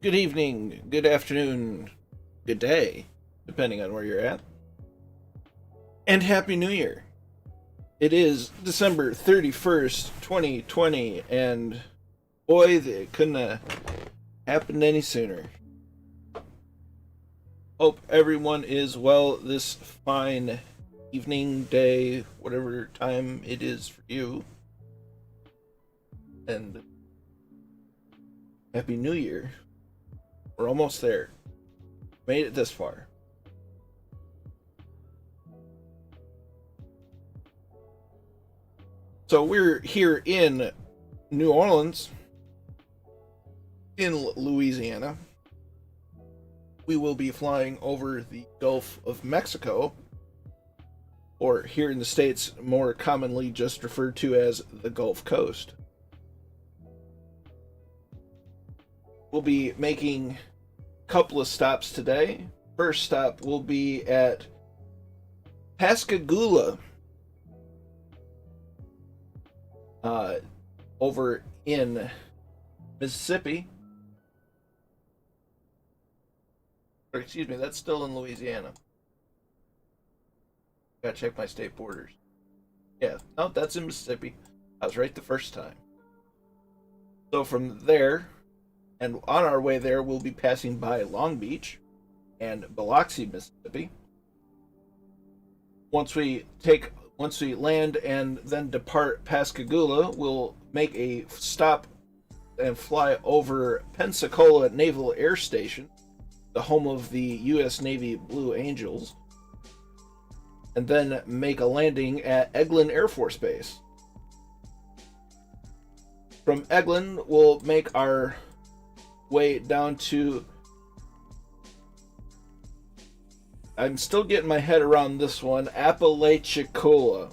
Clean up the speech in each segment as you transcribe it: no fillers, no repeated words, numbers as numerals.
Good evening, good afternoon, good day, depending on where you're at. And Happy New Year. It is December 31st, 2020, and boy, it couldn't have happened any sooner. Hope everyone is well this fine evening, day, whatever time it is for you. And Happy New Year. We're almost there. Made it this far. So we're here in New Orleans, in Louisiana. We will be flying over the Gulf of Mexico, or here in the States, more commonly just referred to as the Gulf Coast. We'll be making a couple of stops today. First stop will be at Pascagoula, over in Mississippi. Or excuse me, that's still in Louisiana. Gotta check my state borders. Yeah, no, that's in Mississippi. I was right the first time. So from there, and on our way there, we'll be passing by Long Beach and Biloxi, Mississippi. Once we land and then depart Pascagoula, we'll make a stop and fly over Pensecola Naval Air Station, the home of the U.S. Navy Blue Angels, and then make a landing at Eglin Air Force Base. From Eglin, we'll make our way down to... I'm still getting my head around this one. Apalacicola.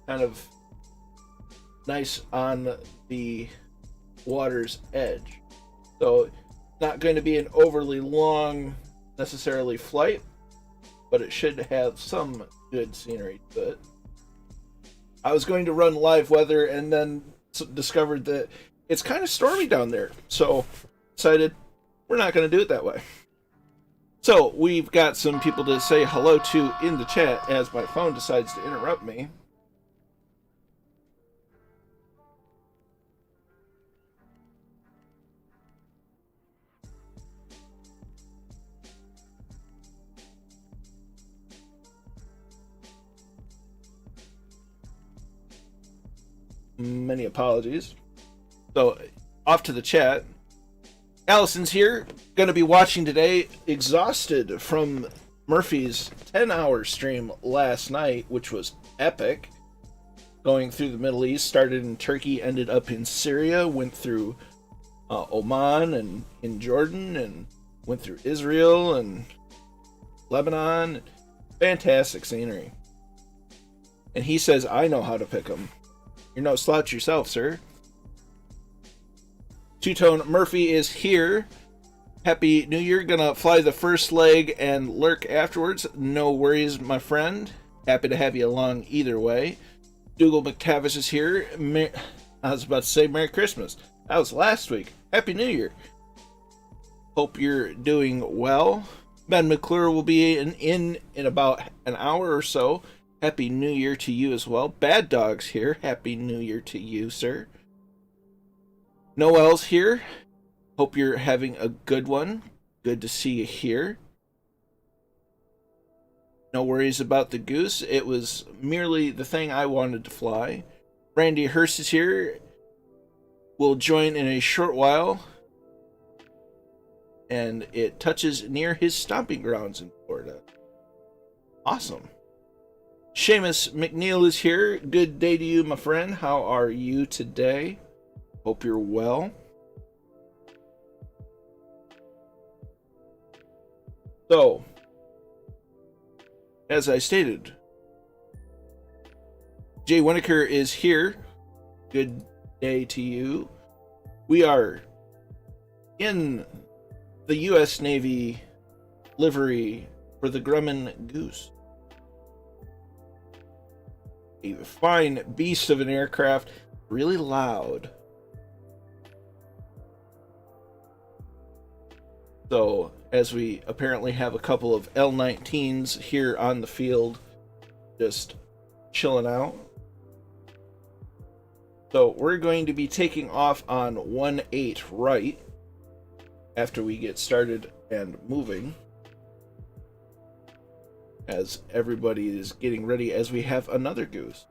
Kind of nice on the water's edge. So, not going to be an overly long, necessarily, flight, but it should have some good scenery to it. I was going to run live weather and then discovered that it's kind of stormy down there. So, decided we're not going to do it that way. So, we've got some people to say hello to in the chat as my phone decides to interrupt me. Many apologies. So, off to the chat. Allison's here, going to be watching today, exhausted from Murphy's 10-hour stream last night, which was epic. Going through the Middle East, started in Turkey, ended up in Syria, went through Oman and in Jordan, and went through Israel and Lebanon. Fantastic scenery. And he says, I know how to pick them. You're no slouch yourself, sir. Two-Tone Murphy is here. Happy New Year. Gonna fly the first leg and lurk afterwards. No worries, my friend. Happy to have you along either way. Dougal McTavish is here. I was about to say Merry Christmas. That was last week. Happy New Year. Hope you're doing well. Ben McClure will be in about an hour or so. Happy New Year to you as well. Bad Dog's here. Happy New Year to you, sir. Noel's here. Hope you're having a good one. Good to see you here. No worries about the Goose. It was merely the thing I wanted to fly. Randy Hurst is here. Will join in a short while. And it touches near his stomping grounds in Florida. Awesome. Seamus McNeil is here. Good day to you, my friend. How are you today? Hope you're well. So, as I stated, Jay Winokur is here. Good day to you. We are in the U.S. Navy livery for the Grumman Goose. A fine beast of an aircraft, really loud. So, as we apparently have a couple of L-19s here on the field, just chilling out. So, we're going to be taking off on 1-8 right after we get started and moving, as everybody is getting ready, as we have another goose.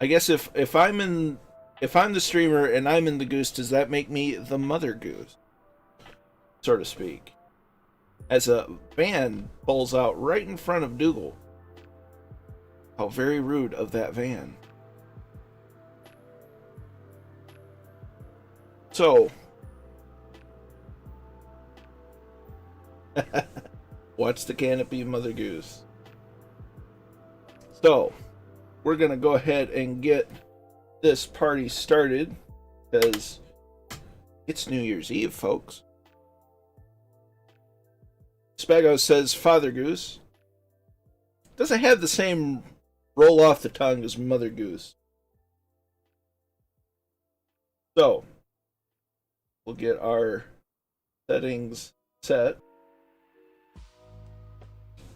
I guess if I'm the streamer and I'm in the goose, does that make me the mother goose, so to speak? As a van pulls out right in front of Dougal. How very rude of that van. So, watch the canopy, mother goose. So, we're gonna go ahead and get this party started, because it's New Year's Eve, folks. Spago says Father Goose. Doesn't have the same roll off the tongue as Mother Goose. So, we'll get our settings set.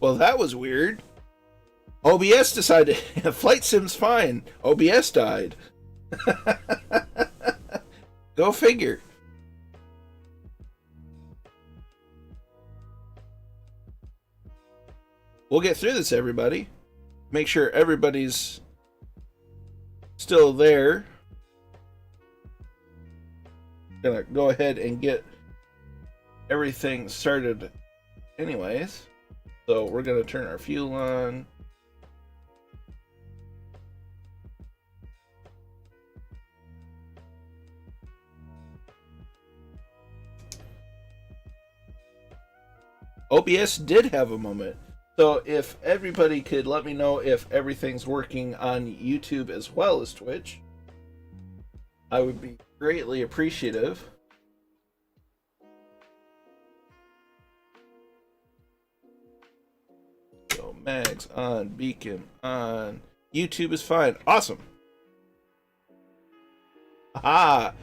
Well, that was weird. OBS decided flight sim's fine. OBS died. Go figure. We'll get through this, everybody. Make sure everybody's still there. Gonna go ahead and get everything started anyways. So we're gonna turn our fuel on. OBS did have a moment. So if everybody could let me know if everything's working on YouTube as well as Twitch, I would be greatly appreciative. So Mags on, Beacon on, YouTube is fine. Awesome. Aha!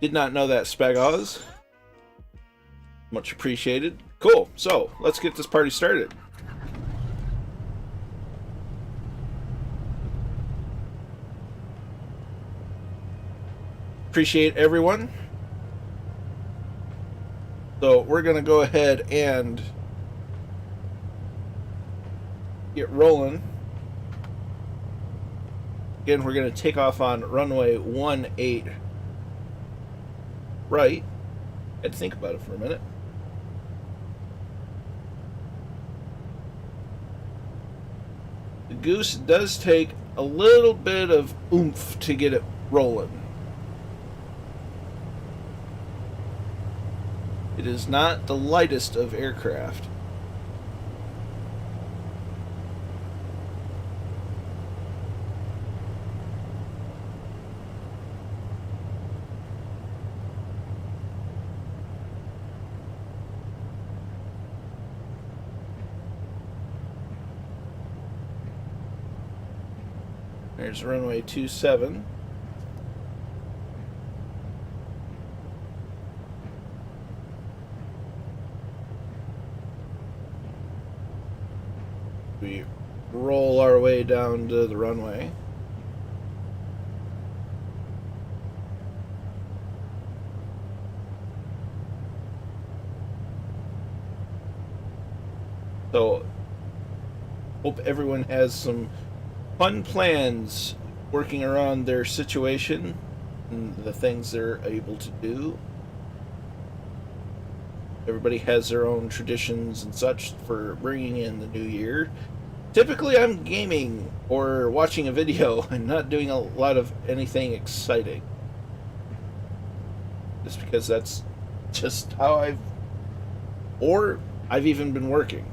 Did not know that, Spagos. Much appreciated. Cool. So let's get this party started. Appreciate everyone. So we're gonna go ahead and get rolling. Again, we're gonna take off on runway 18 right. Had to think about it for a minute. The Goose does take a little bit of oomph to get it rolling. It is not the lightest of aircraft. There's runway 27. We roll our way down to the runway. So, hope everyone has some fun plans working around their situation and the things they're able to do. Everybody has their own traditions and such for bringing in the new year. Typically, I'm gaming or watching a video and not doing a lot of anything exciting. Just because that's just how I've even been working.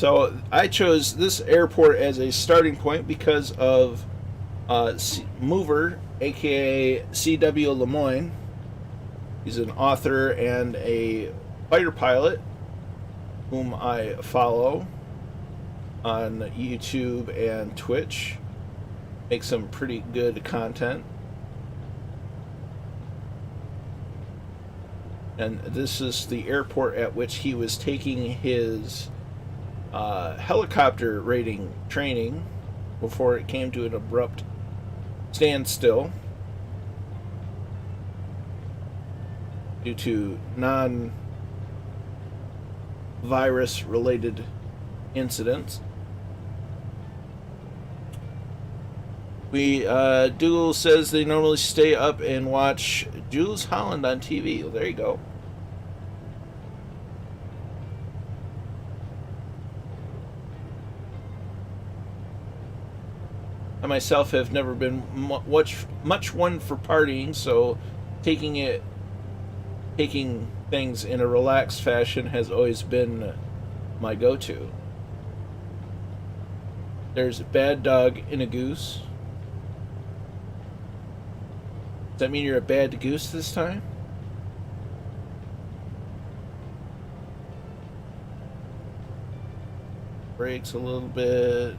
So I chose this airport as a starting point because of Mover, aka C.W. Lemoyne. He's an author and a fighter pilot whom I follow on YouTube and Twitch. Make some pretty good content. And this is the airport at which he was taking his helicopter rating training before it came to an abrupt standstill due to non-virus related incidents. Dougal says they normally stay up and watch Jules Holland on TV. Well, there you go. I myself have never been much one for partying, so taking things in a relaxed fashion has always been my go-to. There's a bad dog in a goose. Does that mean you're a bad goose this time? Brakes a little bit.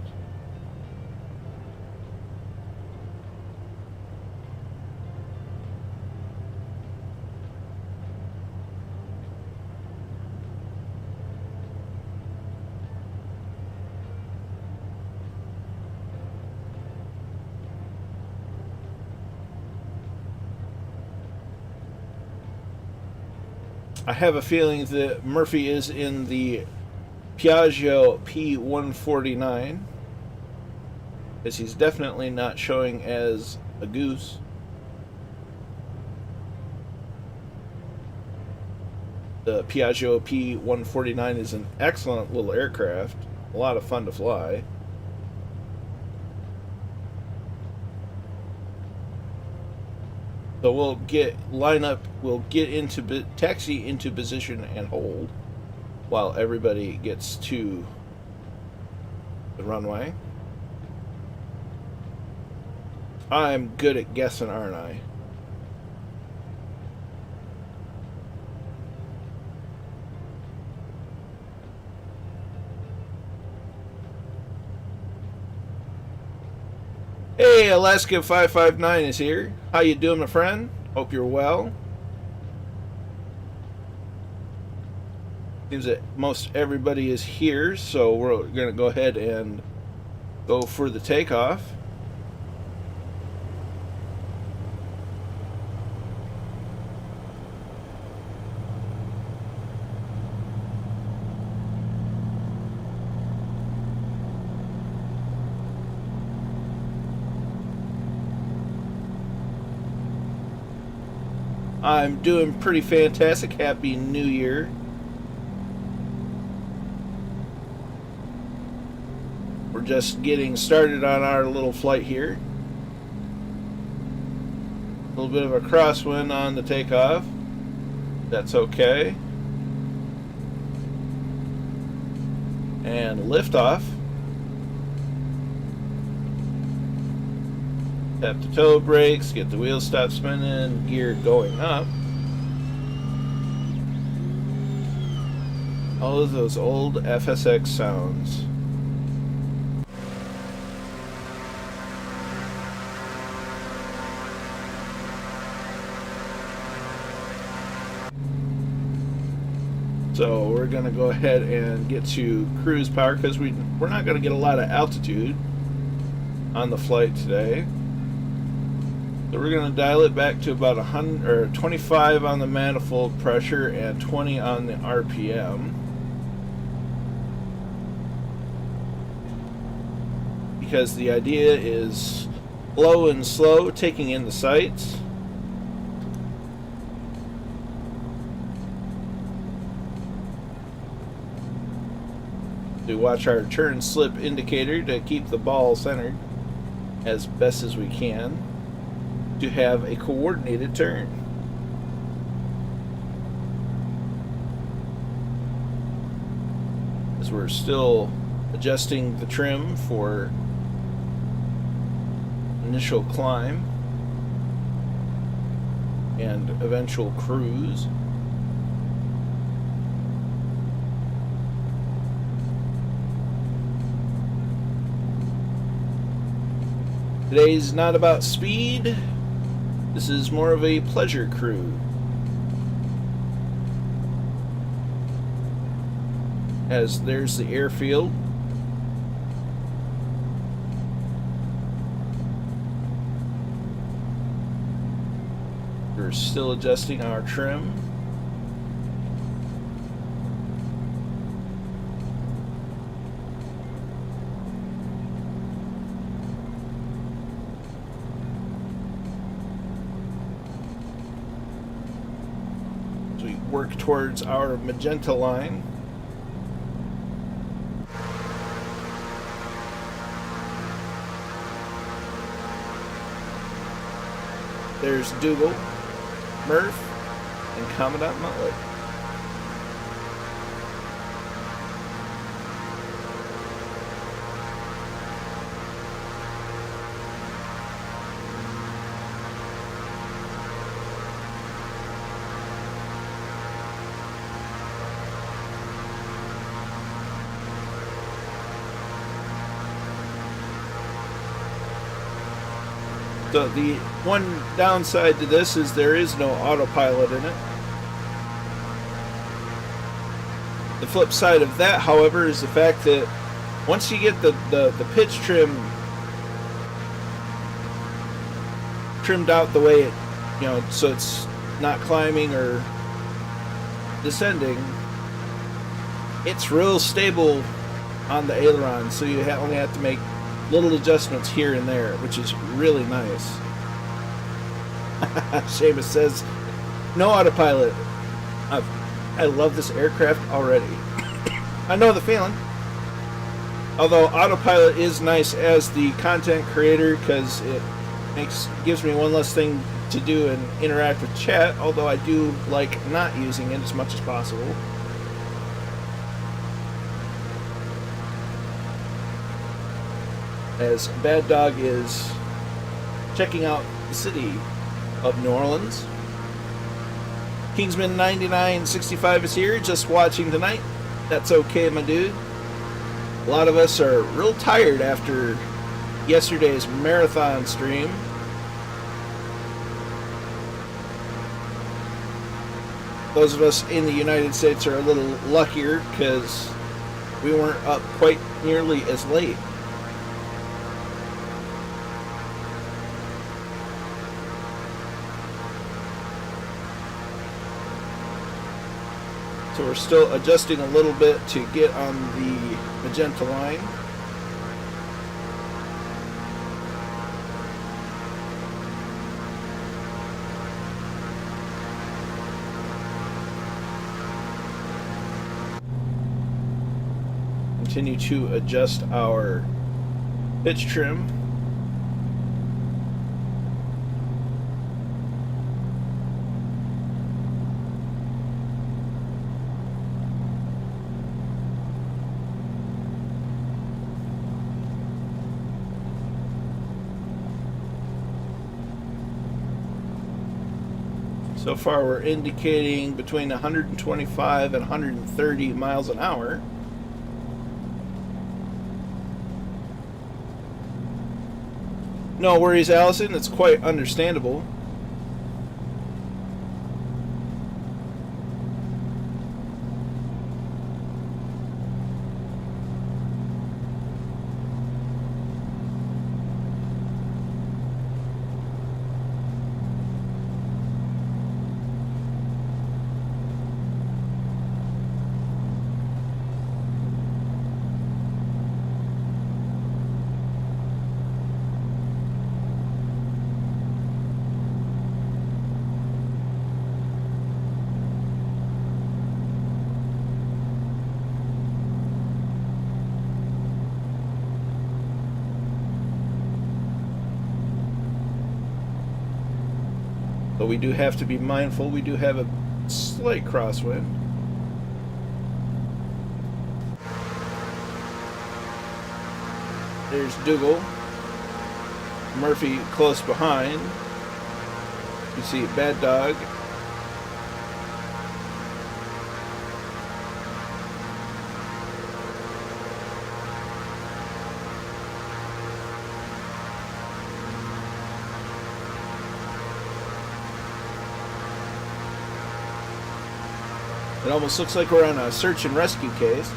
I have a feeling that Murphy is in the Piaggio P149, because he's definitely not showing as a goose. The Piaggio P149 is an excellent little aircraft, a lot of fun to fly. So we'll get into taxi into position and hold while everybody gets to the runway. I'm good at guessing, aren't I? Hey, Alaska 559 is here. How you doing, my friend? Hope you're well. Seems that most everybody is here, so we're going to go ahead and go for the takeoff. I'm doing pretty fantastic. Happy New Year. We're just getting started on our little flight here. A little bit of a crosswind on the takeoff. That's okay. And liftoff. Tap the toe brakes, get the wheels stop spinning, gear going up. All of those old FSX sounds. So we're going to go ahead and get to cruise power because we're not going to get a lot of altitude on the flight today. So we're going to dial it back to about 100 or 25 on the manifold pressure and 20 on the RPM. Because the idea is low and slow, taking in the sights. We watch our turn slip indicator to keep the ball centered as best as we can to have a coordinated turn. As we're still adjusting the trim for initial climb and eventual cruise. Today's not about speed. This is more of a pleasure cruise. As there's the airfield. We're still adjusting our trim. As we work towards our magenta line. There's Dougal, Murph, and Commandant Muttley. So the one downside to this is there is no autopilot in it. The flip side of that, however, is the fact that once you get the pitch trimmed out the way it, so it's not climbing or descending, it's real stable on the aileron, so you only have to make little adjustments here and there, which is really nice. Seamus says, no autopilot. I love this aircraft already. I know the feeling. Although autopilot is nice as the content creator because it gives me one less thing to do and interact with chat, although I do like not using it as much as possible. As Bad Dog is checking out the city of New Orleans. Kingsman 9965 is here, just watching tonight. That's okay, my dude. A lot of us are real tired after yesterday's marathon stream. Those of us in the United States are a little luckier because we weren't up quite nearly as late. So we're still adjusting a little bit to get on the magenta line. Continue to adjust our pitch trim. So far we're indicating between 125 and 130 miles an hour. No worries, Allison, it's quite understandable. But we do have to be mindful, we do have a slight crosswind. There's Dougal. Murphy close behind. You see Bad Dog. It almost looks like we're on a search and rescue case.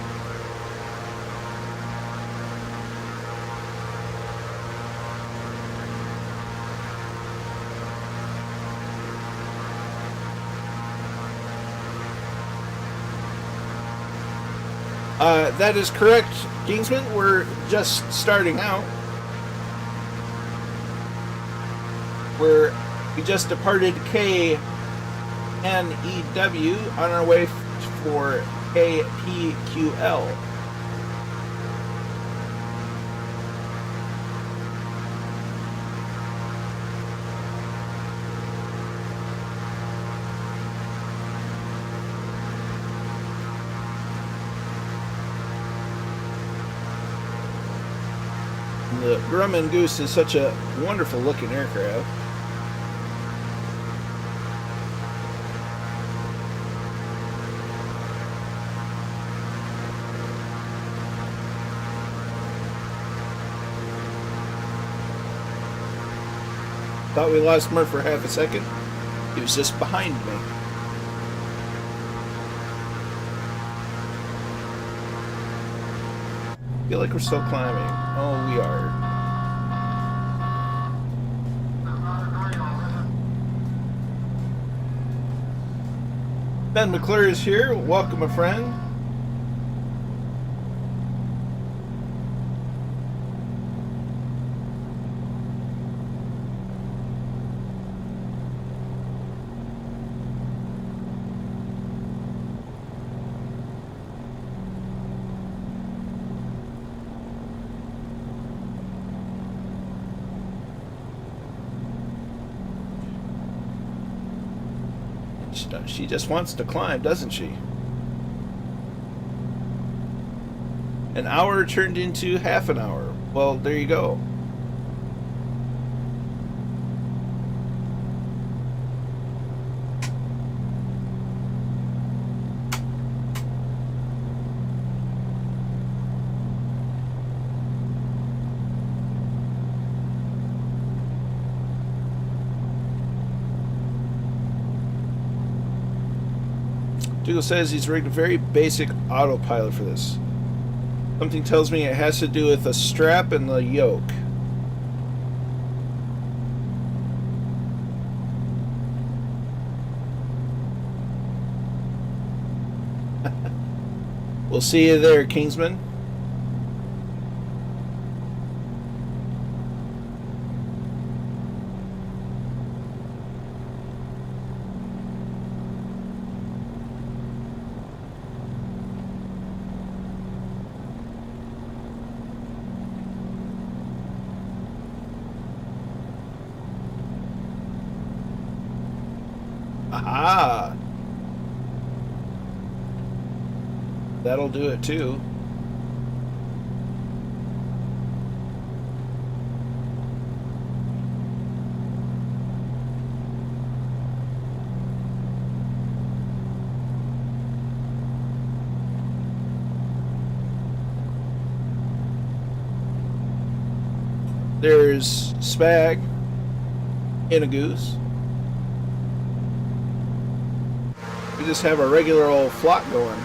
That is correct, Kingsman. We're just starting out. We just departed KNEW on our way for KPQL. The Grumman Goose is such a wonderful looking aircraft. Thought we lost Murph for half a second. He was just behind me. Feel like we're still climbing. Oh, we are. Ben McClure is here. Welcome, my friend. She just wants to climb, doesn't she? An hour turned into half an hour. Well, there you go. Dougal says he's rigged a very basic autopilot for this. Something tells me it has to do with the strap and the yoke. We'll see you there, Kingsman. Aha! That'll do it too. There's Spag in a Goose. We just have a regular old flock going.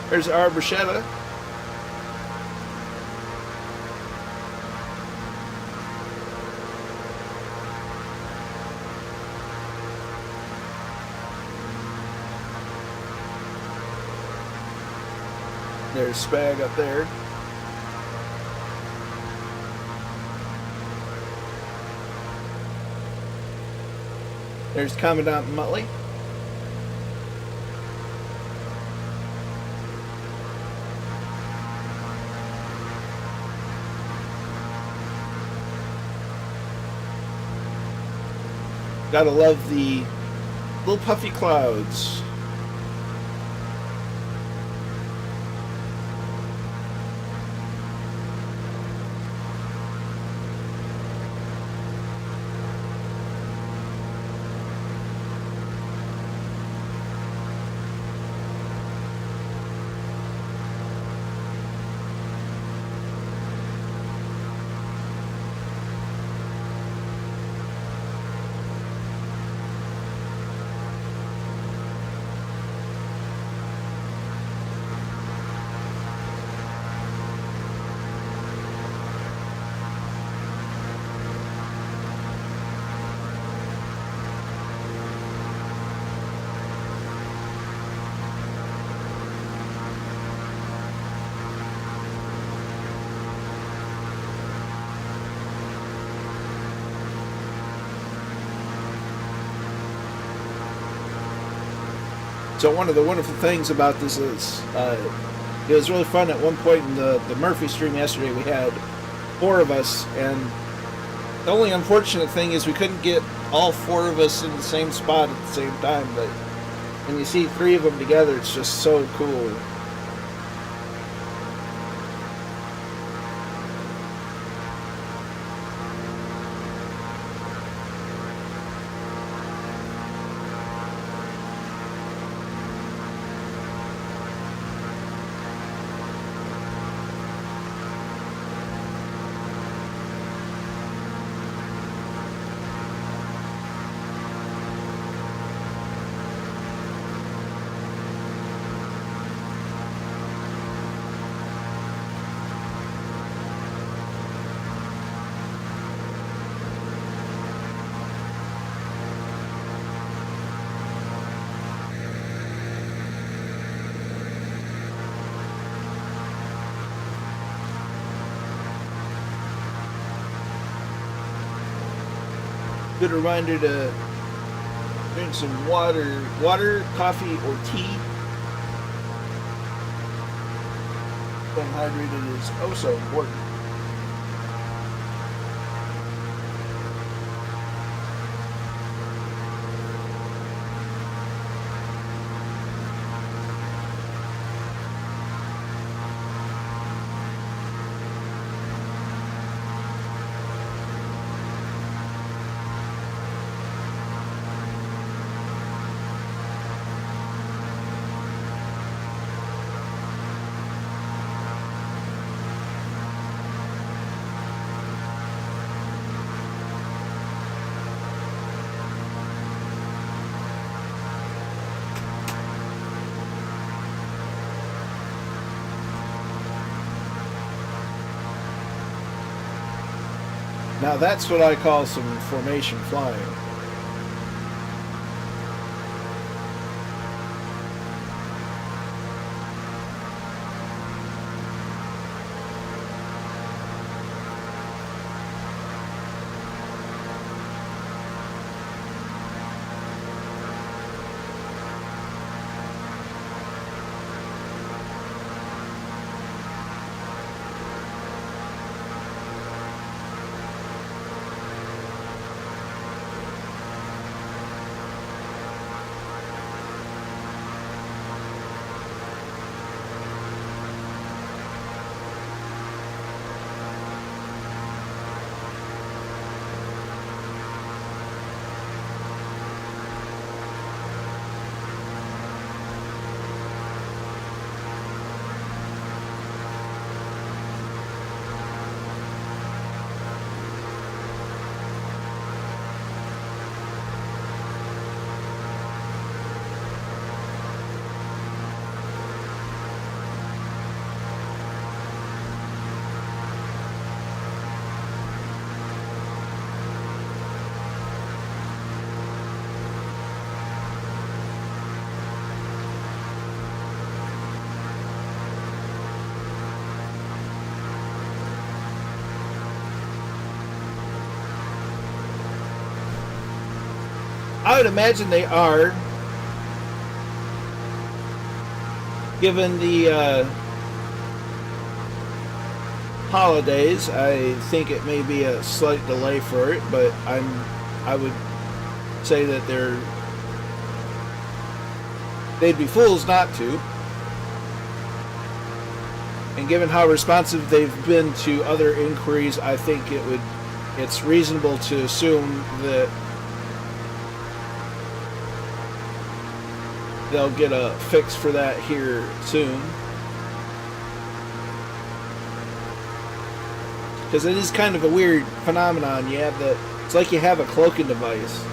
There's our bruschetta. There's Spag up there. There's Commandant Muttley. Gotta love the little puffy clouds. So one of the wonderful things about this is it was really fun. At one point in the Murphy stream yesterday, we had 4 of us, and the only unfortunate thing is we couldn't get all 4 of us in the same spot at the same time, but when you see 3 of them together, it's just so cool. Good reminder to drink some water, coffee, or tea. Staying hydrated is oh so important. Now that's what I call some formation flying. I would imagine they are, given the holidays. I think it may be a slight delay for it, but I would say that they'd be fools not to. And given how responsive they've been to other inquiries, I think it's reasonable to assume that they'll get a fix for that here soon. Because it is kind of a weird phenomenon. It's like you have a cloaking device.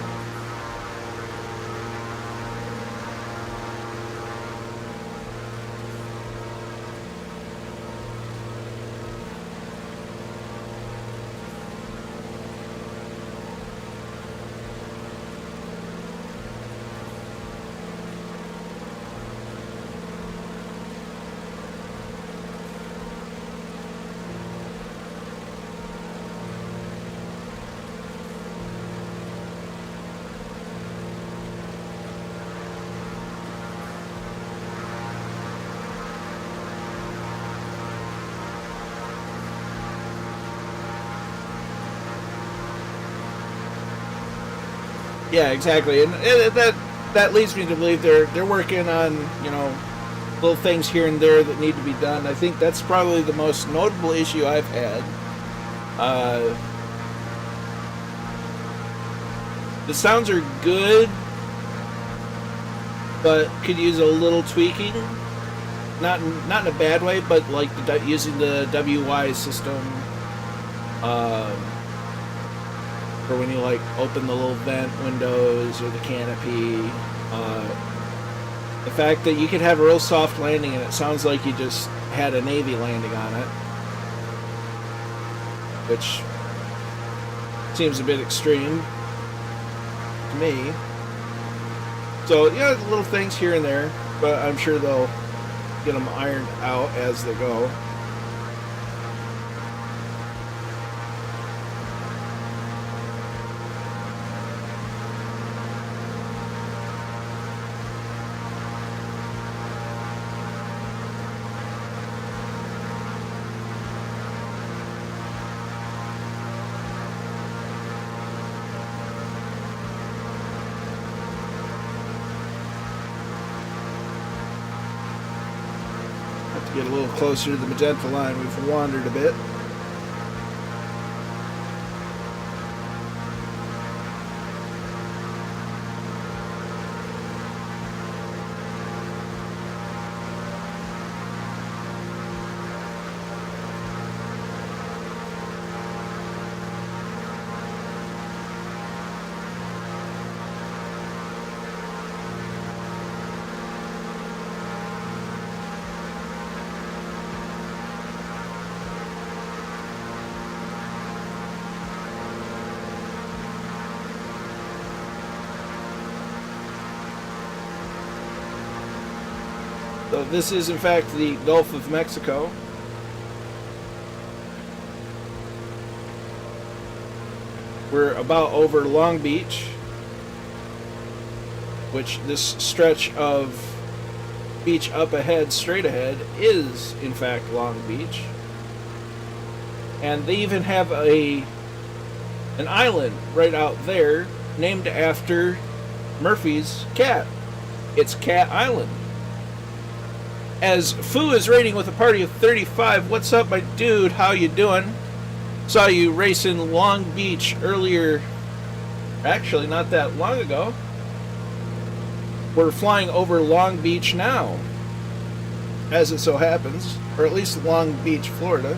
Yeah, exactly, and that leads me to believe they're working on, you know, little things here and there that need to be done. I think that's probably the most notable issue I've had. The sounds are good, but could use a little tweaking. Not in a bad way, but like using the WY system for when you like open the little vent windows or the canopy. The fact that you could have a real soft landing and it sounds like you just had a Navy landing on it, which seems a bit extreme to me. So yeah, little things here and there, but I'm sure they'll get them ironed out as they go. Get a little closer to the magenta line. We've wandered a bit. So this is in fact the Gulf of Mexico. We're about over Long Beach, which this stretch of beach up ahead, straight ahead, is in fact Long Beach. And they even have an island right out there named after Murphy's cat. It's Cat Island. As Fu is rating with a party of 35, what's up, my dude? How you doing? Saw you racing Long Beach earlier, actually not that long ago. We're flying over Long Beach now, as it so happens, or at least Long Beach, Florida,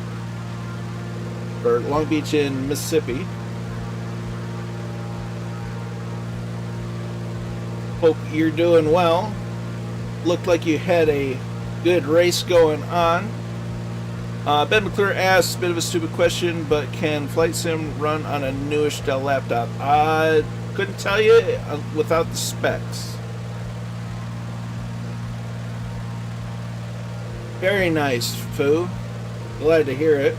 or Long Beach in Mississippi. Hope you're doing well. Looked like you had a good race going on. Ben McClure asks, a bit of a stupid question, but can Flight Sim run on a newish Dell laptop? I couldn't tell you without the specs. Very nice, Fu. Glad to hear it.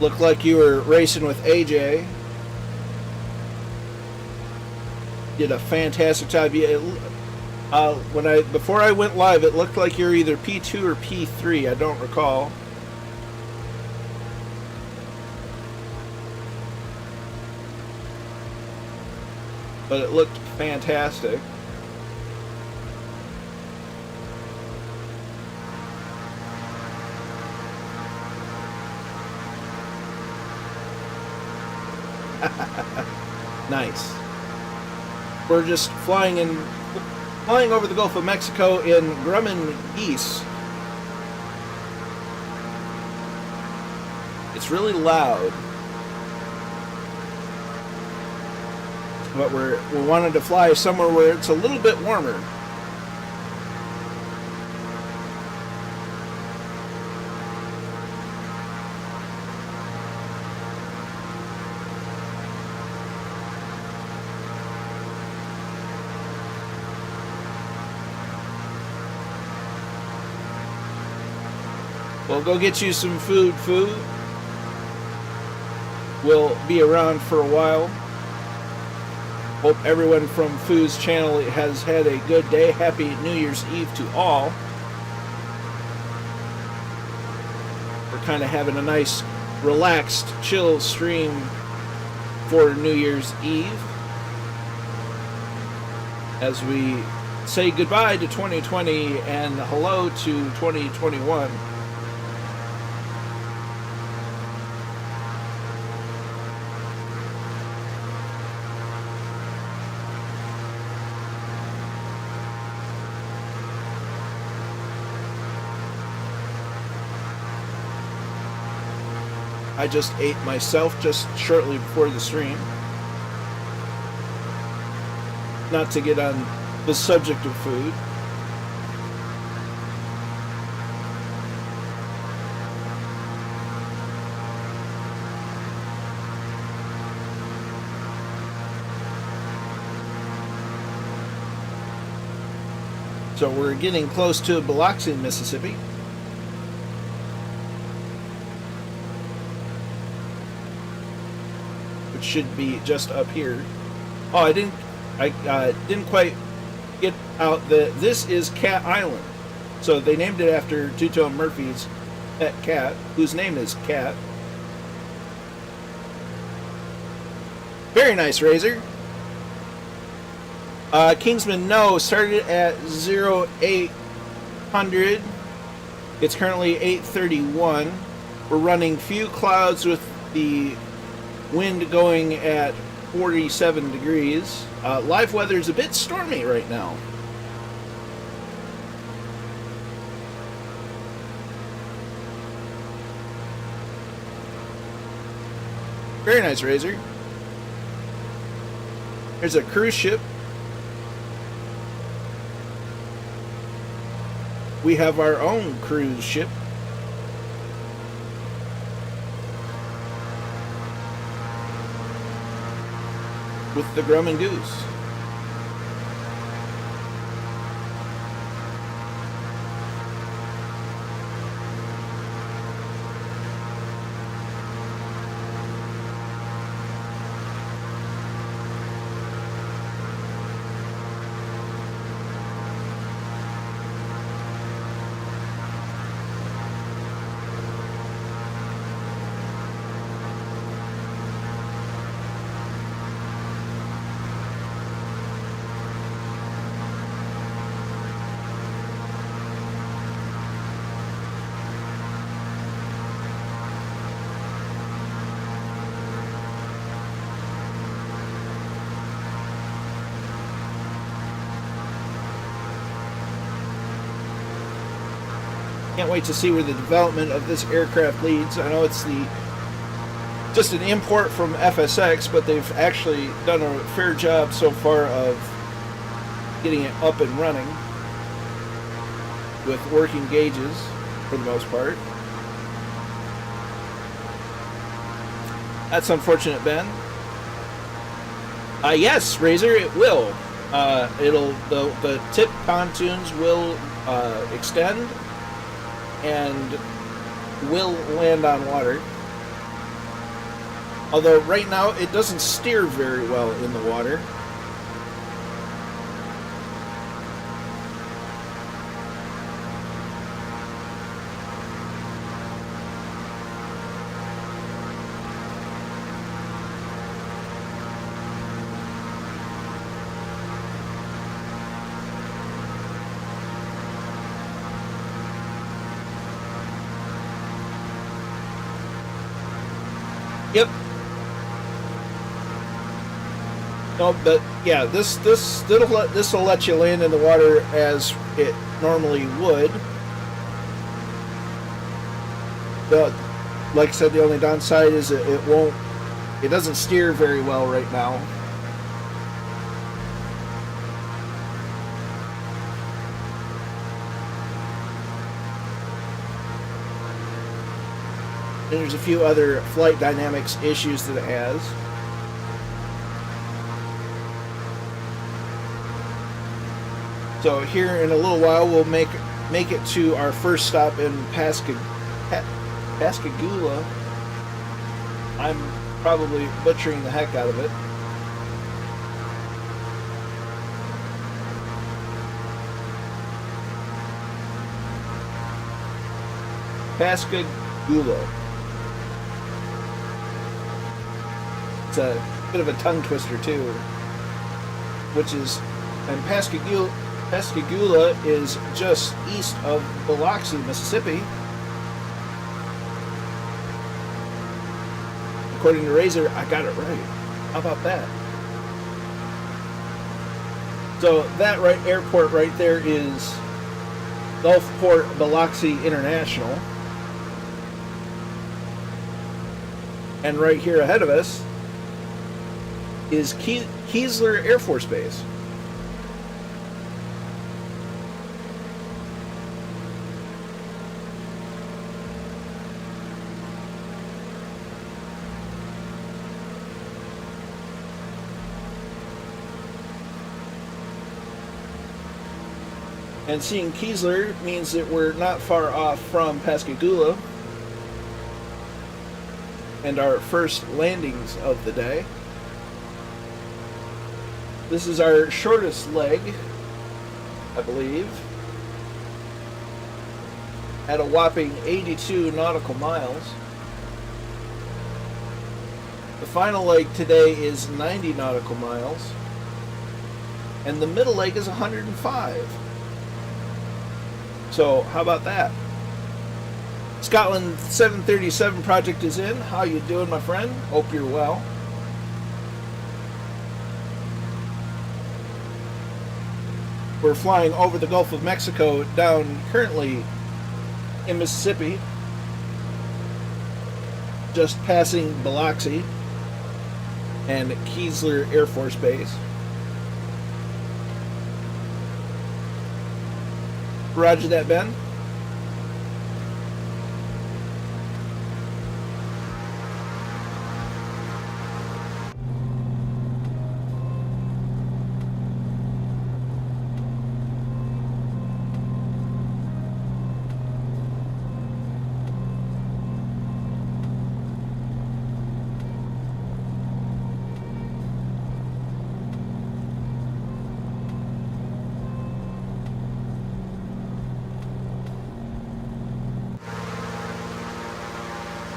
Looked like you were racing with AJ. Did a fantastic job. Before I went live, it looked like you're either P2 or P3. I don't recall. But it looked fantastic. Nice. We're just flying over the Gulf of Mexico in Grumman Geese. It's really loud, but we wanted to fly somewhere where it's a little bit warmer. Well, go get you some food. We'll be around for a while. Hope everyone from Fu's channel has had a good day. Happy New Year's Eve to all. We're kind of having a nice relaxed, chill stream for New Year's Eve as we say goodbye to 2020 and hello to 2021. I just ate myself just shortly before the stream. Not to get on the subject of food. So we're getting close to Biloxi, Mississippi. Which should be just up here. Oh, I didn't quite get out that this is Cat Island. So they named it after Two-Tone Murphy's pet cat, whose name is Cat. Very nice, Razor. Kingsman No started at 0800. It's currently 8:31. We're running few clouds with the wind going at 47 degrees. Live weather is a bit stormy right now. Very nice, Razor. There's a cruise ship. We have our own cruise ship. With the Grumman Goose. Can't wait to see where the development of this aircraft leads. I know it's just an import from FSX, but they've actually done a fair job so far of getting it up and running with working gauges for the most part. That's unfortunate, Ben. Yes, Razor, it will. The tip pontoons will extend and will land on water. Although right now it doesn't steer very well in the water. Yep. No, but yeah, this will let you land in the water as it normally would. But like I said, the only downside is it doesn't steer very well right now. And there's a few other flight dynamics issues that it has. So here in a little while we'll make it to our first stop in Pascagoula. I'm probably butchering the heck out of it. Pascagoula. It's a bit of a tongue twister too, which is, and Pascagoula is just east of Biloxi, Mississippi. According to Razor, I got it right. How about that? So that airport right there is Gulfport Biloxi International. And right here ahead of us is Keesler Air Force Base. And seeing Keesler means that we're not far off from Pascagoula and our first landings of the day. This is our shortest leg, I believe, at a whopping 82 nautical miles. The final leg today is 90 nautical miles, and the middle leg is 105. So how about that? Scotland 737 project is in. How you doing, my friend? Hope you're well. We're flying over the Gulf of Mexico, down currently in Mississippi, just passing Biloxi and Keesler Air Force Base. Roger that, Ben.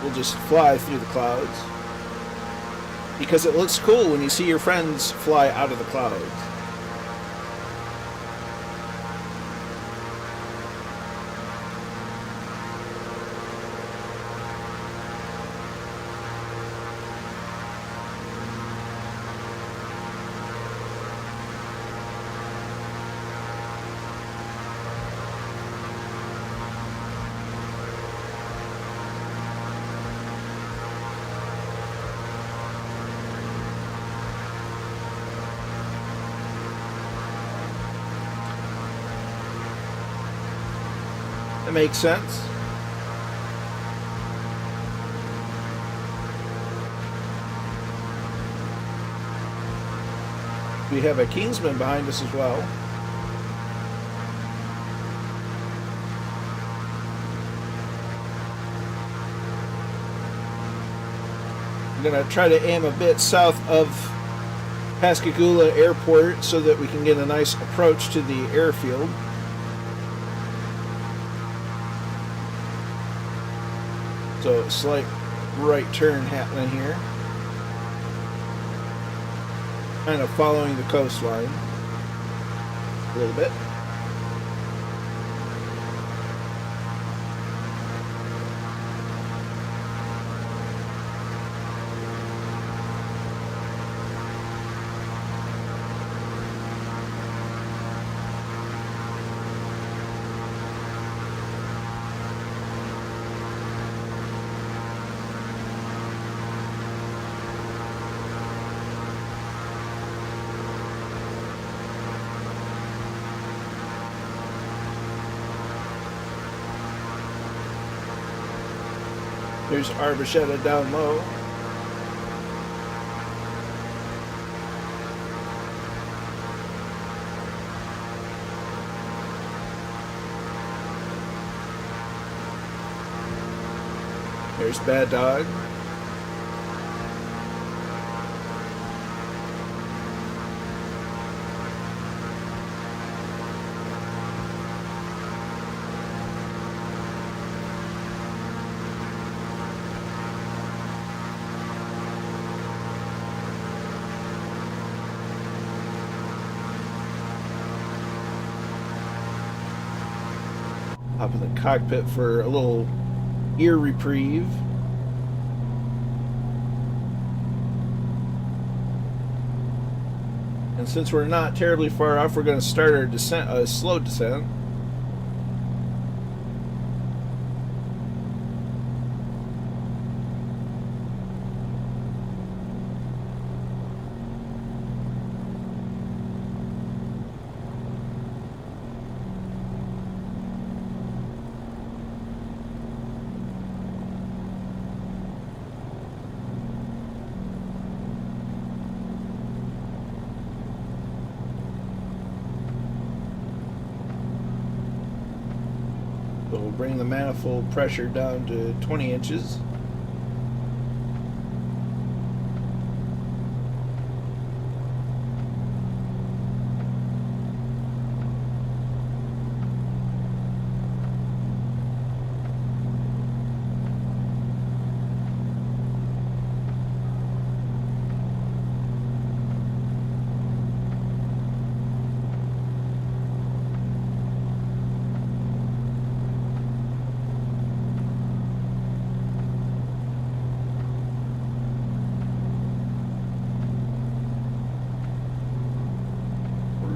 We'll just fly through the clouds because it looks cool when you see your friends fly out of the clouds. That makes sense. We have a Kingsman behind us as well. I'm going to try to aim a bit south of Pascagoula Airport so that we can get a nice approach to the airfield. So a slight right turn happening here. Kind of following the coastline a little bit. There's Arbachetta down low. There's Bad Dog. Hop in the cockpit for a little ear reprieve. And since we're not terribly far off, we're going to start our descent, a slow descent. So we'll bring the manifold pressure down to 20 inches.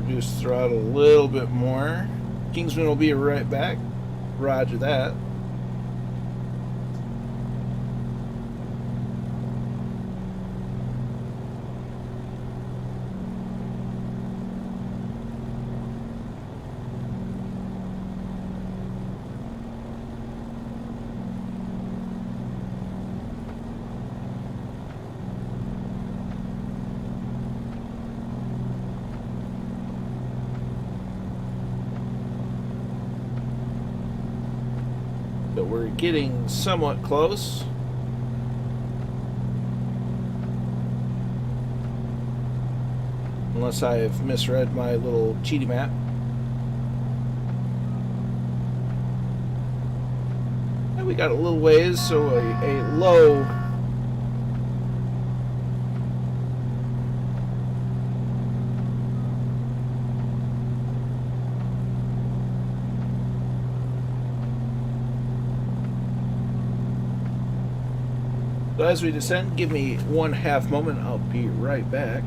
Reduce throttle a little bit more. Kingsman will be right back. Roger that. But we're getting somewhat close. Unless I have misread my little cheaty map. And we got a little ways, so a low So as we descend, give me 1/2 moment. I'll be right back.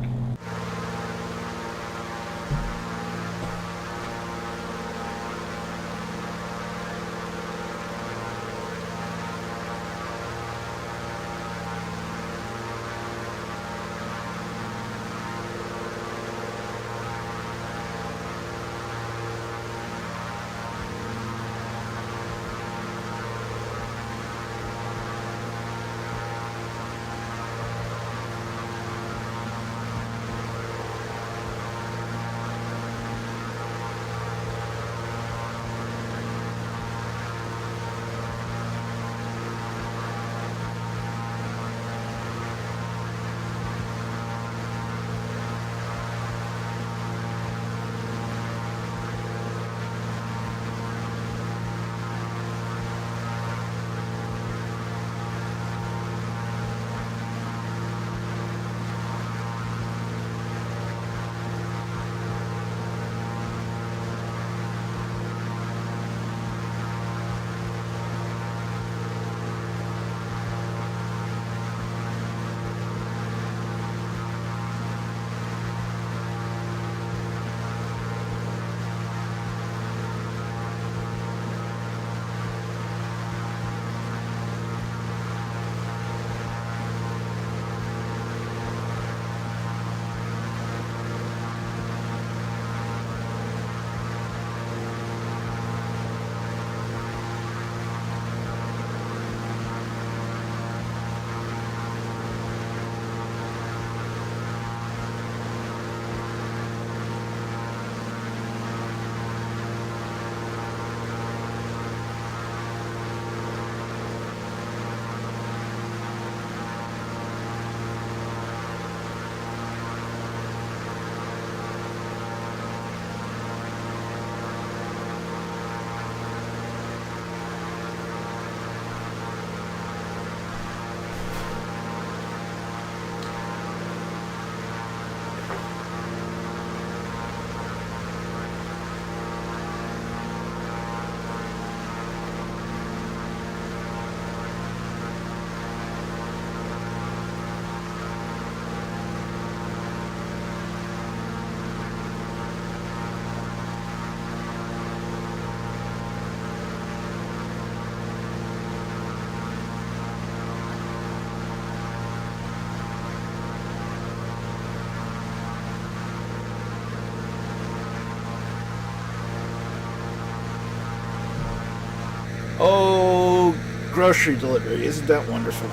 Oh, grocery delivery. Isn't that wonderful?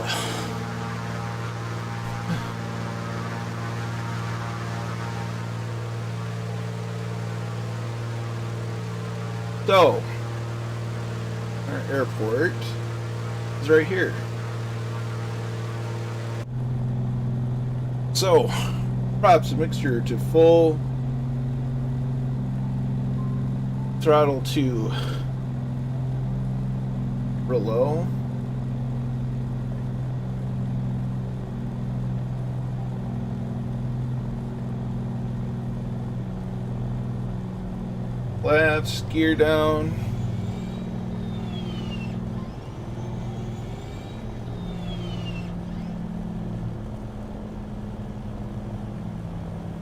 So, our airport is right here. So, props a mixture to full throttle to real low. Flaps, gear down.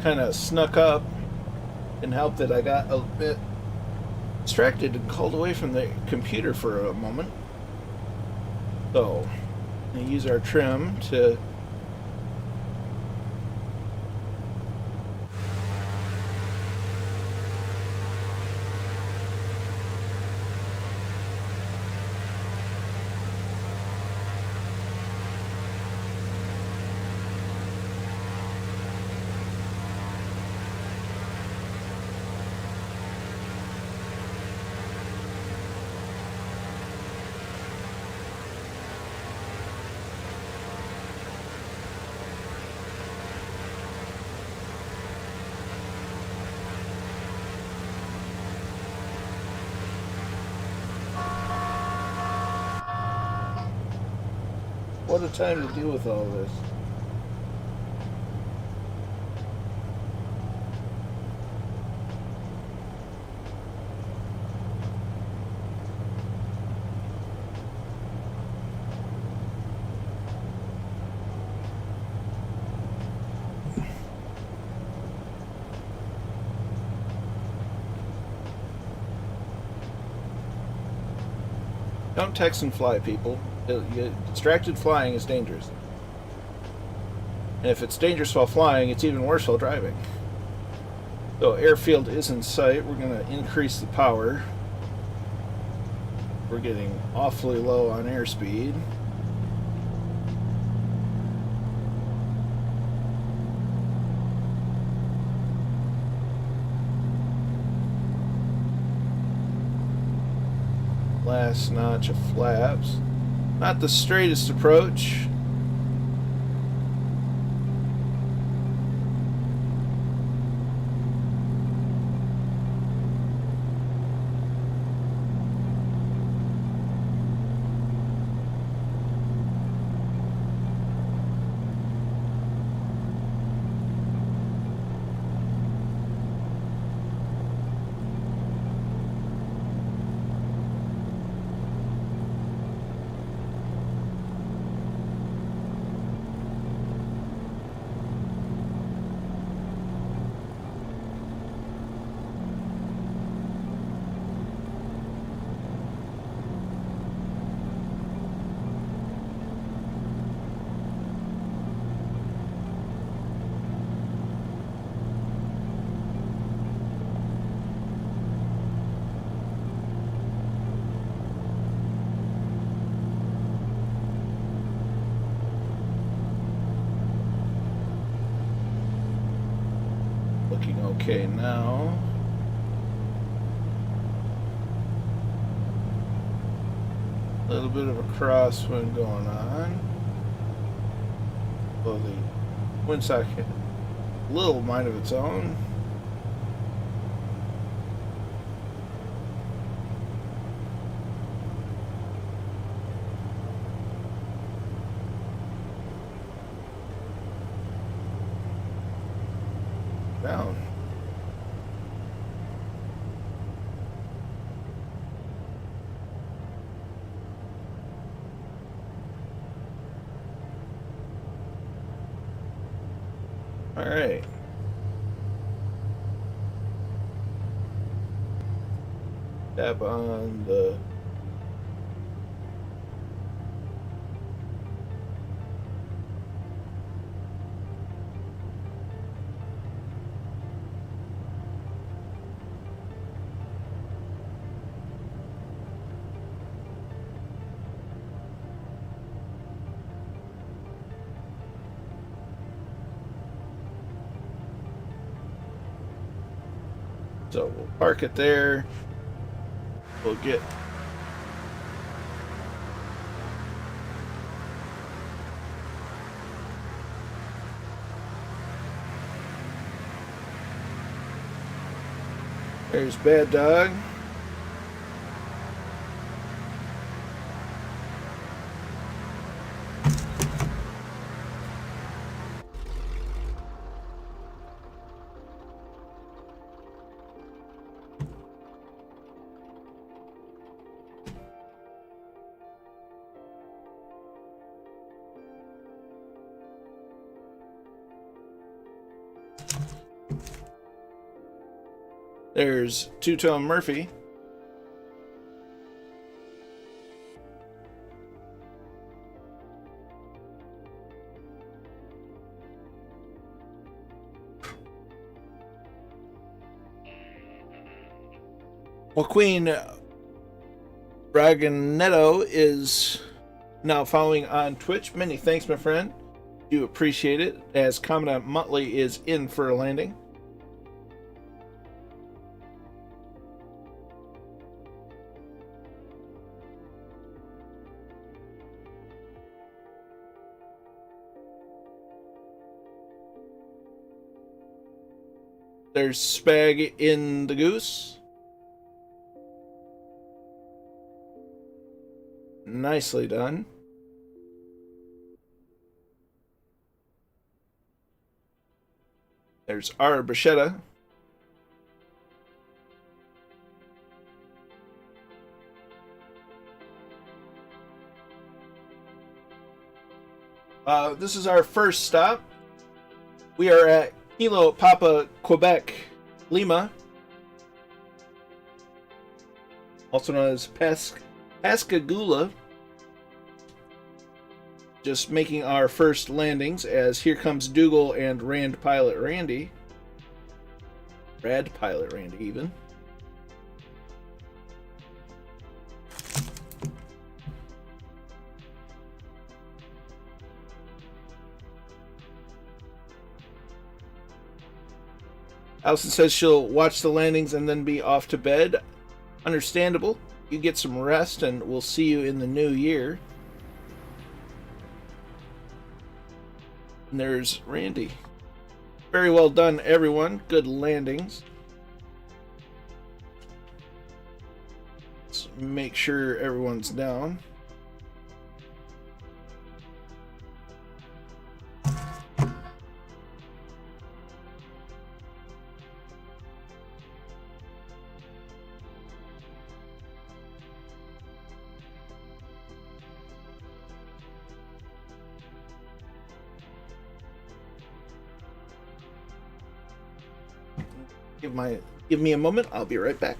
Kind of snuck up. Didn't help that I got a bit distracted and called away from the computer for a moment. So, I'm going to use our trim to what a time to deal with all this. Don't text and fly, people. Distracted flying is dangerous. And if it's dangerous while flying, it's even worse while driving. So airfield is in sight. We're going to increase the power. We're getting awfully low on airspeed. Last notch of flaps. Not the straightest approach. Looking okay now. A little bit of a crosswind going on. Well, the windsock had a little mind of its own. Down. All right. Tap on the So we'll park it there. We'll get there's Bad Dog. There's Two-Tone Murphy. Well, Queen Braganetto is now following on Twitch. Many thanks, my friend. Do appreciate it, as Commandant Muttley is in for a landing. There's Spag in the Goose. Nicely done. There's our Bruschetta. This is our first stop. We are at Kilo Papa Quebec Lima, also known as Pascagoula. Just making our first landings, as here comes Dougal and Rad Pilot Randy even. Allison says she'll watch the landings and then be off to bed. Understandable. You get some rest, and we'll see you in the new year. And there's Randy. Very well done, everyone. Good landings. Let's make sure everyone's down. Give me a moment. I'll be right back.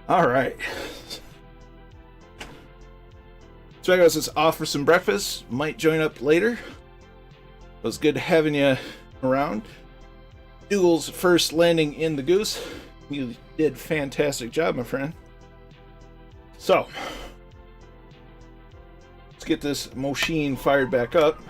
All right. Swagos is off for some breakfast. Might join up later. It was good having you around. Dougal's first landing in the Goose. You did fantastic job, my friend. So, let's get this machine fired back up.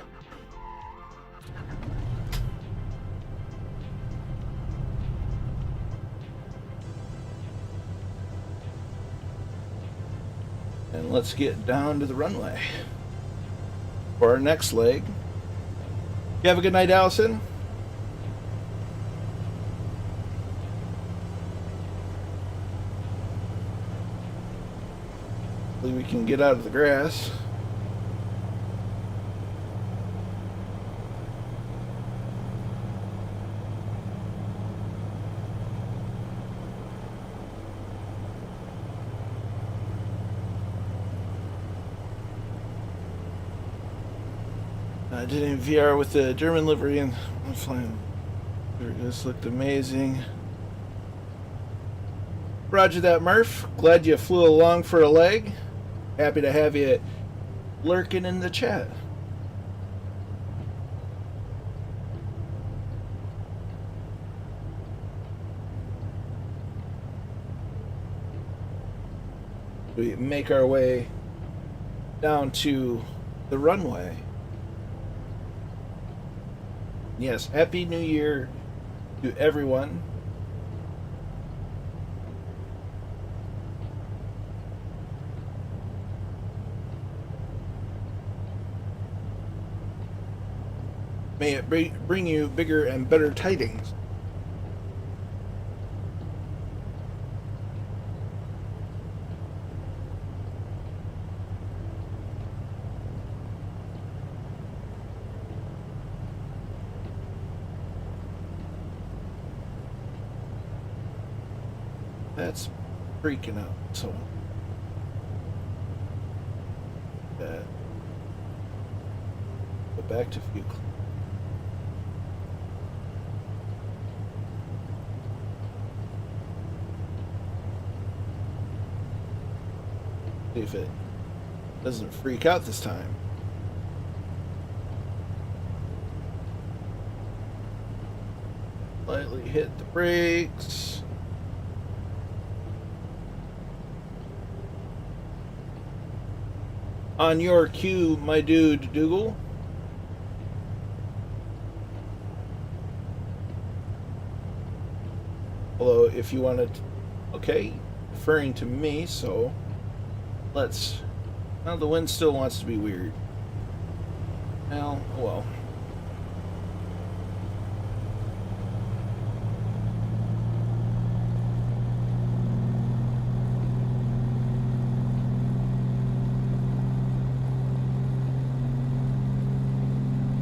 And let's get down to the runway for our next leg. You have a good night, Allison. Hopefully we can get out of the grass. I did a VR with the German livery and I'm flying. This looked amazing. Roger that, Murph. Glad you flew along for a leg. Happy to have you lurking in the chat. We make our way down to the runway. Yes, Happy New Year to everyone. May it bring you bigger and better tidings. That's freaking out. So that go back to view. See if it doesn't freak out this time. Lightly hit the brakes. On your cue, my dude, Dougal. Although, if you wanted... Okay, referring to me, so... Let's... Well, the wind still wants to be weird. Well...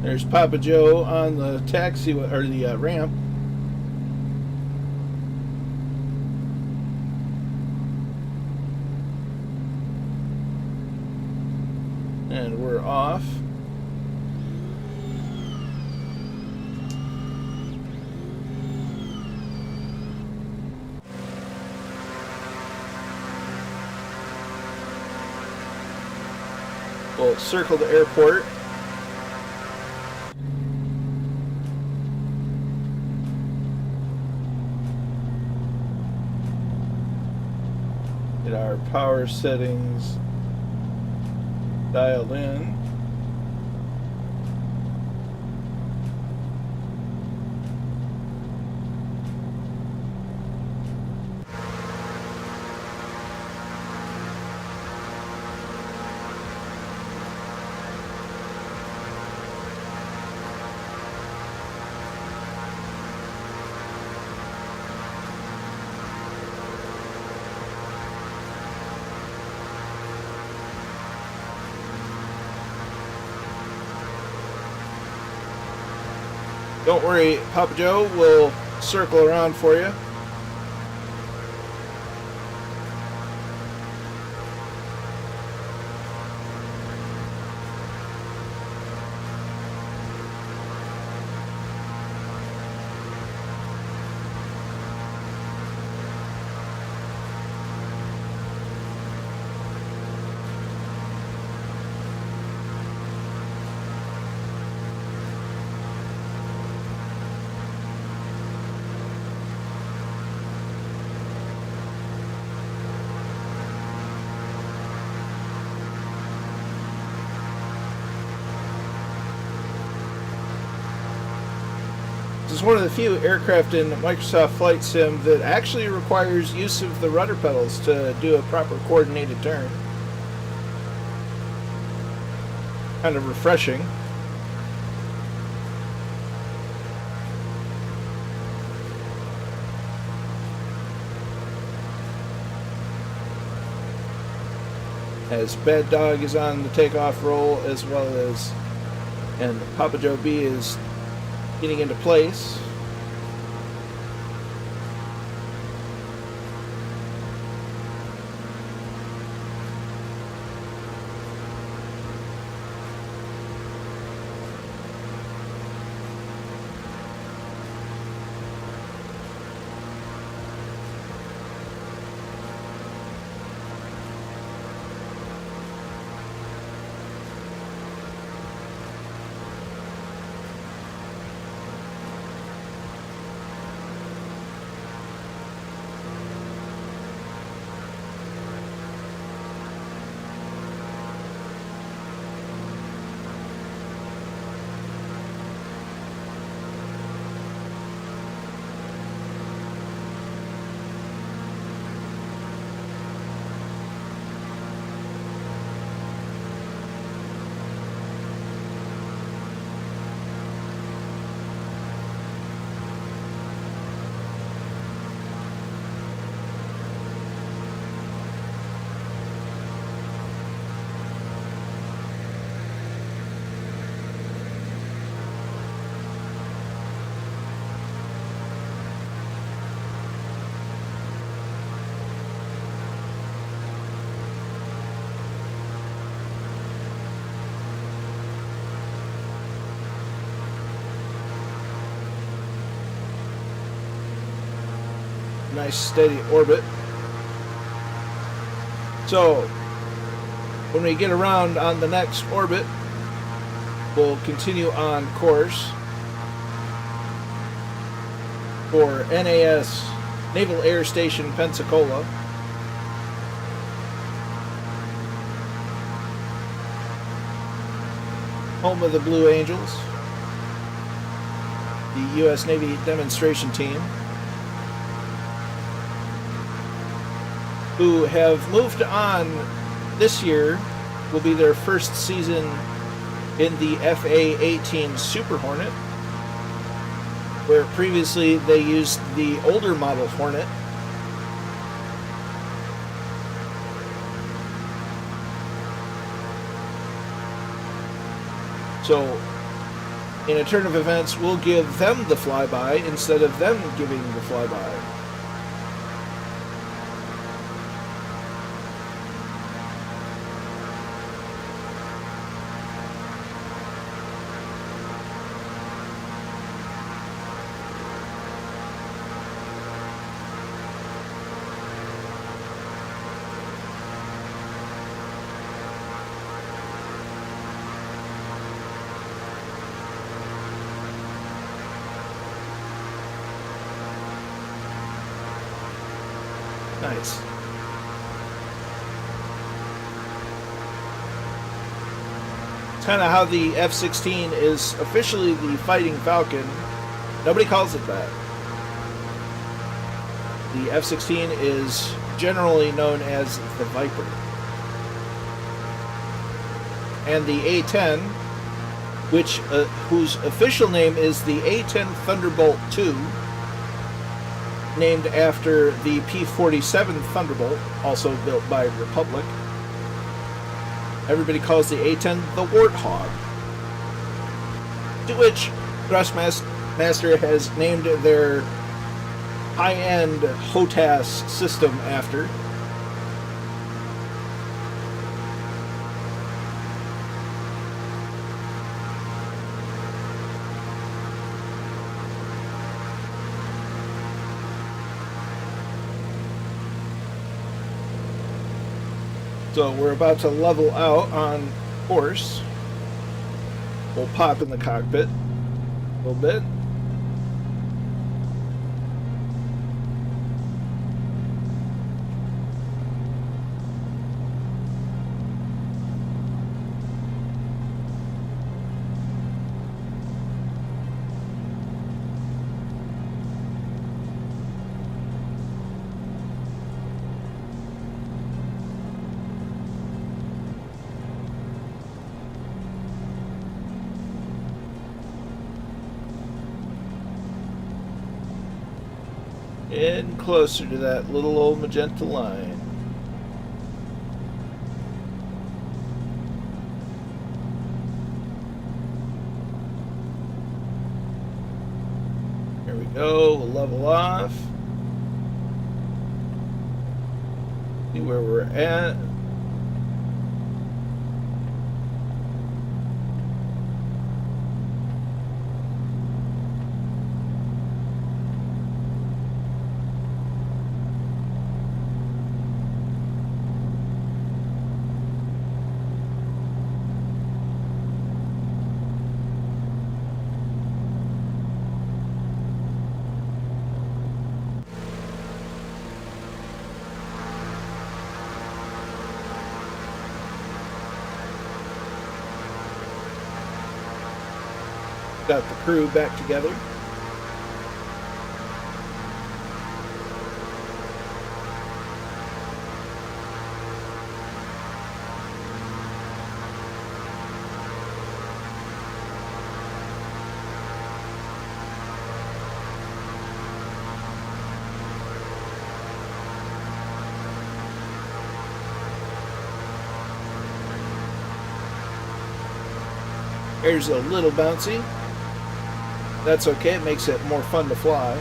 There's Papa Joe on the taxi or the ramp. And we're off. We'll circle the airport. Get our power settings dialed in. Don't worry, Papa Joe will circle around for you. is one of the few aircraft in Microsoft Flight Sim that actually requires use of the rudder pedals to do a proper coordinated turn. Kind of refreshing. As Bad Dog is on the takeoff roll, as well as, and Papa Joe B is getting into place. Nice steady orbit. So when we get around on the next orbit, we'll continue on course for NAS, Naval Air Station Pensacola. Home of the Blue Angels, the U.S. Navy demonstration team, who have moved on this year. Will be their first season in the FA-18 Super Hornet, where previously they used the older model Hornet. So in a turn of events, we'll give them the flyby instead of them giving the flyby. Nice. It's kind of how the F-16 is officially the Fighting Falcon. Nobody calls it that. The F-16 is generally known as the Viper. And the A-10, which whose official name is the A-10 Thunderbolt II, named after the P-47 Thunderbolt, also built by Republic. Everybody calls the A-10 the Warthog, to which Thrustmaster has named their high-end HOTAS system after. So we're about to level out on course. We'll pop in the cockpit a little bit. Getting closer to that little old magenta line. There we go. We'll level off. See where we're at. Got the crew back together. Air's a little bouncy. That's okay, it makes it more fun to fly.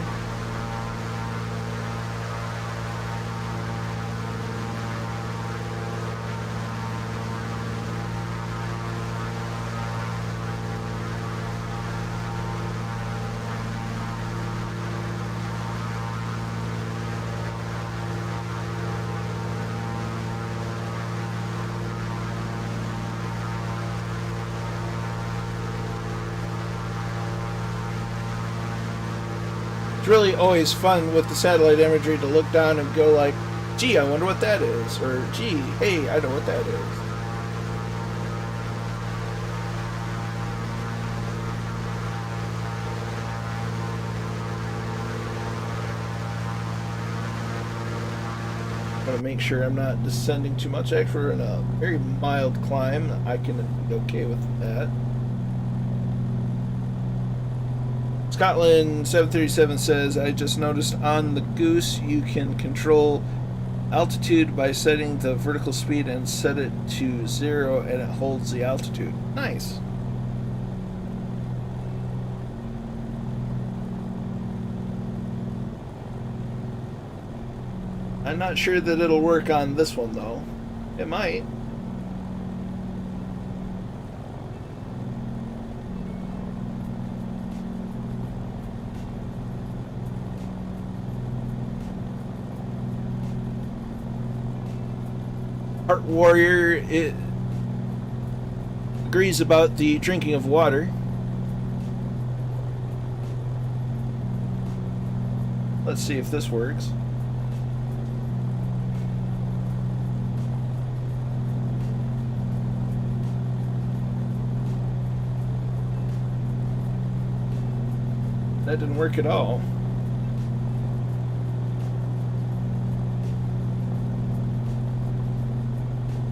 It's really always fun with the satellite imagery to look down and go like, gee, I wonder what that is, or gee, hey, I know what that is. I'm gonna make sure I'm not descending too much. Actually, we're in a very mild climb. I can be okay with that. Scotland 737 says, I just noticed on the Goose you can control altitude by setting the vertical speed and set it to 0 and it holds the altitude. Nice. I'm not sure that it'll work on this one though. It might. Heart Warrior, it agrees about the drinking of water. Let's see if this works. That didn't work at all.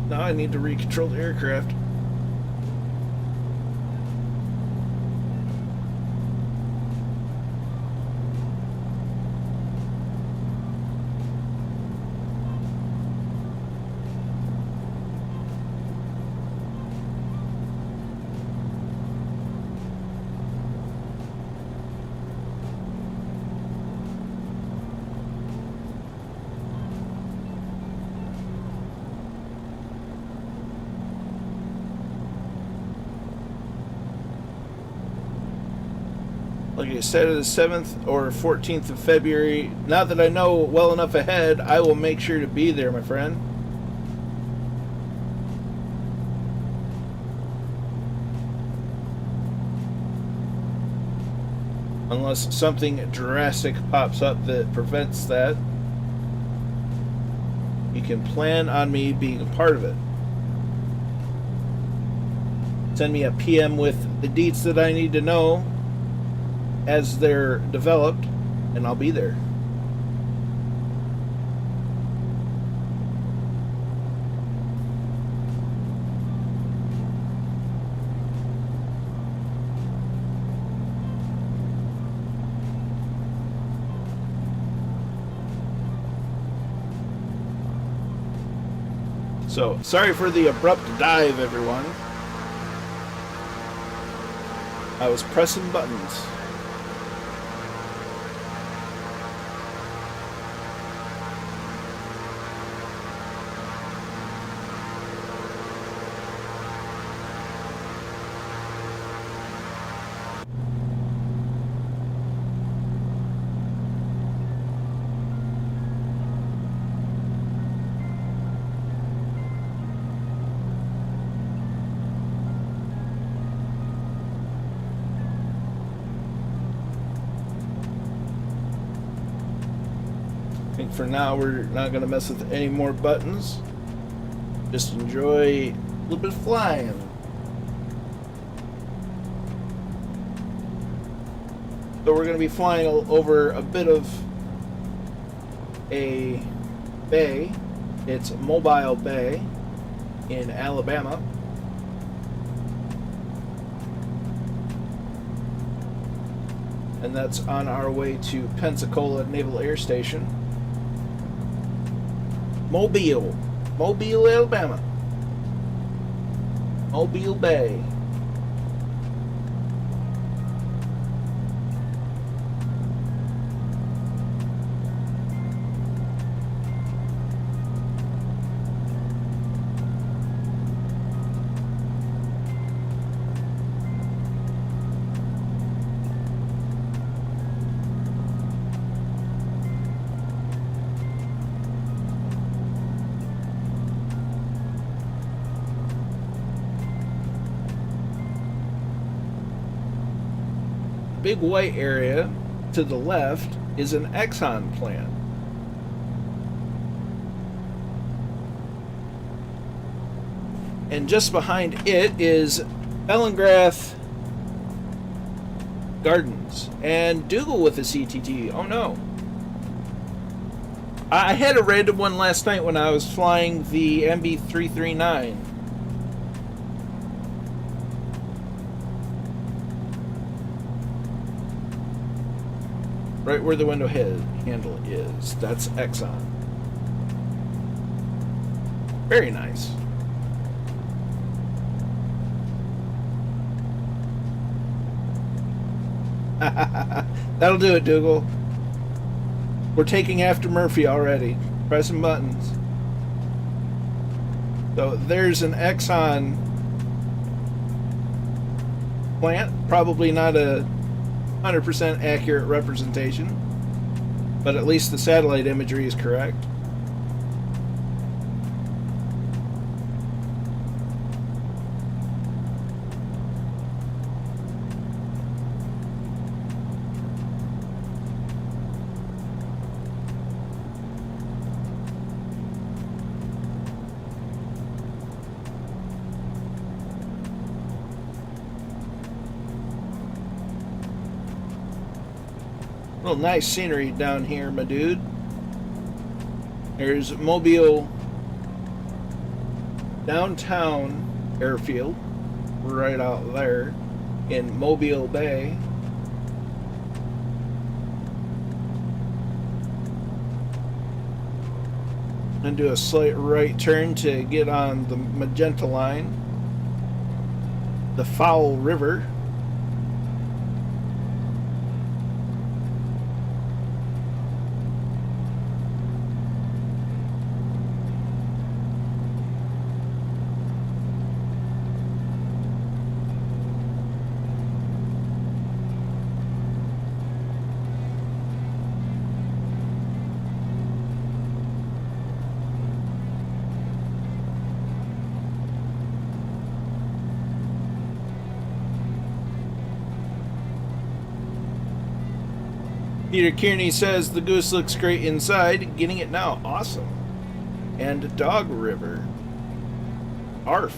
Now I need to recontrol the aircraft. Like I said, the 7th or 14th of February. Now that I know well enough ahead, I will make sure to be there, my friend. Unless something drastic pops up that prevents that, you can plan on me being a part of it. Send me a PM with the deets that I need to know as they're developed, and I'll be there. So, sorry for the abrupt dive, everyone. I was pressing buttons. I think for now we're not going to mess with any more buttons. Just enjoy a little bit of flying. So we're going to be flying over a bit of a bay. It's Mobile Bay in Alabama. And that's on our way to Pensacola Naval Air Station. Mobile, Alabama. Mobile Bay. Big white area to the left is an Exxon plant. And just behind it is Bellingrath Gardens. And Dougal with a CTT. Oh no. I had a random one last night when I was flying the MB339. Right where the window handle is. That's Exxon. Very nice. That'll do it, Dougal. We're taking after Murphy already. Pressing buttons. So there's an Exxon plant. Probably not a 100% accurate representation, but at least the satellite imagery is correct. Well, nice scenery down here, my dude. There's Mobile Downtown Airfield, right out there in Mobile Bay. And do a slight right turn to get on the magenta line, the Foul River. Peter Kearney says the Goose looks great inside. Getting it now. Awesome. And Dog River. Arf.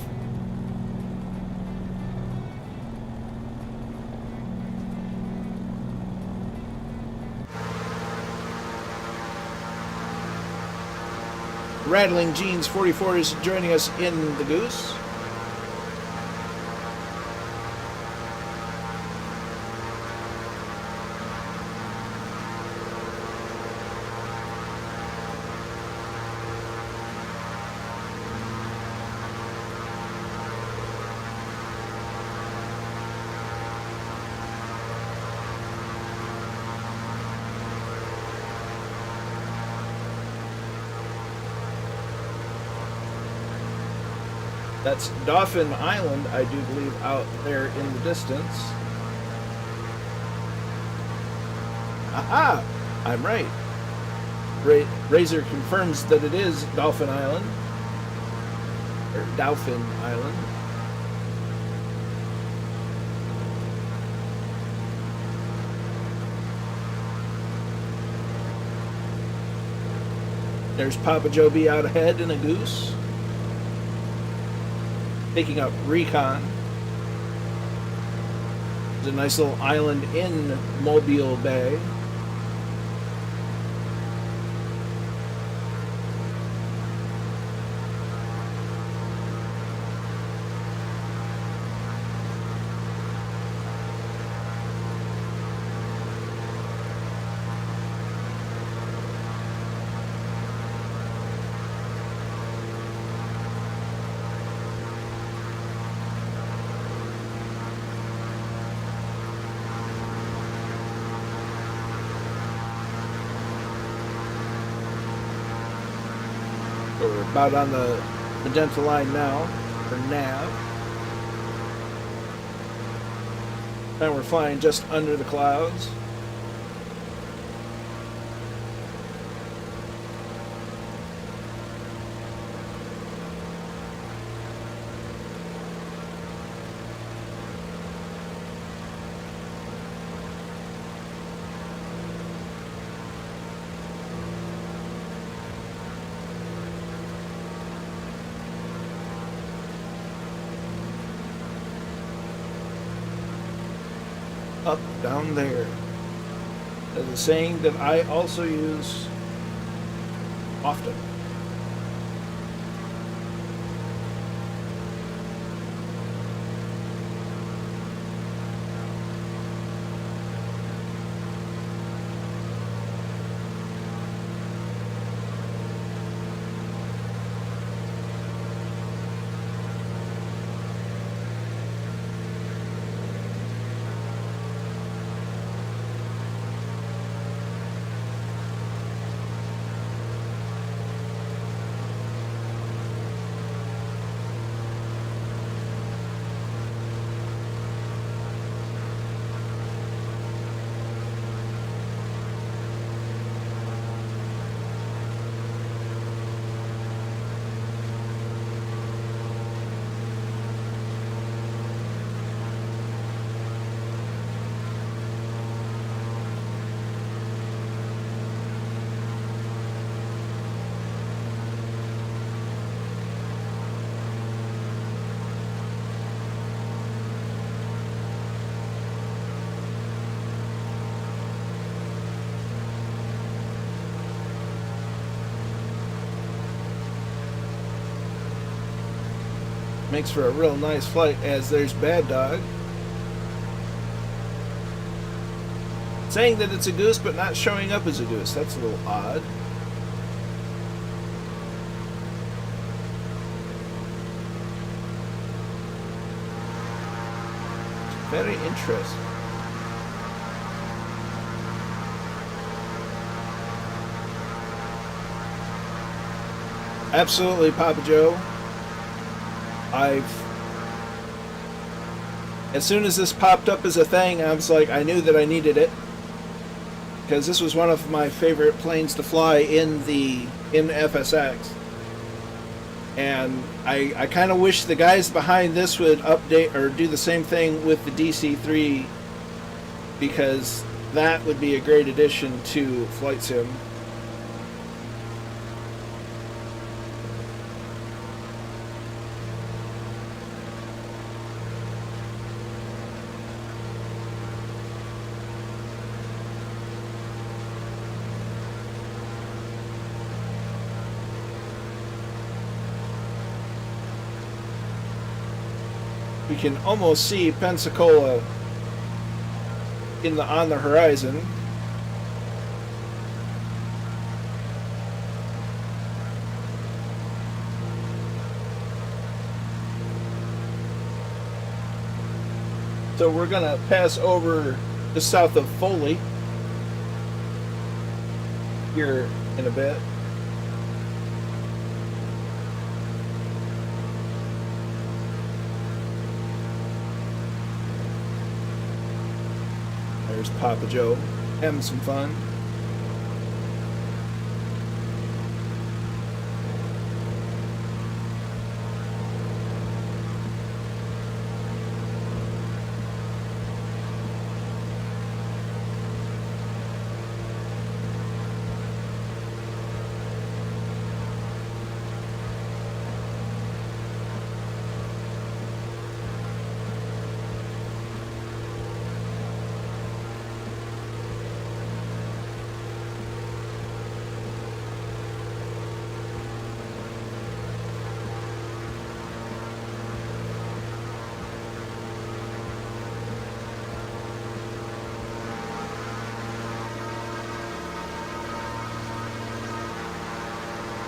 Rattling Jeans 44 is joining us in the Goose. That's Dauphin Island, I do believe, out there in the distance. Aha! I'm right. Razor confirms that it is Dauphin Island. Or Dauphin Island. There's Papa Joby out ahead in a Goose. Taking up recon. There's a nice little island in Mobile Bay. We're about on the magenta line now, for nav. And we're flying just under the clouds. Up, down there. That's a saying that I also use often. Makes for a real nice flight, as there's Bad Dog. Saying that it's a goose, but not showing up as a goose. That's a little odd. Very interesting. Absolutely, Papa Joe. As soon as this popped up as a thing, I was like, I knew that I needed it, because this was one of my favorite planes to fly in FSX, and I kind of wish the guys behind this would update or do the same thing with the DC-3, because that would be a great addition to Flight Sim. We can almost see Pensacola on the horizon. So we're gonna pass over just south of Foley here in a bit. There's Papa Joe having some fun.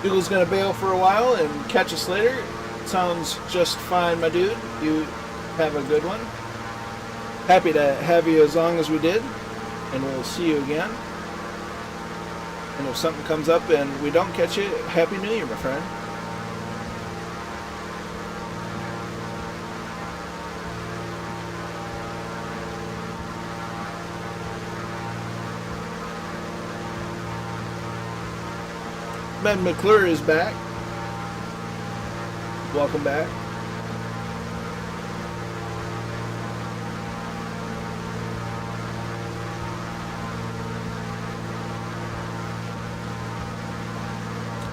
Dougall's gonna bail for a while and catch us later. Sounds just fine, my dude. You have a good one. Happy to have you as long as we did, and we'll see you again. And if something comes up and we don't catch you, Happy New Year, my friend. Ben McClure is back. Welcome back.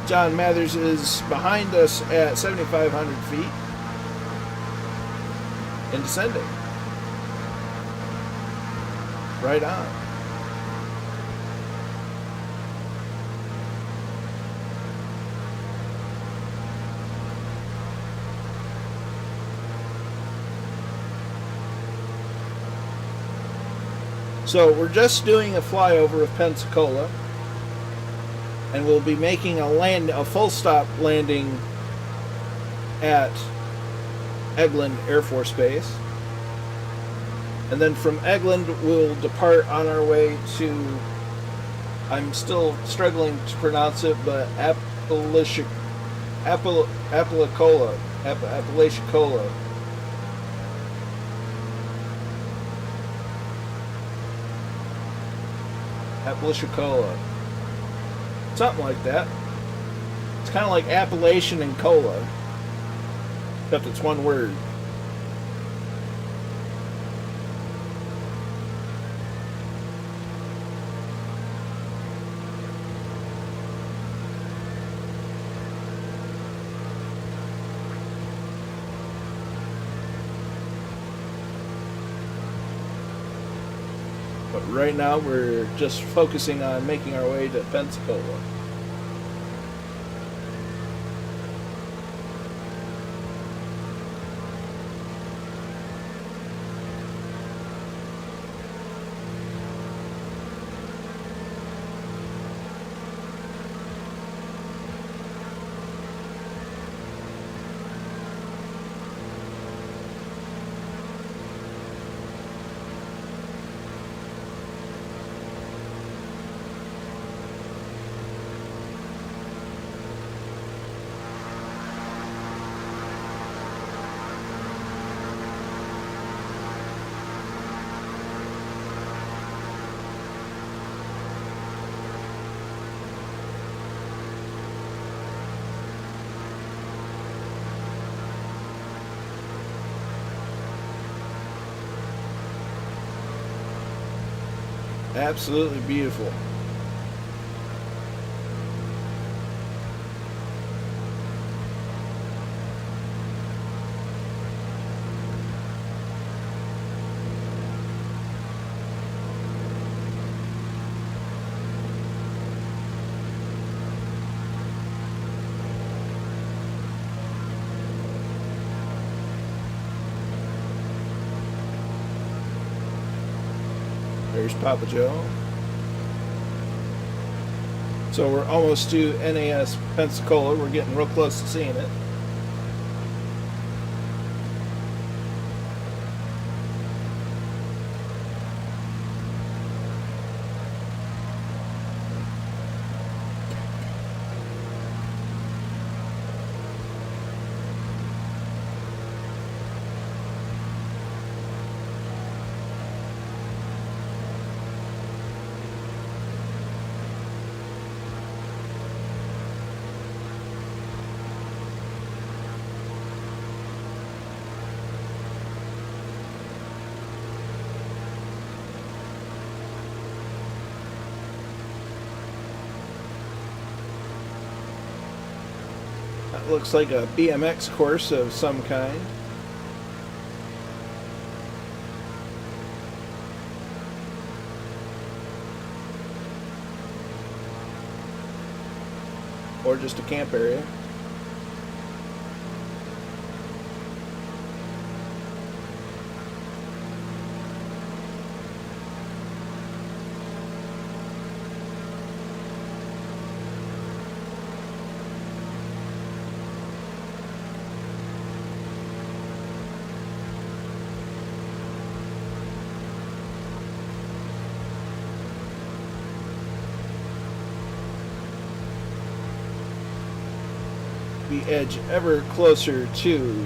John Mathers is behind us at 7,500 feet and descending. Right on. So we're just doing a flyover of Pensacola, and we'll be making a full stop landing at Eglin Air Force Base, and then from Eglin we'll depart on our way to, I'm still struggling to pronounce it, but Apalacicola. Apalacicola. Something like that. It's kind of like Appalachian and cola, except it's one word. But right now we're just focusing on making our way to Pensacola. Absolutely beautiful. There's Papa Joe. So we're almost to NAS Pensacola. We're getting real close to seeing it. that looks like a BMX course of some kind. Or just a camp area. We edge ever closer to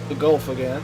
the Gulf again.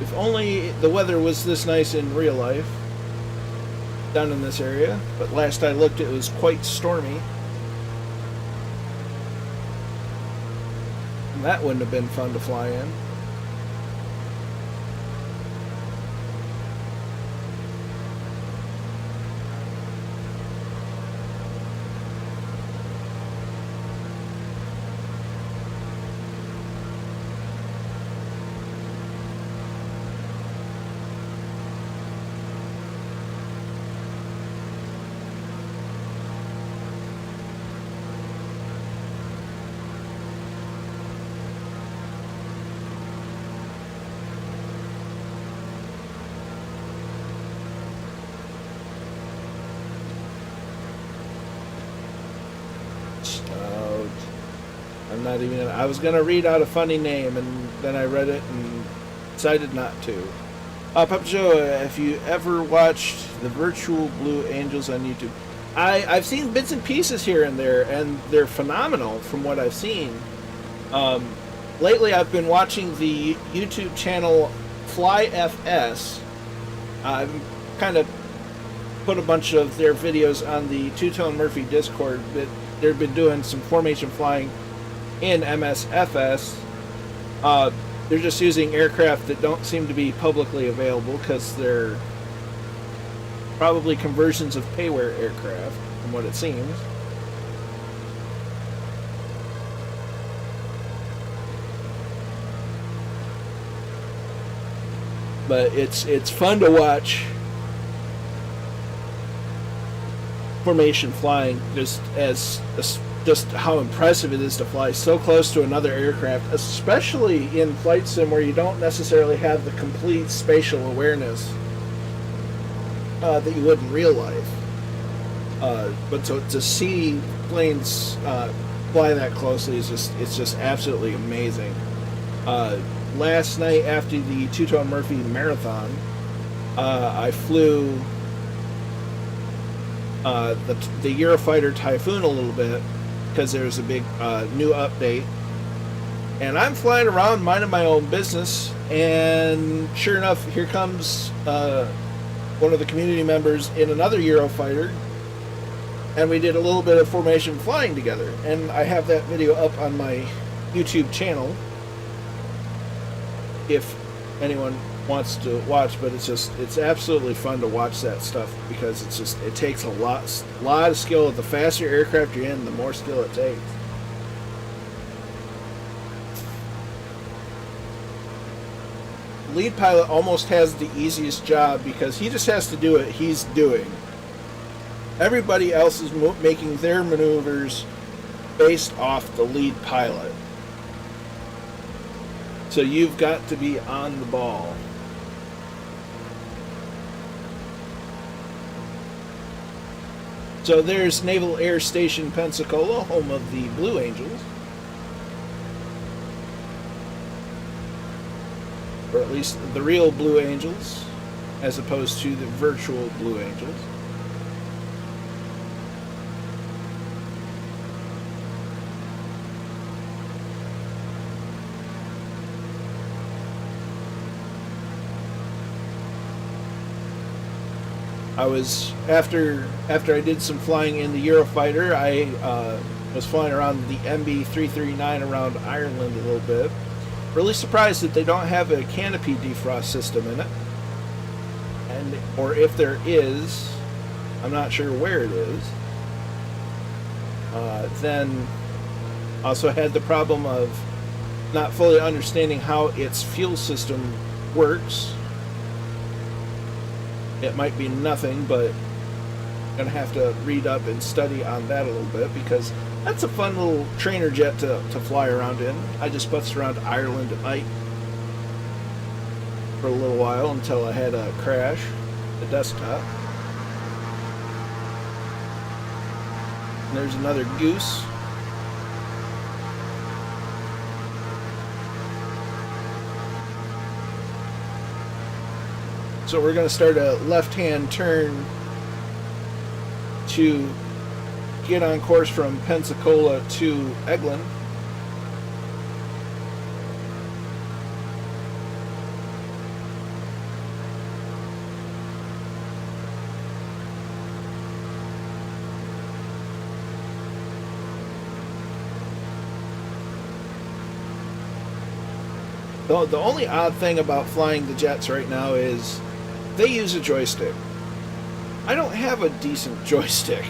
If only the weather was this nice in real life down in this area, but last I looked it was quite stormy. And that wouldn't have been fun to fly in. I'm not even gonna, I was gonna read out a funny name and then I read it and decided not to. Papa Joe, if you ever watched the Virtual Blue Angels on YouTube, I've seen bits and pieces here and there, and they're phenomenal from what I've seen. Lately I've been watching the YouTube channel FlyFS. I've kind of put a bunch of their videos on the Two-Tone Murphy Discord, but they've been doing some formation flying in MSFS. They're just using aircraft that don't seem to be publicly available because they're probably conversions of payware aircraft, from what it seems. But it's fun to watch formation flying, just how impressive it is to fly so close to another aircraft, especially in flight sim where you don't necessarily have the complete spatial awareness that you would in real life. But to see planes fly that closely is just absolutely amazing. Last night after the Two-Tone Murphy marathon, I flew the Eurofighter Typhoon a little bit because there's a big new update, and I'm flying around minding my own business, and sure enough, here comes one of the community members in another Eurofighter, and we did a little bit of formation flying together, and I have that video up on my YouTube channel if anyone wants to watch. But it's absolutely fun to watch that stuff because it takes a lot of skill. The faster aircraft you're in, the more skill it takes. Lead pilot almost has the easiest job because he just has to do what he's doing. Everybody else is making their maneuvers based off the lead pilot. So you've got to be on the ball. So there's Naval Air Station Pensacola, home of the Blue Angels. Or at least the real Blue Angels, as opposed to the virtual Blue Angels. I was after I did some flying in the Eurofighter. I was flying around the MB339 around Ireland a little bit. Really surprised that they don't have a canopy defrost system in it, and or if there is, I'm not sure where it is. Then also had the problem of not fully understanding how its fuel system works. It might be nothing, but I'm gonna have to read up and study on that a little bit, because that's a fun little trainer jet to fly around in. I just putzed around Ireland at night for a little while until I had a crash the desktop. And there's another Goose. So we're going to start a left-hand turn to get on course from Pensacola to Eglin. The only odd thing about flying the jets right now is they use a joystick. I don't have a decent joystick,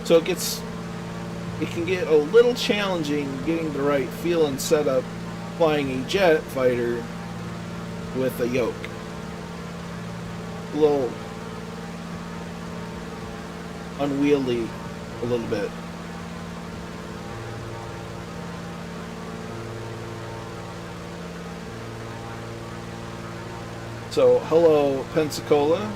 so it can get a little challenging getting the right feel and setup flying a jet fighter with a yoke. A little unwieldy a little bit. So, hello, Pensacola.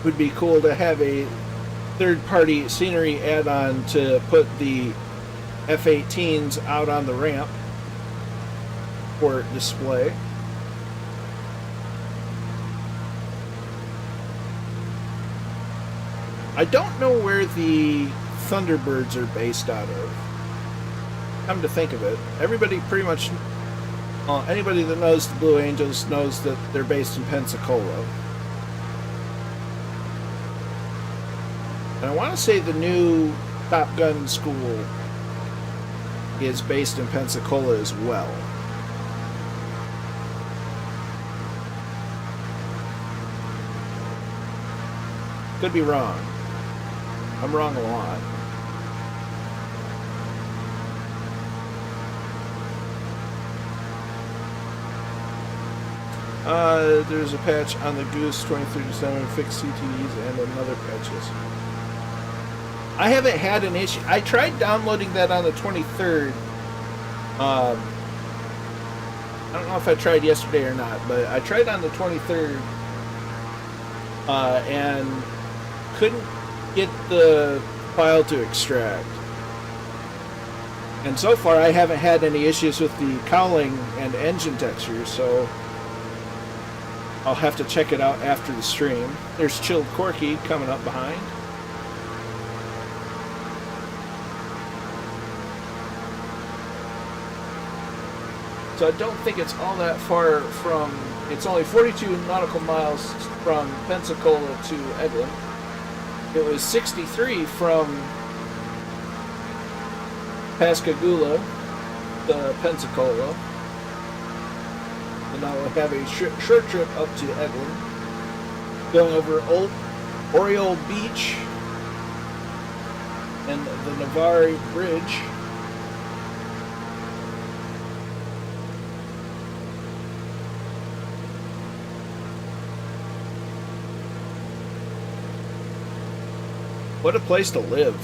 Would be cool to have a third-party scenery add-on to put the F-18s out on the ramp for display. I don't know where the Thunderbirds are based out of. Come to think of it, everybody pretty much, anybody that knows the Blue Angels knows that they're based in Pensacola. And I want to say the new Top Gun school is based in Pensacola as well. Could be wrong. I'm wrong a lot. There's a patch on the Goose 2037, fixed CTDs, and another patches. I haven't had an issue. I tried downloading that on the 23rd. I don't know if I tried yesterday or not, but I tried on the 23rd and couldn't get the file to extract. And so far I haven't had any issues with the cowling and engine textures, so I'll have to check it out after the stream. There's Chilled Corky coming up behind. So I don't think it's all that far from, it's only 42 nautical miles from Pensacola to Eglin. It was 63 from Pascagoula to Pensacola. And now we'll have a short trip up to Eglin, going over Old Oriole Beach and the Navarre Bridge. What a place to live.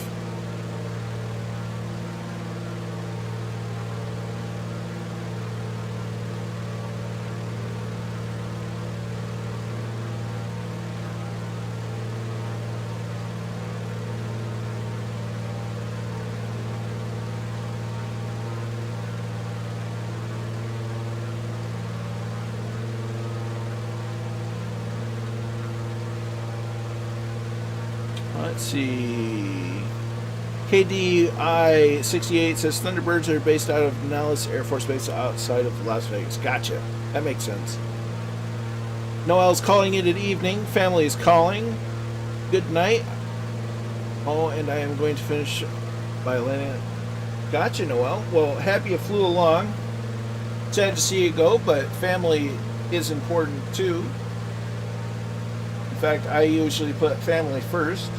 Let's see. KDI 68 says Thunderbirds are based out of Nellis Air Force Base outside of Las Vegas. Gotcha. That makes sense. Noel's calling it an evening. Family is calling. Good night. Oh, and I am going to finish by landing. Gotcha, Noel. Well, happy you flew along. Sad to see you go, but family is important too. In fact, I usually put family first.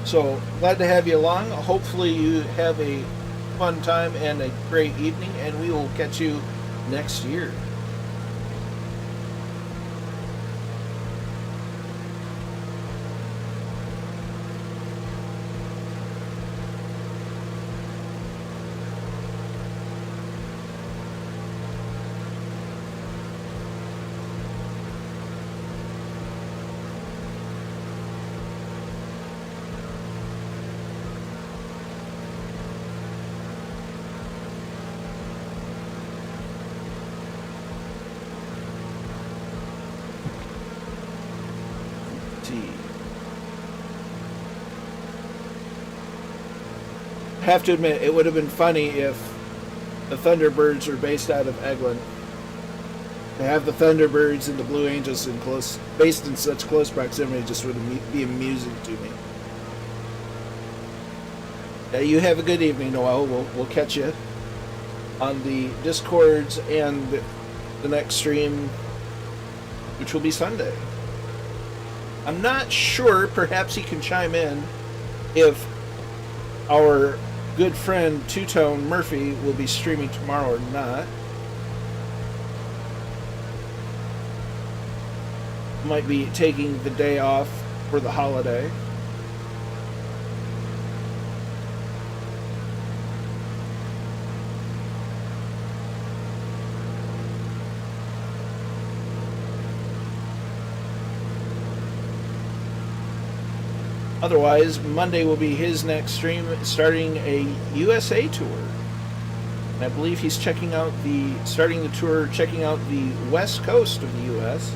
So, glad to have you along. Hopefully you have a fun time and a great evening, and we will catch you next year. I have to admit, it would have been funny if the Thunderbirds were based out of Eglin. To have the Thunderbirds and the Blue Angelsan based in such close proximity just would be amusing to me. You have a good evening, Noel. We'll catch you on the Discords and the next stream, which will be Sunday. I'm not sure, perhaps he can chime in, if our good friend Two-Tone Murphy will be streaming tomorrow or not. Might be taking the day off for the holiday. Otherwise, Monday will be his next stream, starting a USA tour. And I believe he's starting the tour, checking out the west coast of the U.S.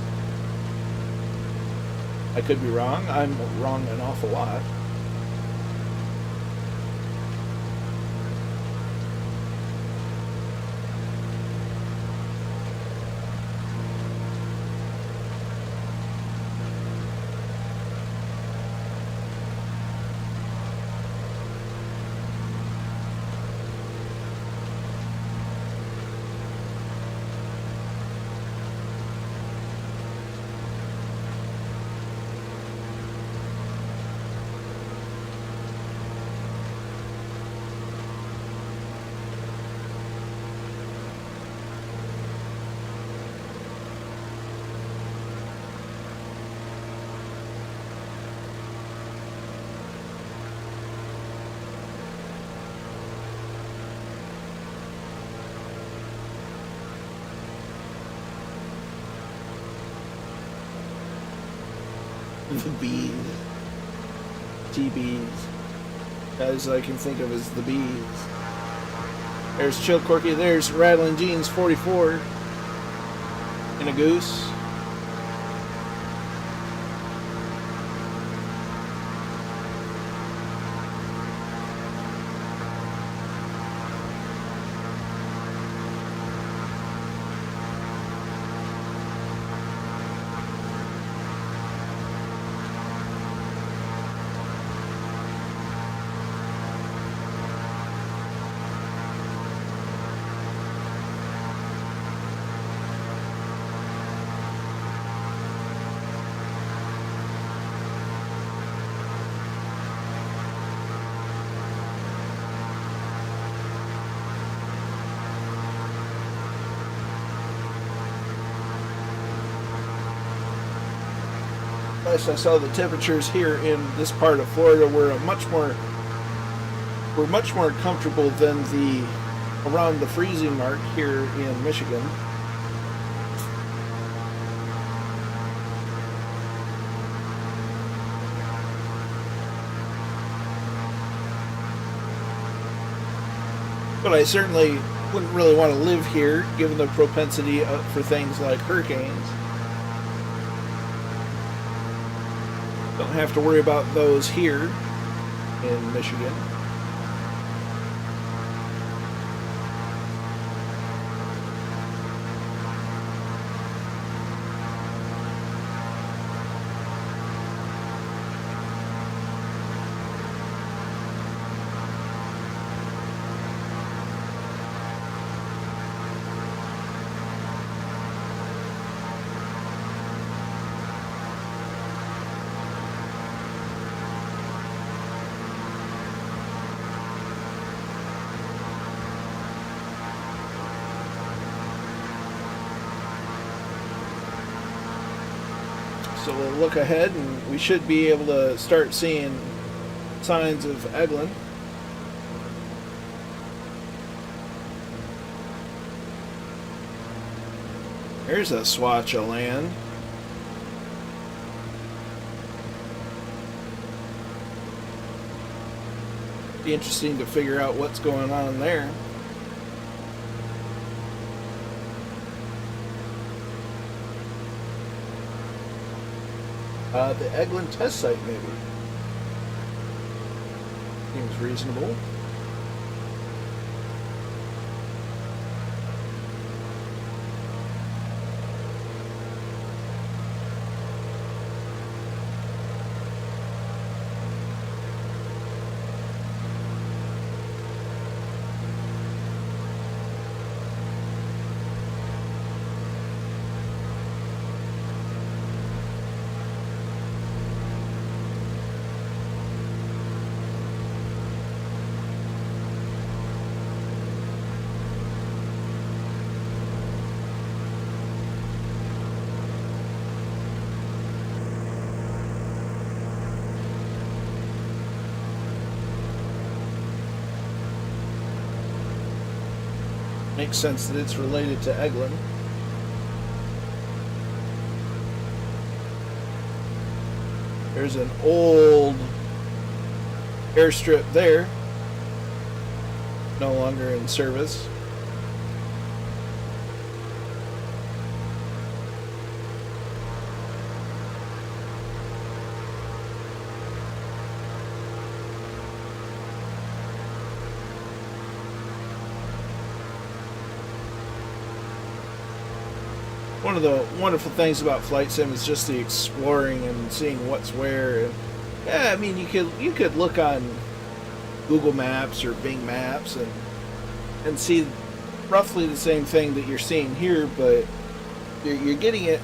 I could be wrong. I'm wrong an awful lot. The bees. TBs. As I can think of as the bees. There's Chill Corky. There's Rattling Jeans 44. And a goose. Last I saw, the temperatures here in this part of Florida were much more comfortable than around the freezing mark here in Michigan. But I certainly wouldn't really want to live here, given the propensity for things like hurricanes. Don't have to worry about those here in Michigan. So we'll look ahead and we should be able to start seeing signs of Eglin. Here's a swatch of land. Be interesting to figure out what's going on there. The Eglin test site, maybe. Seems reasonable. Makes sense that it's related to Eglin. There's an old airstrip there, no longer in service. One of the wonderful things about flight sim is just the exploring and seeing what's where. And yeah, I mean, you could look on Google Maps or Bing Maps and see roughly the same thing that you're seeing here, but you're getting it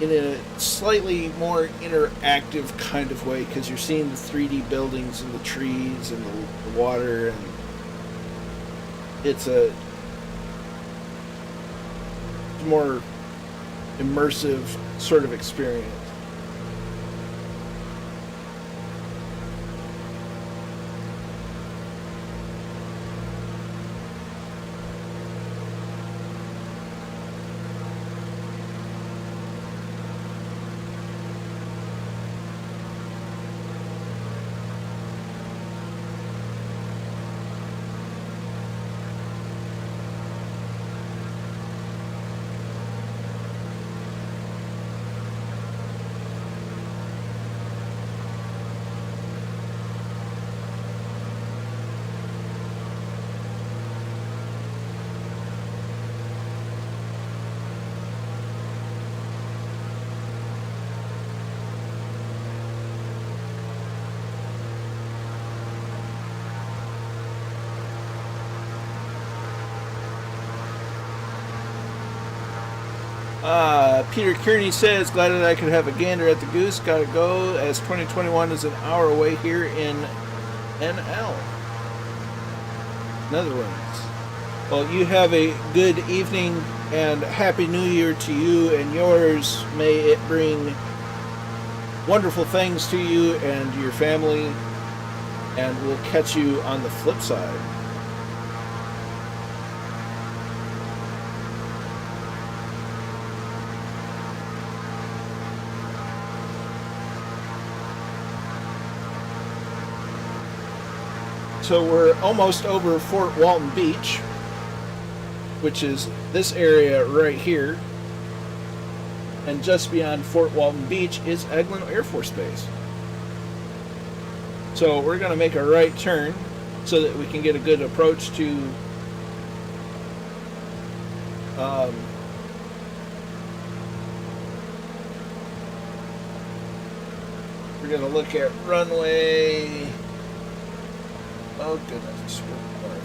in a slightly more interactive kind of way because you're seeing the 3D buildings and the trees and the water, and it's a more immersive sort of experience. Peter Kearney says, glad that I could have a gander at the Goose. Gotta go, as 2021 is an hour away here in NL, Netherlands. Well, you have a good evening and Happy New Year to you and yours. May it bring wonderful things to you and your family, and we'll catch you on the flip side. So we're almost over Fort Walton Beach, which is this area right here. and just beyond Fort Walton Beach is Eglin Air Force Base. So we're going to make a right turn so that we can get a good approach to we're going to look at runway, oh goodness, north.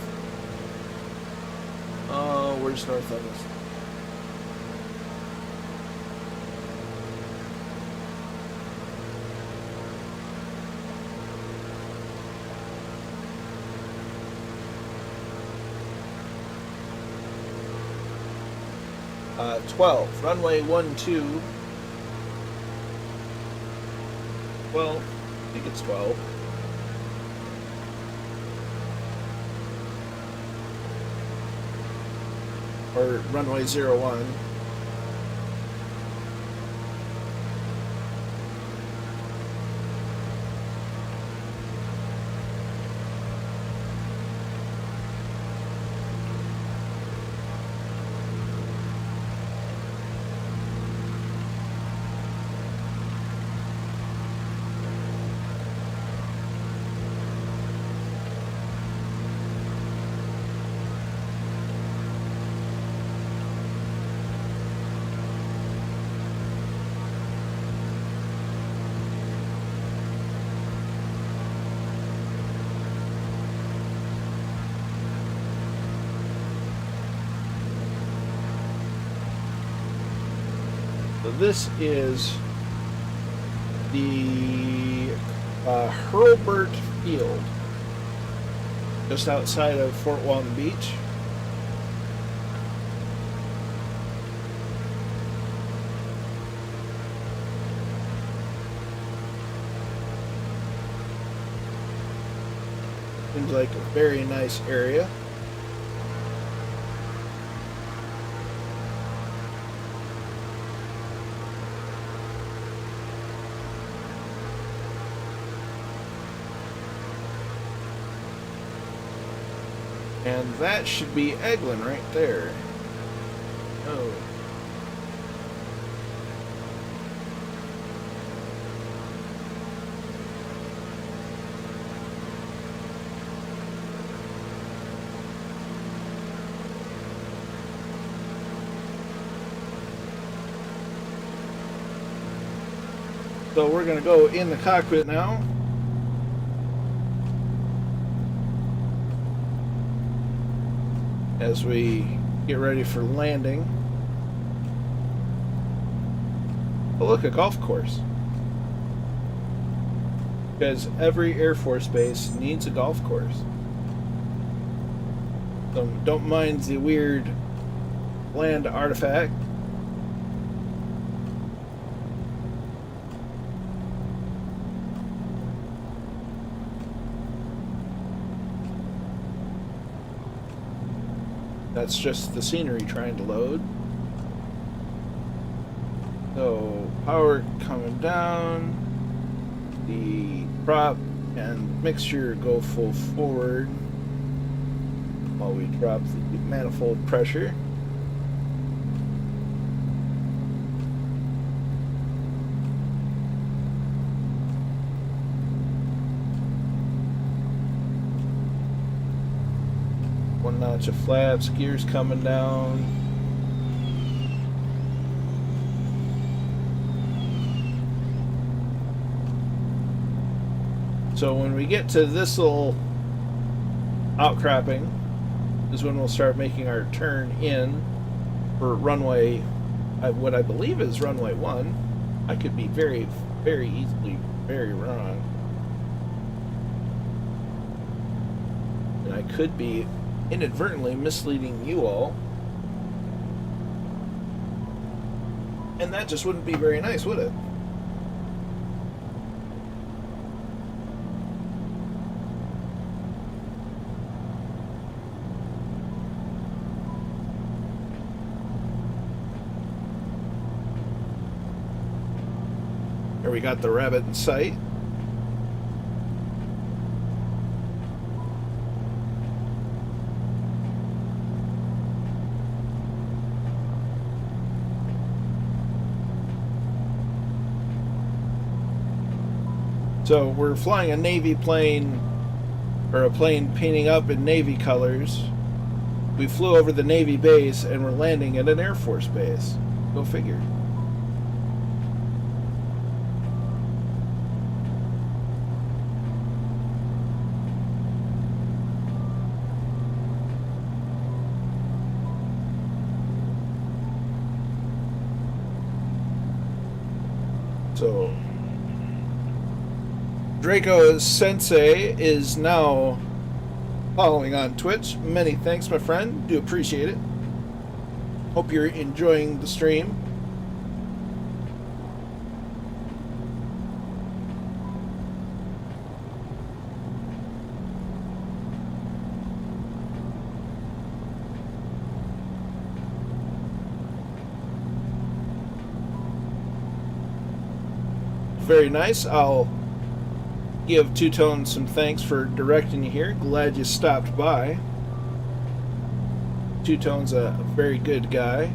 Oh, where's north of us? Uh, 12, runway 12. 12, I think it's 12. Or runway 01. So this is the Hurlburt Field, just outside of Fort Walton Beach. Seems like a very nice area. And that should be Eglin right there. Oh. So we're going to go in the cockpit now. As we get ready for landing. Oh, look, a golf course. Because every Air Force base needs a golf course. So don't mind the weird land artifact. That's just the scenery trying to load. So power coming down. The prop and mixture go full forward while we drop the manifold pressure. One notch of flaps, gears coming down. So when we get to this little outcropping is when we'll start making our turn in for runway, what I believe is runway 1. I could be very, very easily very wrong. And I could be inadvertently misleading you all. And that just wouldn't be very nice, would it? Here we got the rabbit in sight. So we're flying a Navy plane, or a plane painting up in Navy colors. We flew over the Navy base and we're landing at an Air Force base. Go figure. So Draco Sensei is now following on Twitch. Many thanks, my friend. Do appreciate it. Hope you're enjoying the stream. Very nice. I'll give Two Tone some thanks for directing you here. Glad you stopped by. Two Tone's a very good guy.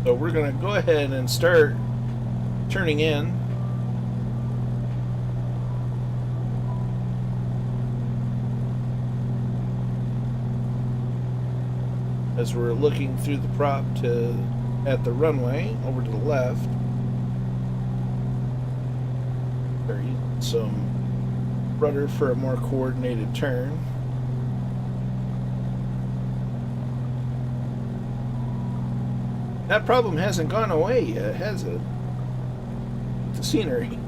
So we're going to go ahead and start turning in. As we're looking through the prop at the runway over to the left. There, using some rudder for a more coordinated turn. That problem hasn't gone away yet, has it? The scenery.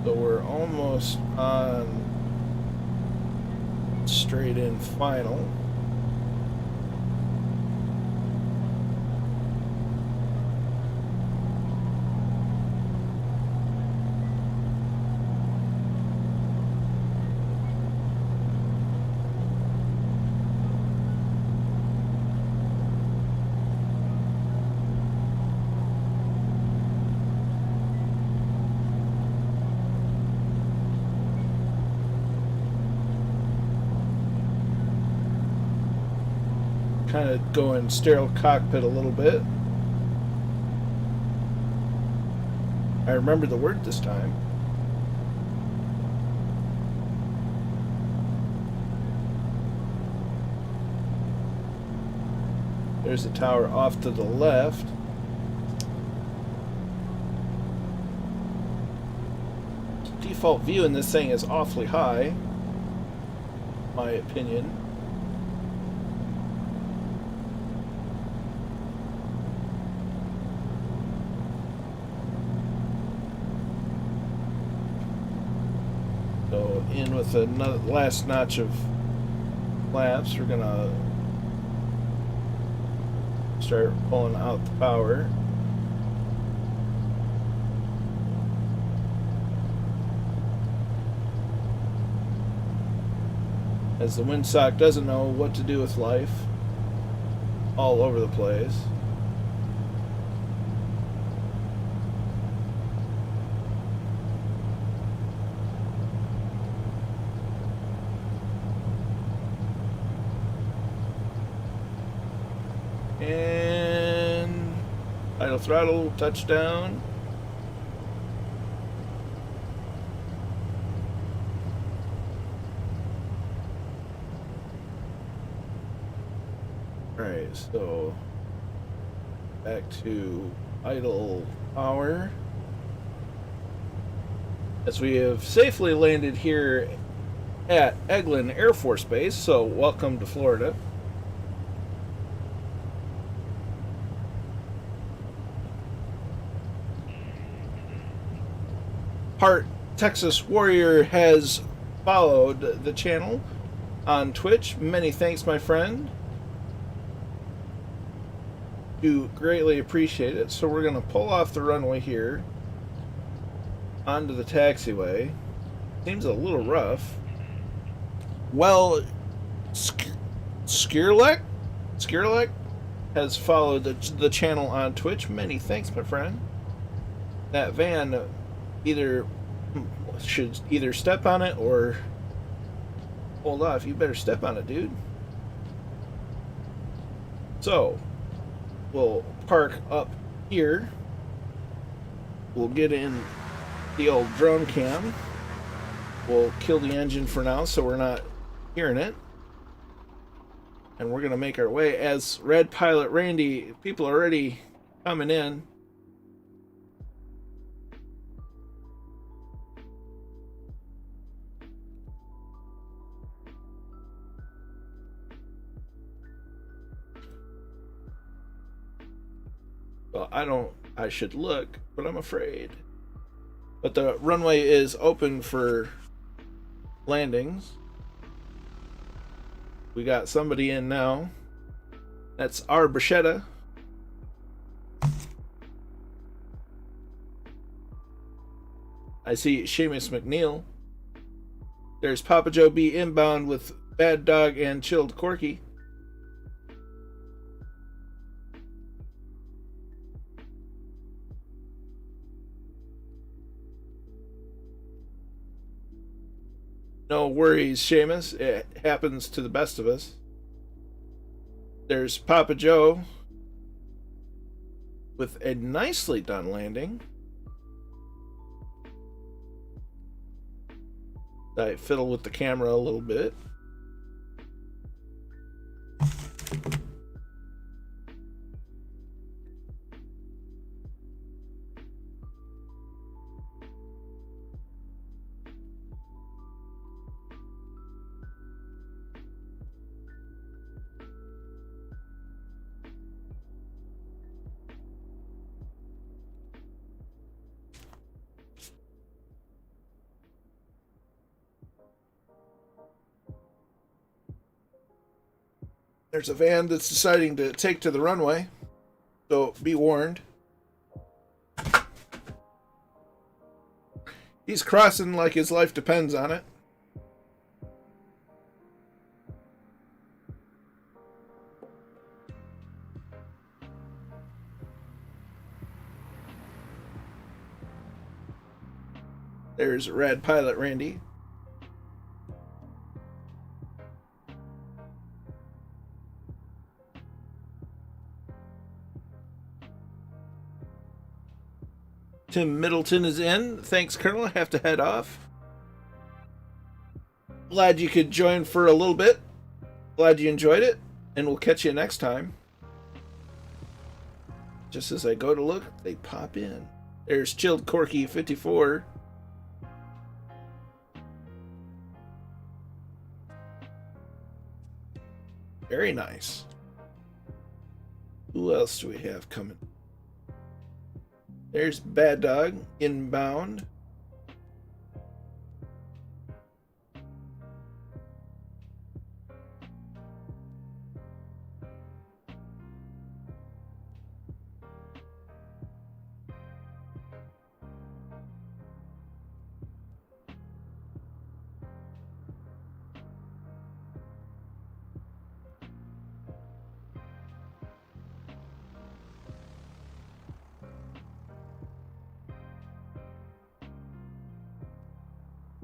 So we're almost on straight in final. Kind of going sterile cockpit a little bit. I remember the word this time. There's the tower off to the left. Default view in this thing is awfully high, in my opinion. So in with the last notch of flaps, we're gonna start pulling out the power. As the windsock doesn't know what to do with life, all over the place. And idle throttle, touchdown. Alright, so back to idle power. As we have safely landed here at Eglin Air Force Base, so welcome to Florida. Part Texas Warrior has followed the channel on Twitch. Many thanks, my friend. Do greatly appreciate it. So we're going to pull off the runway here onto the taxiway. Seems a little rough. Well Skirlek has followed the channel on Twitch. Many thanks, my friend. That van should either step on it or hold off. You better step on it, dude. So, we'll park up here. We'll get in the old drone cam. We'll kill the engine for now so we're not hearing it. And we're going to make our way as Red Pilot Randy. People are already coming in. Well, I should look, but I'm afraid. But the runway is open for landings. We got somebody in now. That's our bruschetta. I see Seamus McNeil. There's Papa Joe B inbound with Bad Dog and Chilled Corky. No worries, Seamus. It happens to the best of us. There's Papa Joe with a nicely done landing. I fiddle with the camera a little bit. There's a van that's deciding to take to the runway, so be warned. He's crossing like his life depends on it. There's Red Pilot Randy. Tim Middleton is in. Thanks, Colonel. I have to head off. Glad you could join for a little bit. Glad you enjoyed it. And we'll catch you next time. Just as I go to look, they pop in. There's Chilled Corky 54. Very nice. Who else do we have coming? There's Bad Dog inbound.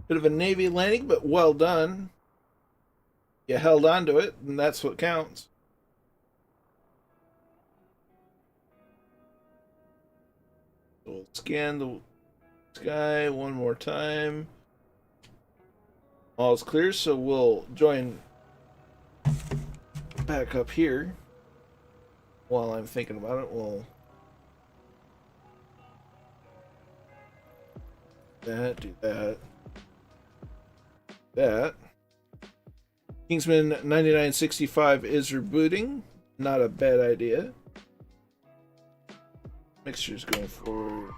Bit of a Navy landing, but well done. You held on to it, and that's what counts. So we'll scan the sky one more time. All's clear, so we'll join back up here. While I'm thinking about it, we'll do that. That. Kingsman 9965 is rebooting. Not a bad idea. Mixture's going forward.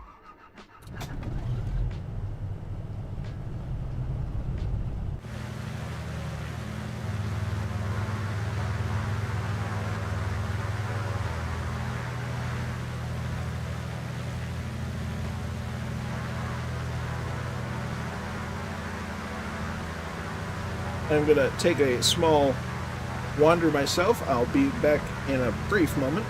I'm going to take a small wander myself. I'll be back in a brief moment.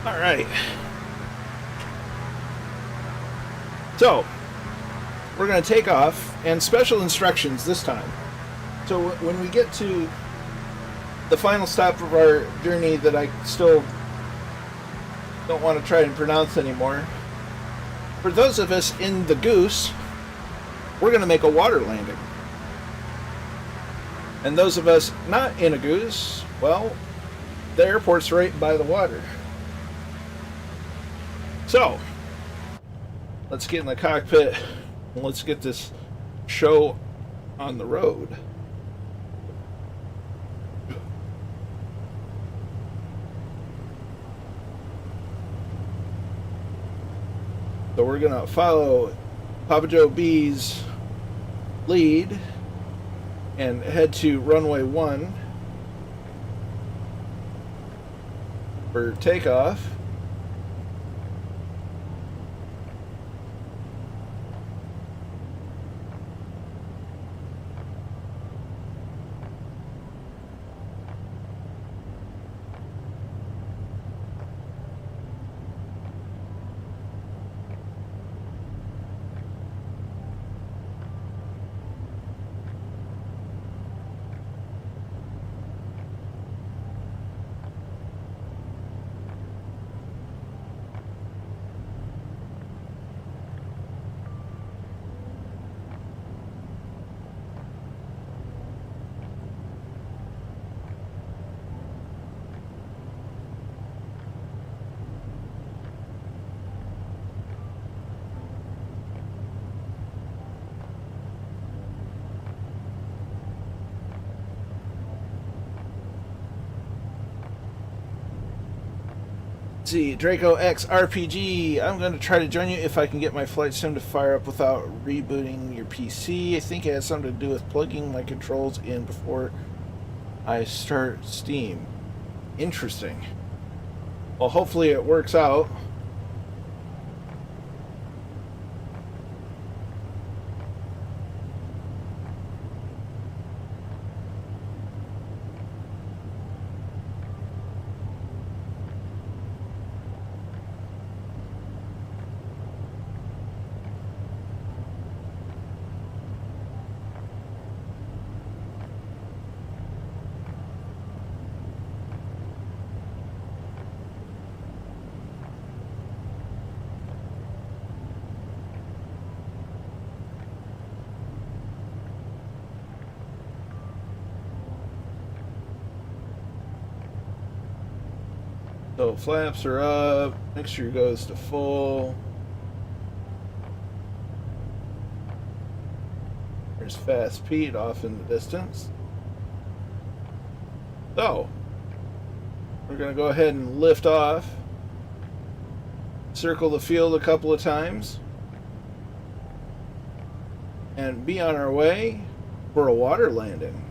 All right. So, we're going to take off, and special instructions this time. So when we get to the final stop of our journey that I still don't want to try and pronounce anymore, for those of us in the Goose, we're going to make a water landing. And those of us not in a Goose, well, the airport's right by the water. So, let's get in the cockpit and let's get this show on the road. So we're going to follow Papa Joe B's lead and head to runway 1 for takeoff. See, Draco X RPG. I'm going to try to join you if I can get my flight sim to fire up without rebooting your PC. I think it has something to do with plugging my controls in before I start Steam. Interesting. Well, hopefully it works out. So flaps are up, mixture goes to full. There's Fast Pete off in the distance. So, we're going to go ahead and lift off. Circle the field a couple of times. And be on our way for a water landing.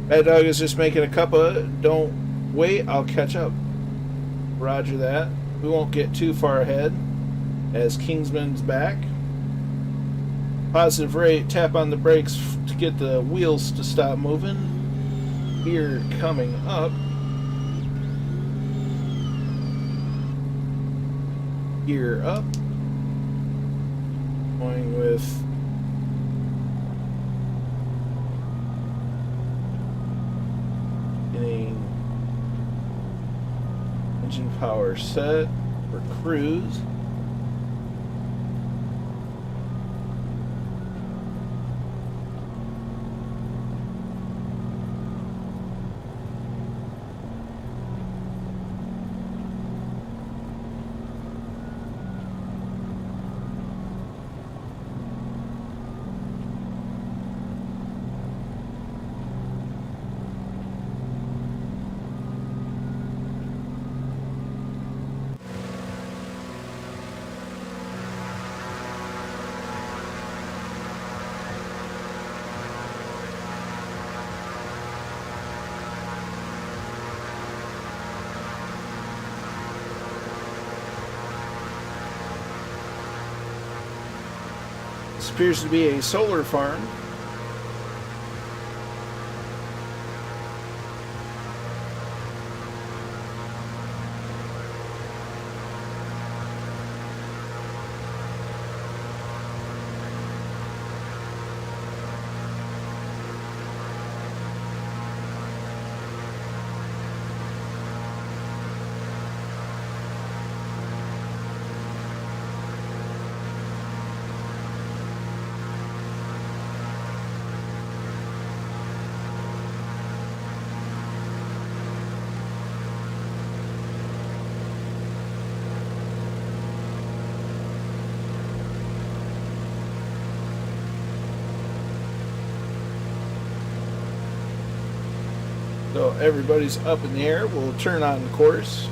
Bad Dog is just making a cup of. Don't wait, I'll catch up. Roger that. We won't get too far ahead as Kingsman's back. Positive rate, tap on the brakes to get the wheels to stop moving. Gear coming up. Gear up. Going with engine power set for cruise. This appears to be a solar farm. So everybody's up in the air. We'll turn on course.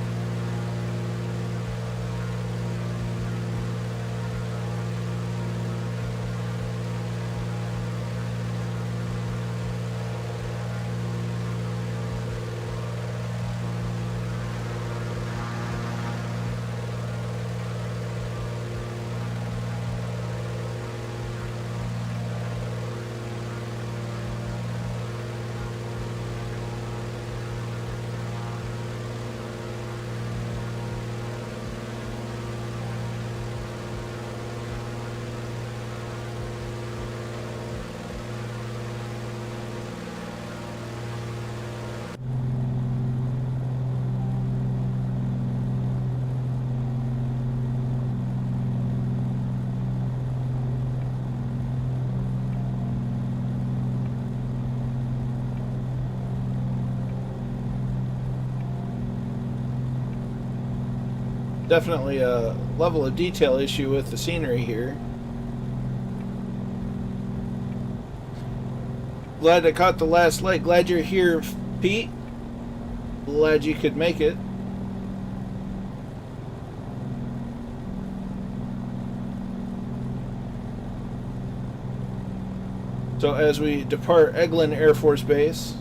Definitely a level of detail issue with the scenery here. Glad I caught the last leg. Glad you're here, Pete. Glad you could make it. So as we depart Eglin Air Force Base,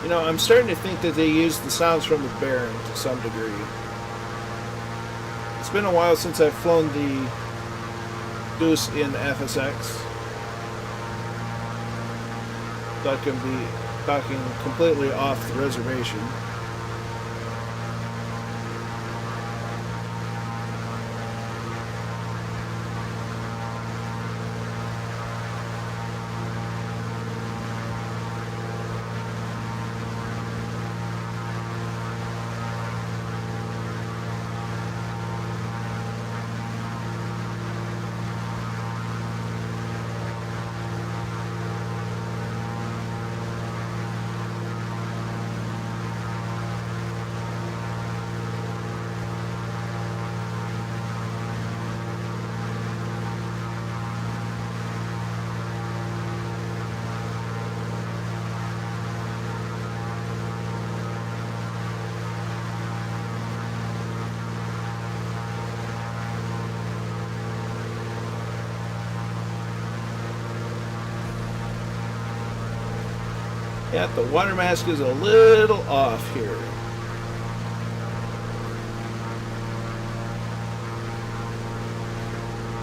You know, I'm starting to think that they use the sounds from the Baron to some degree. It's been a while since I've flown the Goose in FSX, so I can be talking completely off the reservation. Yeah, the water mask is a little off here.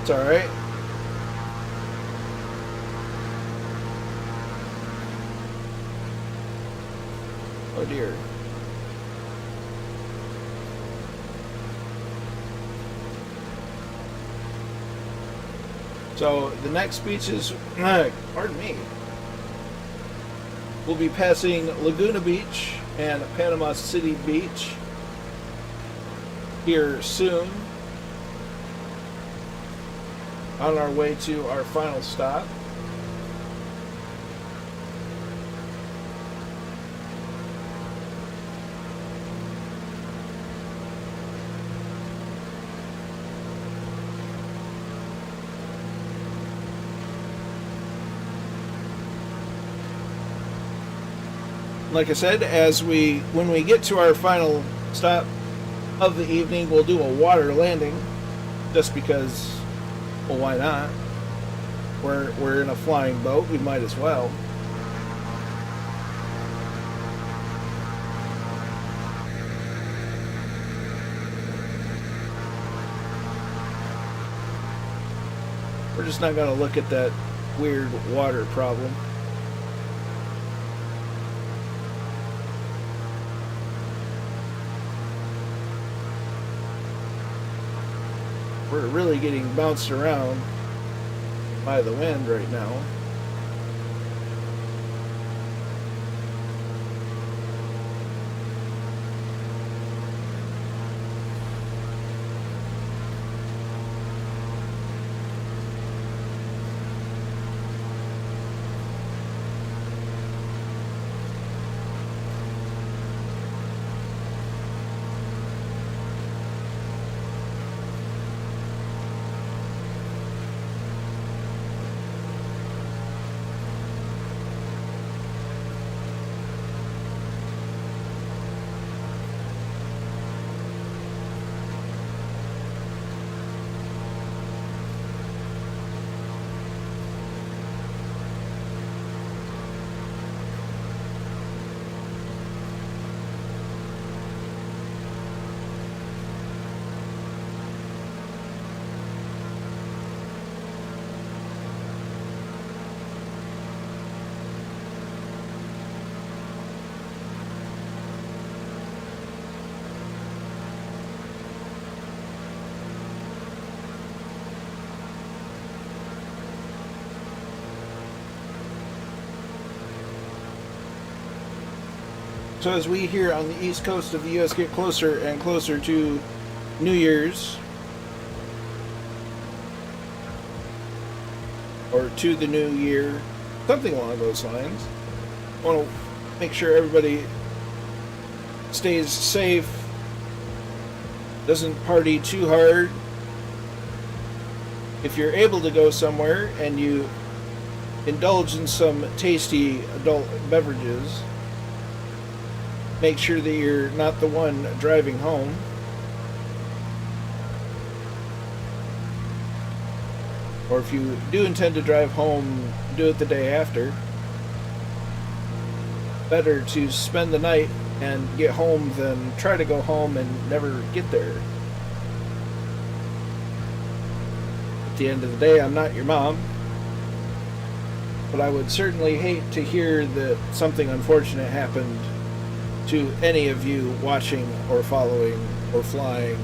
It's alright. Oh dear. So the next beaches, pardon me, we'll be passing Laguna Beach and Panama City Beach here soon, on our way to our final stop. Like I said, when we get to our final stop of the evening, we'll do a water landing, just because, well, why not? We're in a flying boat, we might as well. We're just not going to look at that weird water problem. We're really getting bounced around by the wind right now. So as we here on the east coast of the U.S. get closer and closer to New Year's, or to the new year, something along those lines, I want to make sure everybody stays safe, doesn't party too hard. If you're able to go somewhere and you indulge in some tasty adult beverages, make sure that you're not the one driving home. Or if you do intend to drive home, do it the day after. better to spend the night and get home than try to go home and never get there. At the end of the day, I'm not your mom, but I would certainly hate to hear that something unfortunate happened to any of you watching or following or flying,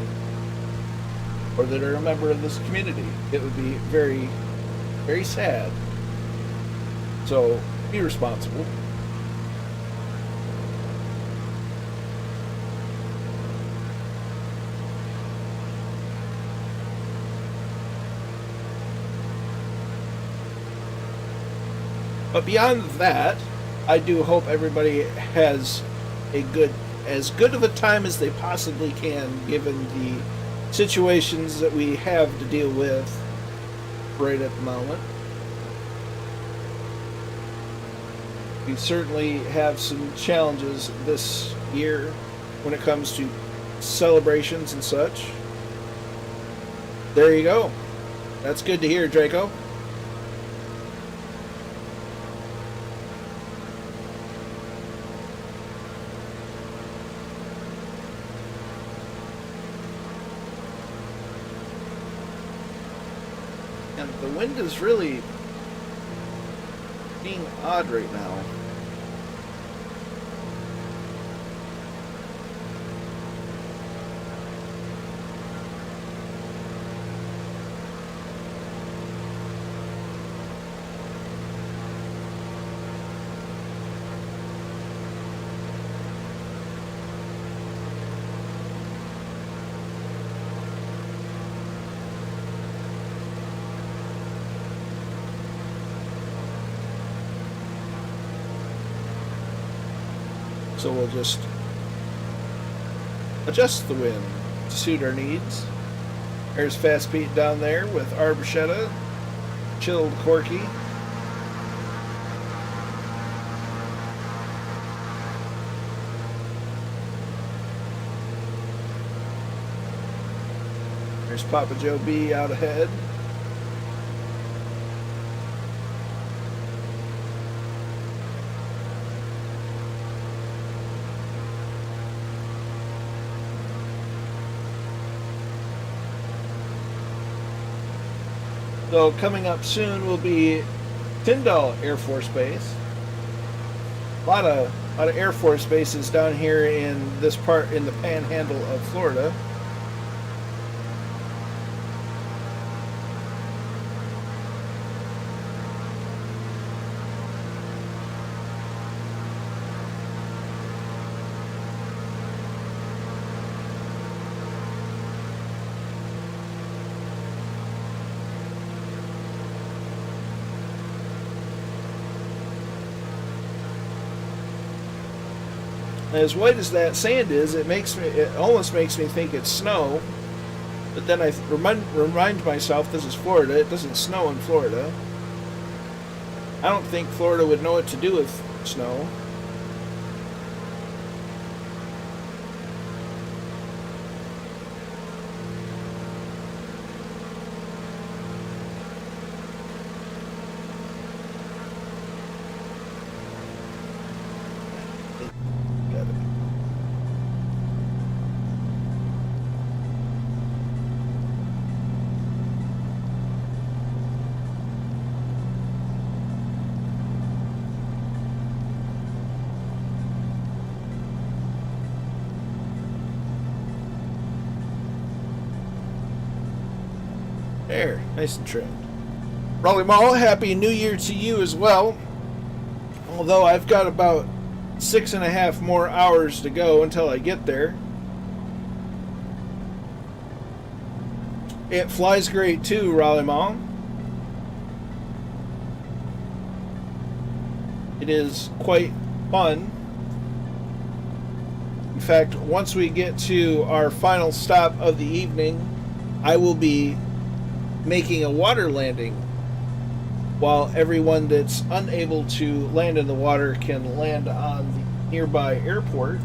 or that are a member of this community. It would be very, very sad. So be responsible. But beyond that, I do hope everybody has as good of a time as they possibly can, given the situations that we have to deal with right at the moment. We certainly have some challenges this year when it comes to celebrations and such. There you go. That's good to hear, Draco. And the wind is really being odd right now. So we'll just adjust the wind to suit our needs. There's Fast Pete down there with our bruschetta, chilled Corky. There's Papa Joe B out ahead. So coming up soon will be Tyndall Air Force Base. A lot of Air Force bases down here in this part in the panhandle of Florida. As white as that sand is, it almost makes me think it's snow. But then I remind myself this is Florida. It doesn't snow in Florida. I don't think Florida would know what to do with snow. There, nice and trimmed. Raleigh Mall, Happy New Year to you as well. Although I've got about 6.5 more hours to go until I get there. It flies great too, Raleigh Mall. It is quite fun. In fact, once we get to our final stop of the evening, I will be making a water landing while everyone that's unable to land in the water can land on the nearby airport.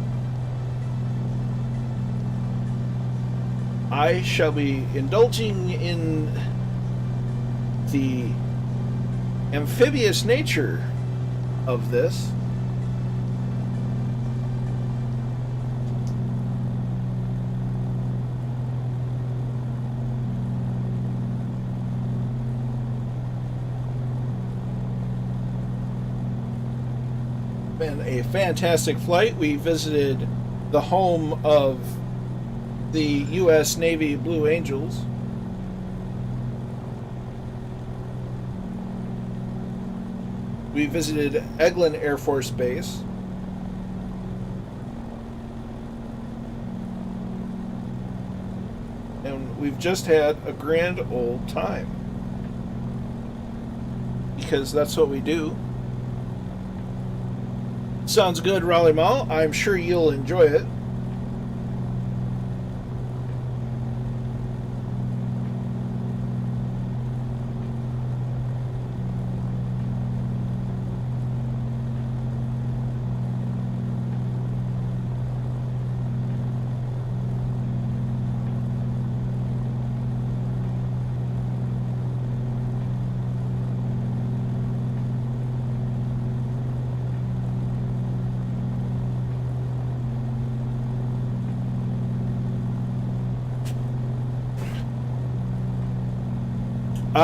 I shall be indulging in the amphibious nature of this and a fantastic flight. We visited the home of the U.S. Navy Blue Angels. We visited Eglin Air Force Base. And we've just had a grand old time. Because that's what we do. Sounds good, Raleigh Mall. I'm sure you'll enjoy it.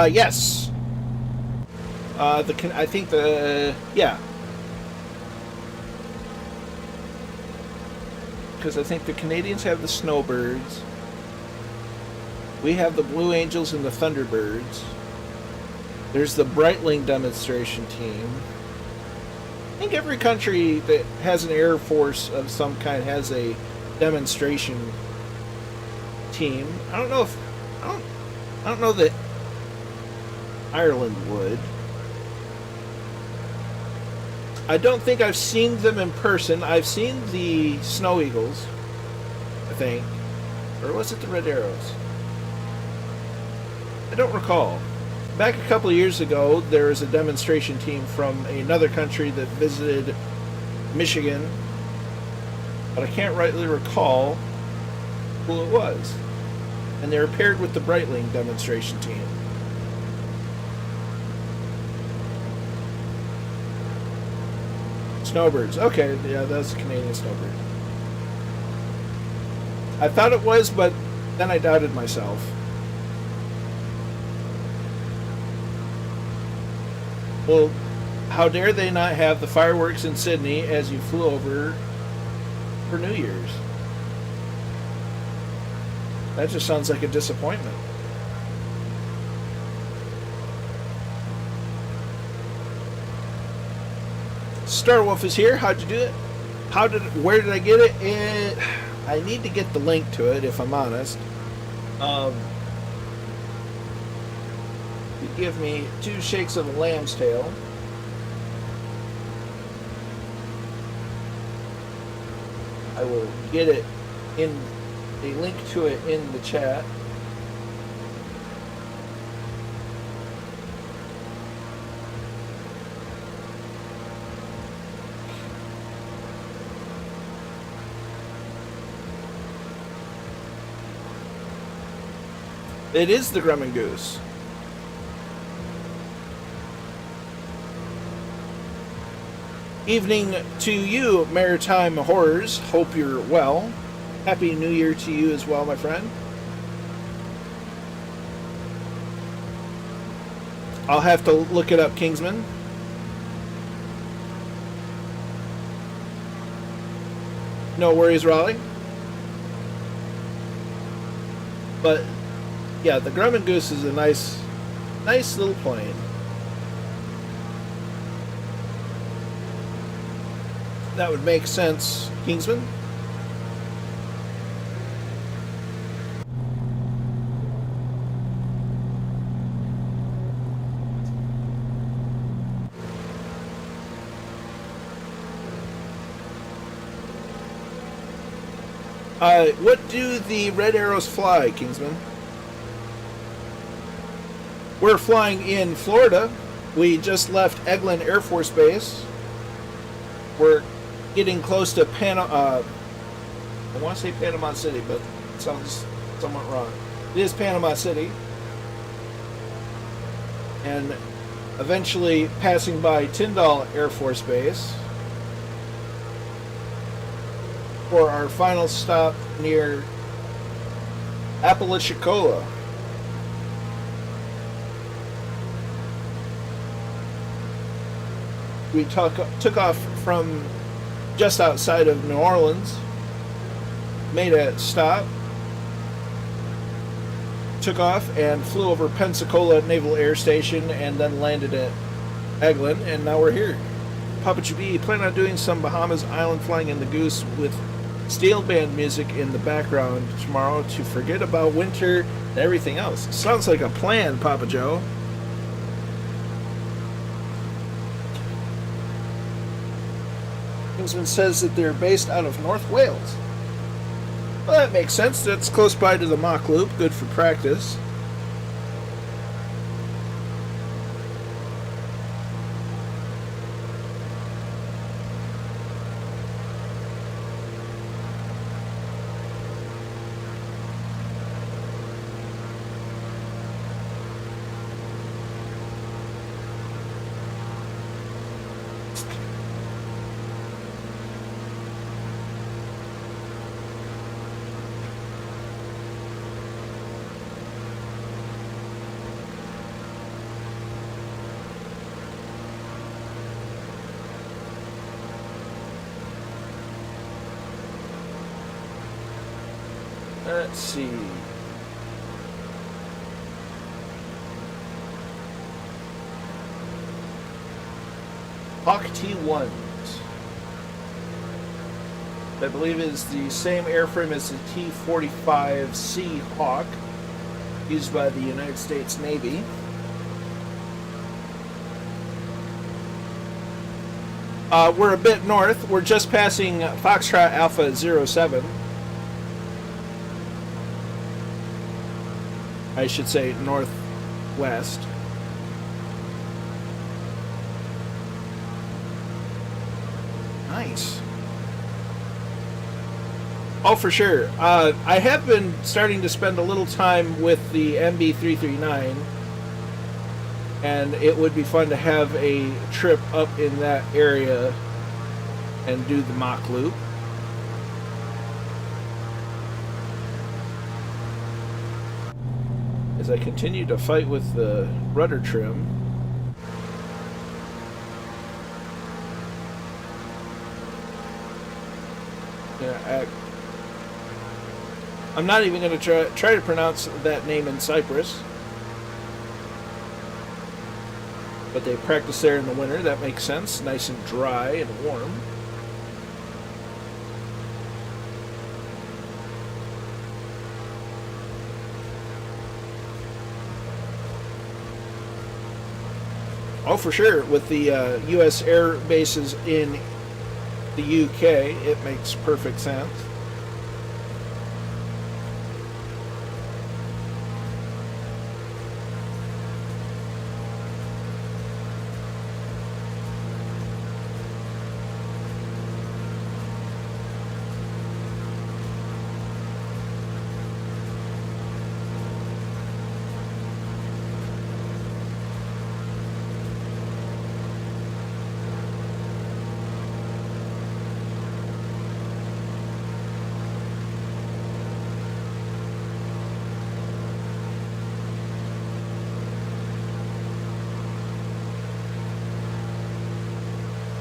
Yes. I think yeah. Because I think the Canadians have the Snowbirds. We have the Blue Angels and the Thunderbirds. There's the Breitling demonstration team. I think every country that has an air force of some kind has a demonstration team. I don't know that Ireland would. I don't think I've seen them in person. I've seen the Snow Eagles, I think. Or was it the Red Arrows? I don't recall. Back a couple of years ago, there was a demonstration team from another country that visited Michigan, but I can't rightly recall who it was. And they were paired with the Breitling demonstration team. Snowbirds. Okay, yeah, that's a Canadian snowbird. I thought it was, but then I doubted myself. Well, how dare they not have the fireworks in Sydney as you flew over for New Year's? That just sounds like a disappointment. Starwolf is here. How'd you do it? Where did I get it? I need to get the link to it, if I'm honest. You give me 2 shakes of a lamb's tail. I will get it in a link to it in the chat. It is the Grumman Goose. Evening to you, Maritime Horrors. Hope you're well. Happy New Year to you as well, my friend. I'll have to look it up, Kingsman. No worries, Raleigh. But yeah, the Grumman Goose is a nice little plane. That would make sense, Kingsman. What do the Red Arrows fly, Kingsman? We're flying in Florida. We just left Eglin Air Force Base. We're getting close to I want to say Panama City, but it sounds somewhat wrong. It is Panama City. And eventually passing by Tyndall Air Force Base for our final stop near Apalacicola. We took off from just outside of New Orleans. Made a stop, took off, and flew over Pensecola Naval Air Station, and then landed at Eglin, and now we're here. Papa Chibi, plan on doing some Bahamas island flying in the Goose with steel band music in the background tomorrow to forget about winter and everything else. Sounds like a plan, Papa Joe. Kingsman says that they're based out of North Wales. Well, that makes sense. That's close by to the mock loop. Good for practice. Let's see. Hawk T1s. I believe is the same airframe as the T-45C Hawk used by the United States Navy. We're a bit north. We're just passing Foxtrot Alpha 07. I should say northwest. Nice. Oh, for sure. I have been starting to spend a little time with the MB339, and it would be fun to have a trip up in that area and do the mock loop. As I continue to fight with the rudder trim. Yeah, I'm not even going to try to pronounce that name in Cyprus. But they practice there in the winter. That makes sense. Nice and dry and warm. Oh, for sure. With the U.S. air bases in the U.K., it makes perfect sense.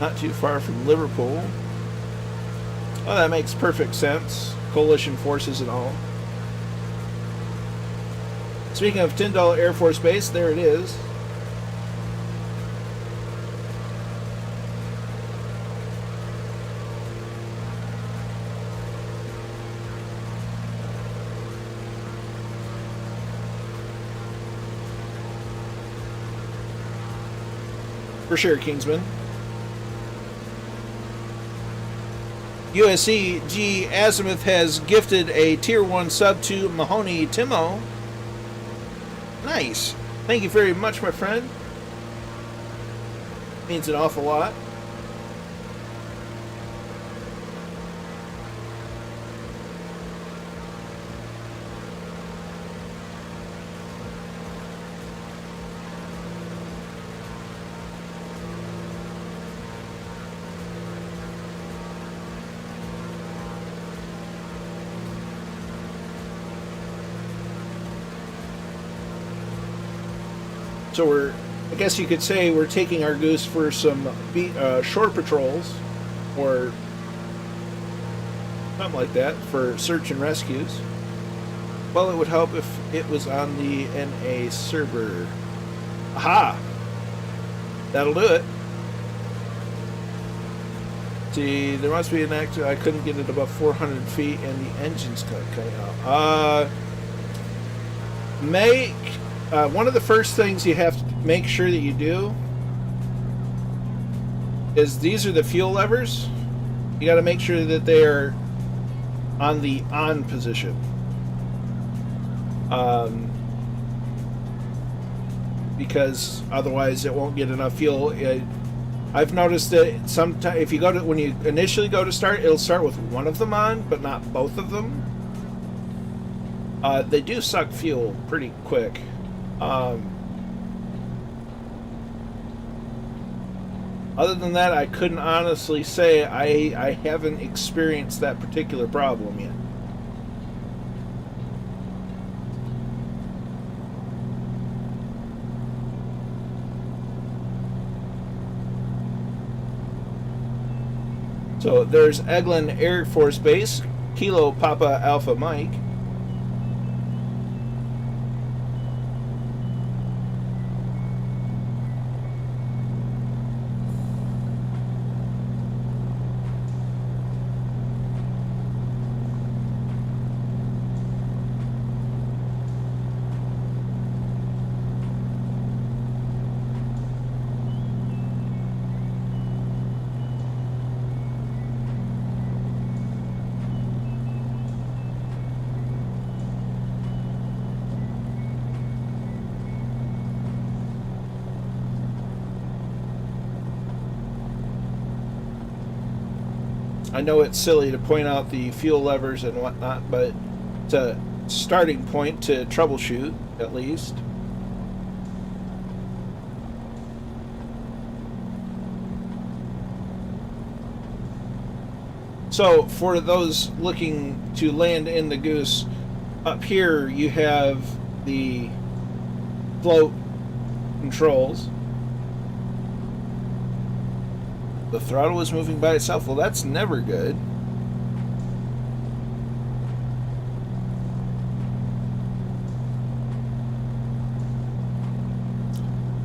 Not too far from Liverpool. Oh, that makes perfect sense. Coalition forces and all. Speaking of Tyndall Air Force Base, there it is. For sure, Kingsman. USC G. Azimuth has gifted a Tier 1 sub to Mahoney Timo. Nice. Thank you very much, my friend. Means an awful lot. So I guess you could say we're taking our Goose for some shore patrols, or something like that for search and rescues. Well, it would help if it was on the NA server. Aha! That'll do it. See, there must be an active. I couldn't get it above 400 feet, and the engine's cutting out. One of the first things you have to make sure that you do is these are the fuel levers. You got to make sure that they are on the on position. Because otherwise it won't get enough fuel. I've noticed that sometimes if you go to when you initially go to start, it'll start with one of them on, but not both of them. They do suck fuel pretty quick. Other than that, I couldn't honestly say. I haven't experienced that particular problem yet. So there's Eglin Air Force Base, Kilo Papa Alpha Mike. I know it's silly to point out the fuel levers and whatnot, but it's a starting point to troubleshoot, at least. So, for those looking to land in the Goose, up here you have the float controls. The throttle is moving by itself. Well, that's never good.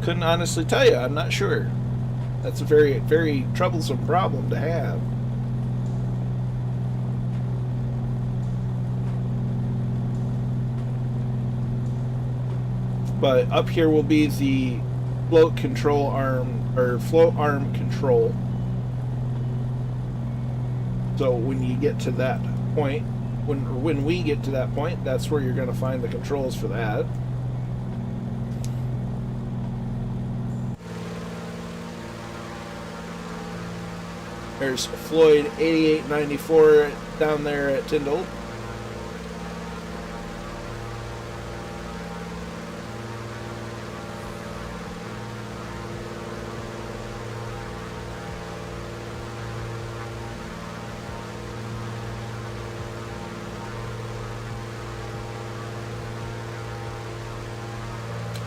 Couldn't honestly tell you. I'm not sure. That's a very, very troublesome problem to have. But up here will be the float control arm, or float arm control. So when you get to that point, when we get to that point, that's where you're going to find the controls for that. There's Floyd 8894 down there at Tyndall.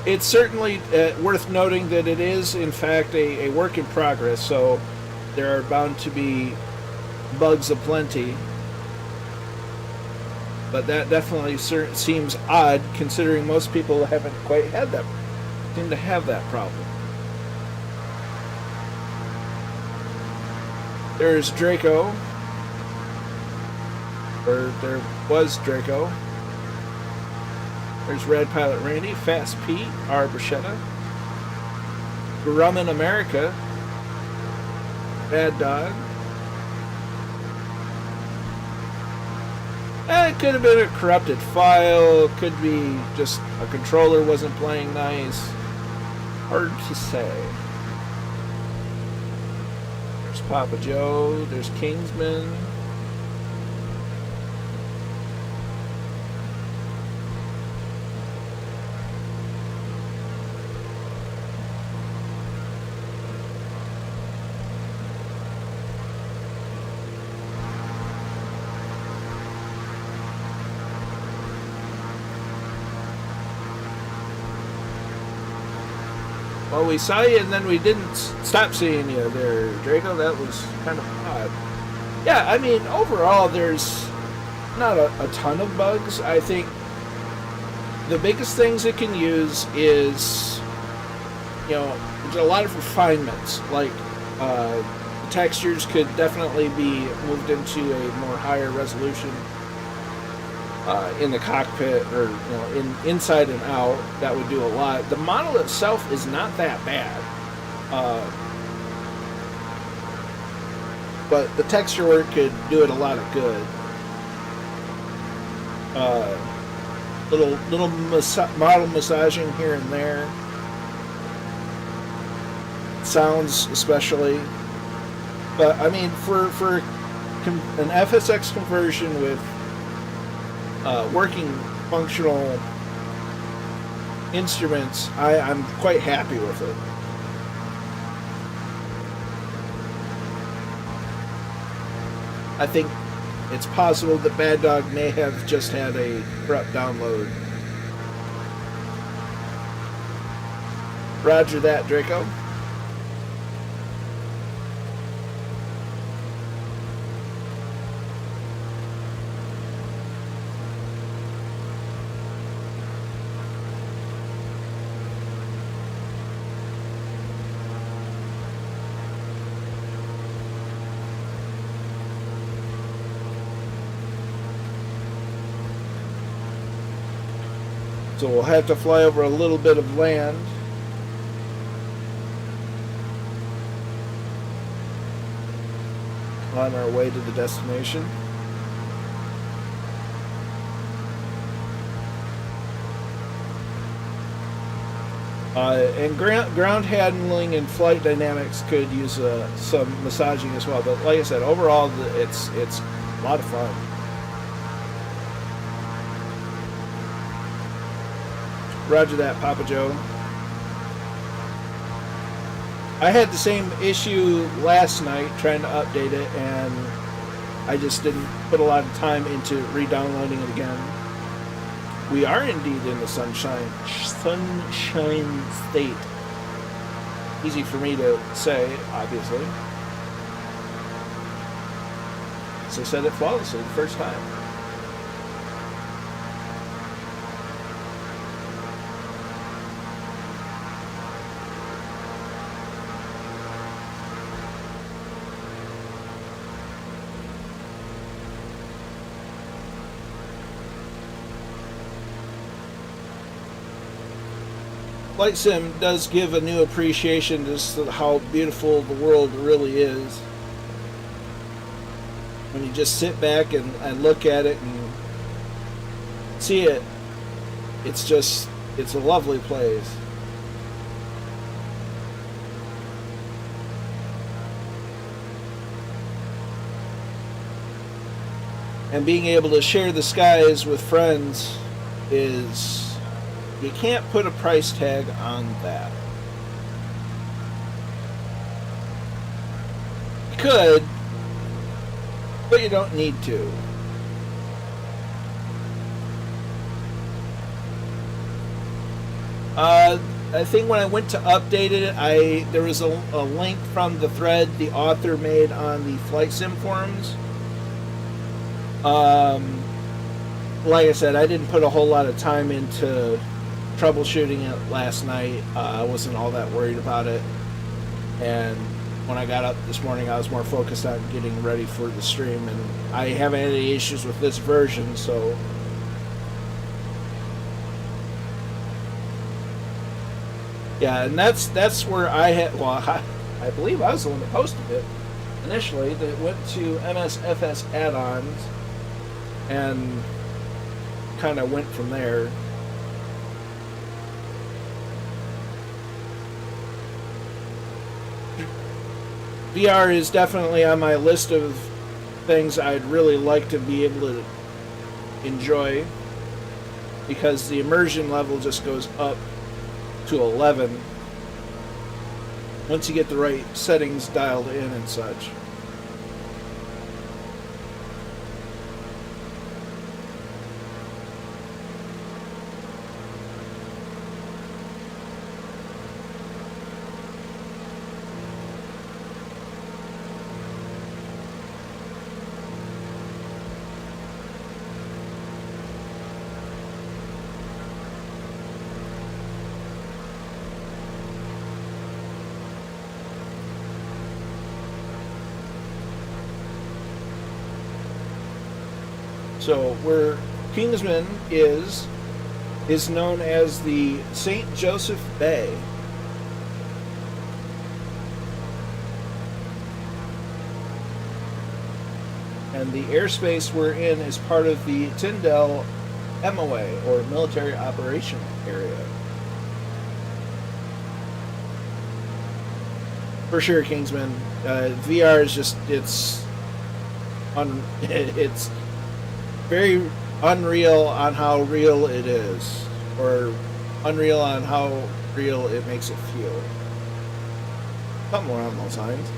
It's certainly worth noting that it is, in fact, a work in progress, so there are bound to be bugs aplenty. But that definitely seems odd, considering most people haven't quite had that, seem to have that problem. There's Draco, or there was Draco. There's Red Pilot Randy, Fast Pete, R. Bruschetta, Grumman America, Bad Dog. It could have been a corrupted file, could be just a controller wasn't playing nice. Hard to say. There's Papa Joe, there's Kingsman. Well, we saw you and then we didn't stop seeing you there, Draco. That was kind of odd. Yeah, I mean, overall, there's not a ton of bugs. I think the biggest things it can use is, there's a lot of refinements. Like, the textures could definitely be moved into a more higher resolution in the cockpit, or inside and out. That would do a lot. The model itself is not that bad. But the texture work could do it a lot of good. Little model massaging here and there. Sounds especially. But I mean, for an FSX conversion with working functional instruments, I'm quite happy with it. I think it's possible that Bad Dog may have just had a corrupt download. Roger that, Draco. So we'll have to fly over a little bit of land. On our way to the destination. And ground handling and flight dynamics could use some massaging as well. But like I said, overall, it's a lot of fun. Roger that, Papa Joe. I had the same issue last night trying to update it, and I just didn't put a lot of time into re-downloading it again. We are indeed in the sunshine state. Easy for me to say, obviously. So I said it flawlessly the first time. Flight Sim does give a new appreciation to how beautiful the world really is. When you just sit back and look at it and see it, it's a lovely place. And being able to share the skies with friends is... You can't put a price tag on that. You could, but you don't need to. I think when I went to update it, there was a link from the thread the author made on the Flight Sim forums. Like I said, I didn't put a whole lot of time into troubleshooting it last night. I wasn't all that worried about it, and when I got up this morning, I was more focused on getting ready for the stream, and I haven't had any issues with this version, so yeah. And that's where I had, well, I believe I was the one that posted it initially, that went to MSFS add-ons and kind of went from there. VR is definitely on my list of things I'd really like to be able to enjoy, because the immersion level just goes up to 11 once you get the right settings dialed in and such. So where Kingsman is known as the St. Joseph Bay. And the airspace we're in is part of the Tyndall MOA, or Military Operation Area. For sure, Kingsman. VR is just, it's very unreal on how real it is, or unreal on how real it makes it feel. Something along those lines.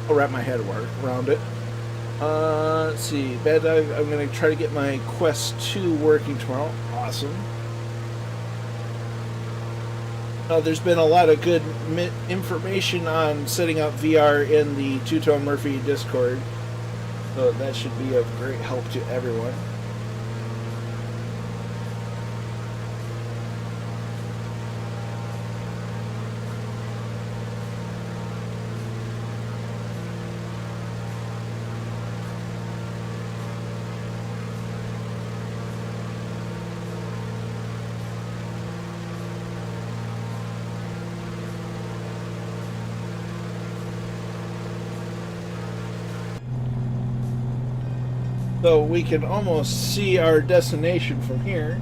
I'll wrap my head around it. Let's see. Bad Dog, I'm going to try to get my Quest 2 working tomorrow. Awesome. There's been a lot of good information on setting up VR in the Two-Tone Murphy Discord, so that should be of great help to everyone. So we can almost see our destination from here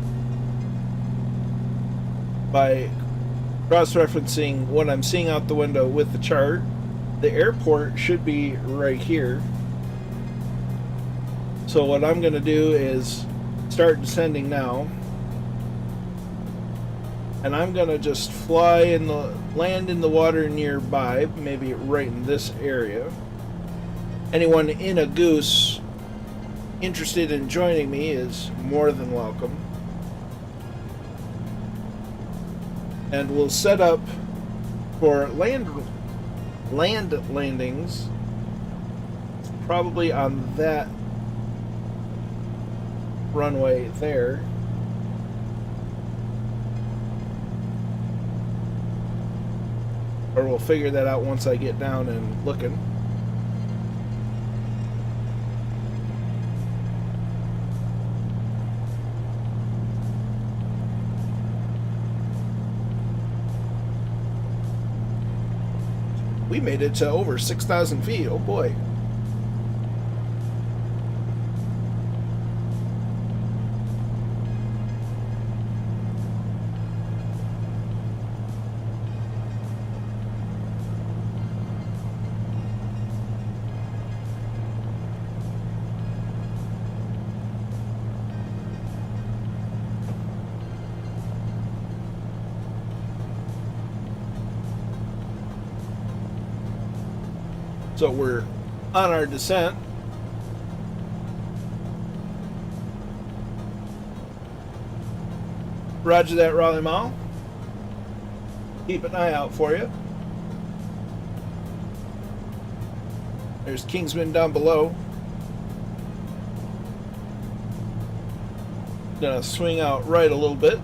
by cross-referencing what I'm seeing out the window with the chart. The airport should be right here. So what I'm going to do is start descending now. And I'm going to just fly in the land in the water nearby, maybe right in this area. Anyone in a Goose interested in joining me is more than welcome. And we'll set up for land landings probably on that runway there. Or we'll figure that out once I get down and looking. We made it to over 6,000 feet. Oh boy. So we're on our descent. Roger that, Raleigh Mall. Keep an eye out for you. There's Kingsman down below. Gonna swing out right a little bit.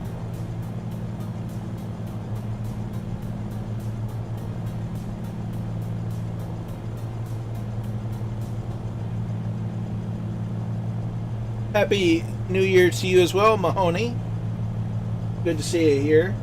Happy New Year to you as well, Mahoney. Good to see you here.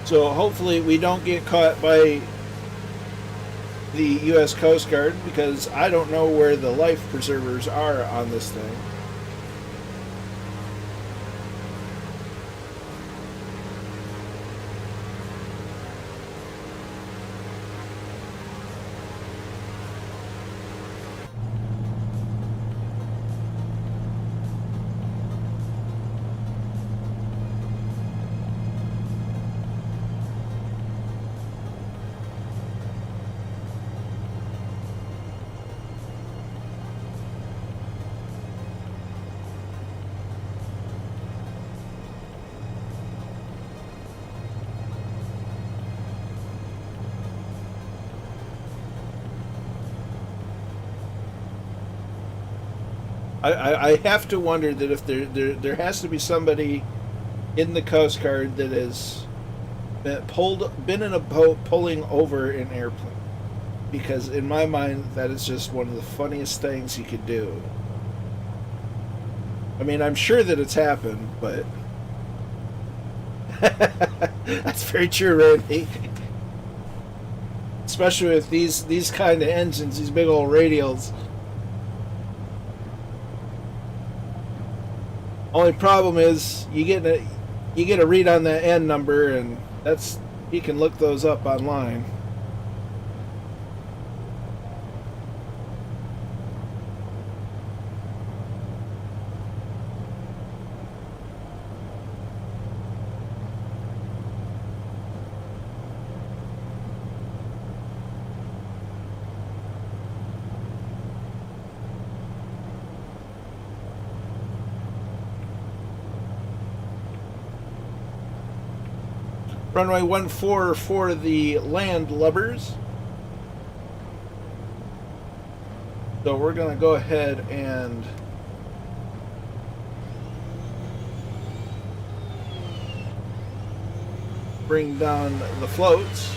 So hopefully we don't get caught by the U.S. Coast Guard, because I don't know where the life preservers are on this thing. I have to wonder that if there has to be somebody in the Coast Guard that has been in a boat pulling over an airplane, because in my mind that is just one of the funniest things you could do. I mean, I'm sure that it's happened, but that's very true, Randy. Especially with these kind of engines, these big old radials. Only problem is you get a read on that N number, and that's, you can look those up online. Runway 14 for the land lubbers. So we're going to go ahead and bring down the floats.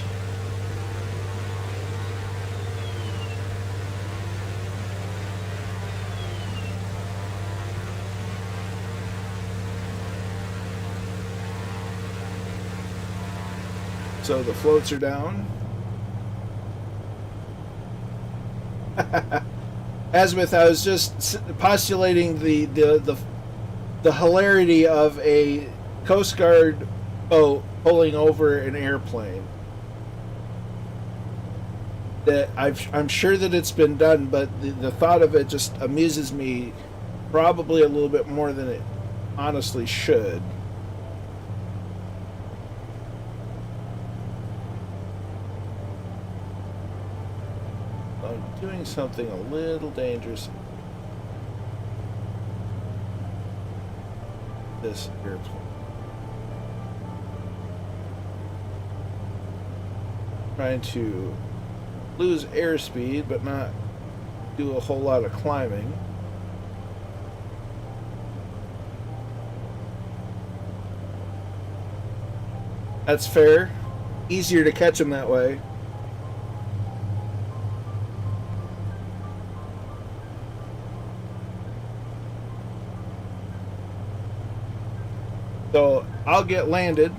So the floats are down. Azimuth, I was just postulating the hilarity of a Coast Guard boat pulling over an airplane. That I'm sure that it's been done, but the thought of it just amuses me probably a little bit more than it honestly should. Doing something a little dangerous. This airplane. Trying to lose airspeed, but not do a whole lot of climbing. That's fair. Easier to catch them that way. So I'll get landed.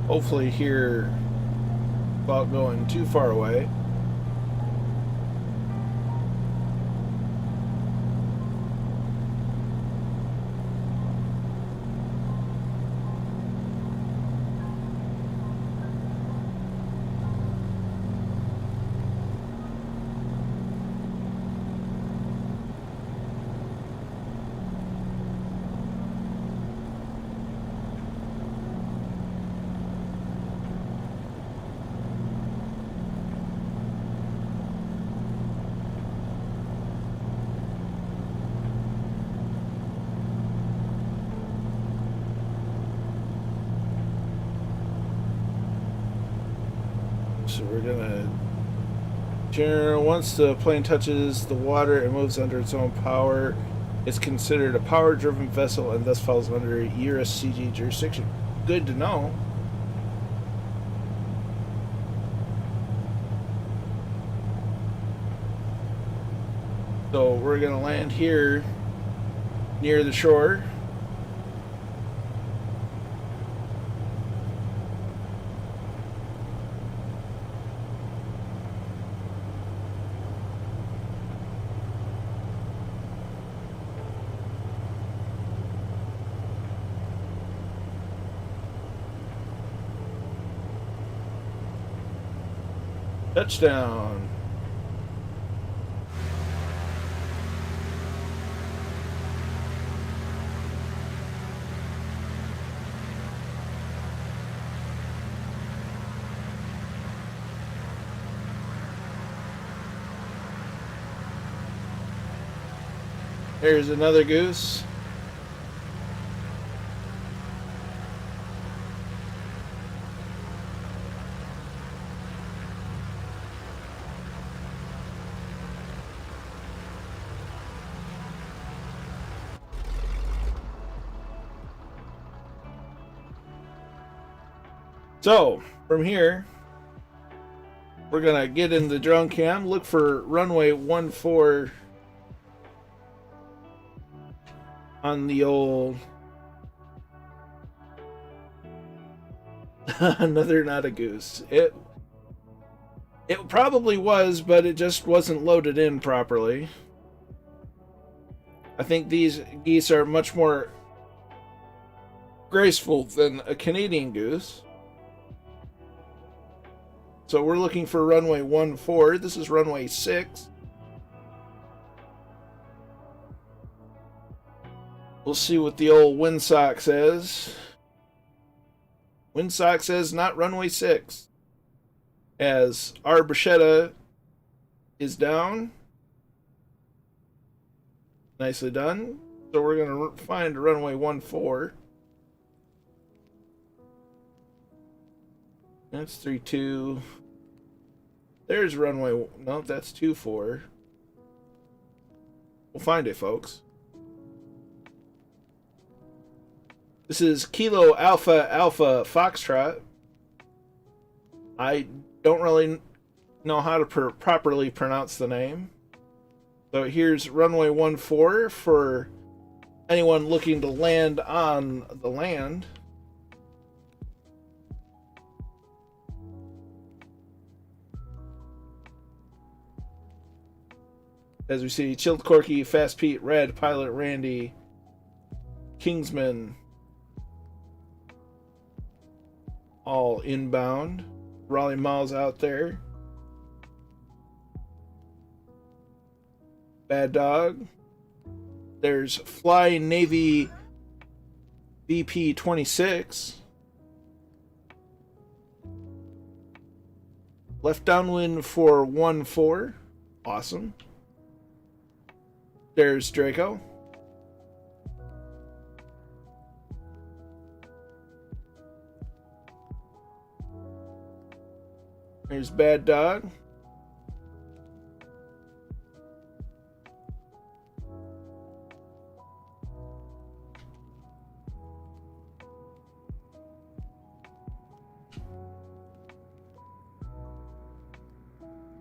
Hopefully here without going too far away. So we're gonna once the plane touches the water and moves under its own power, it's considered a power-driven vessel and thus falls under USCG jurisdiction. Good to know. So we're gonna land here near the shore. Touchdown. There's another goose. So, from here, we're going to get in the drone cam, look for runway 14 on the old... Another not a goose. It probably was, but it just wasn't loaded in properly. I think these geese are much more graceful than a Canadian goose. So we're looking for runway 14. This is runway 6. We'll see what the old windsock says. Windsock says not runway 6. As our bruschetta is down. Nicely done. So we're going to find runway 14. That's 32. There's runway... No, that's 24. We'll find it, folks. This is Kilo Alpha Alpha Foxtrot. I don't really know how to properly pronounce the name. So here's runway 14 for anyone looking to land on the land. As we see, Chilled Corky, Fast Pete, Red, Pilot Randy, Kingsman, all inbound. Raleigh Miles out there. Bad Dog. There's Fly Navy BP 26. Left downwind for 14. Awesome. There's Draco. There's Bad Dog.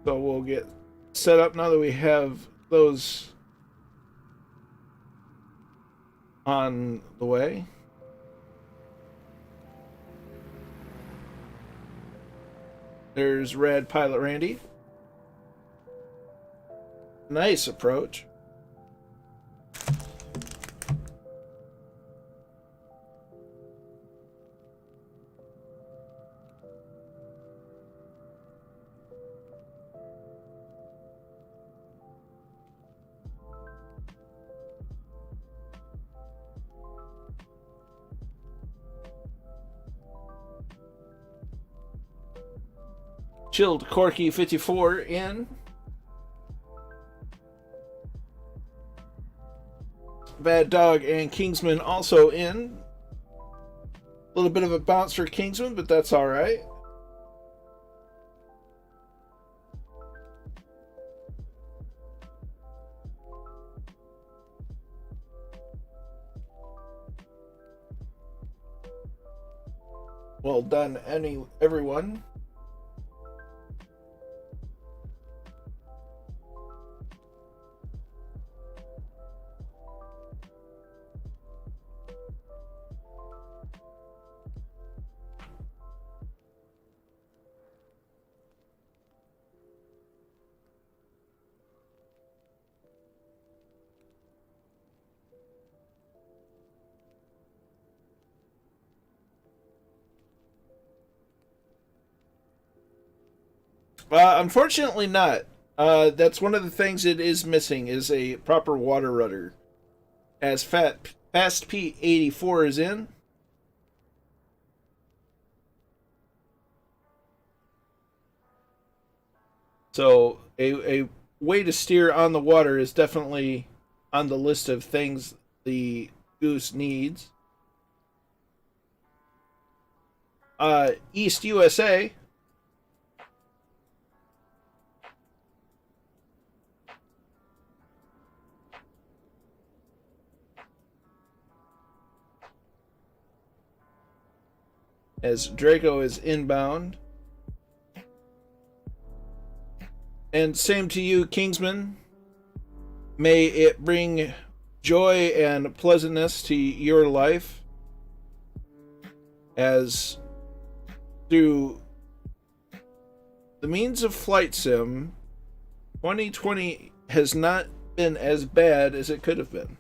So we'll get set up now that we have those on the way. There's Red Pilot Randy. Nice approach. Chilled Corky 54 in. Bad Dog and Kingsman also in. A little bit of a bounce for Kingsman, but that's all right. Well done, everyone. Unfortunately not. That's one of the things it is missing is a proper water rudder. As Fast Pete 84 is in. So a way to steer on the water is definitely on the list of things the Goose needs. East USA. As Draco is inbound. And same to you, Kingsman. May it bring joy and pleasantness to your life, as through the means of Flight Sim, 2020 has not been as bad as it could have been.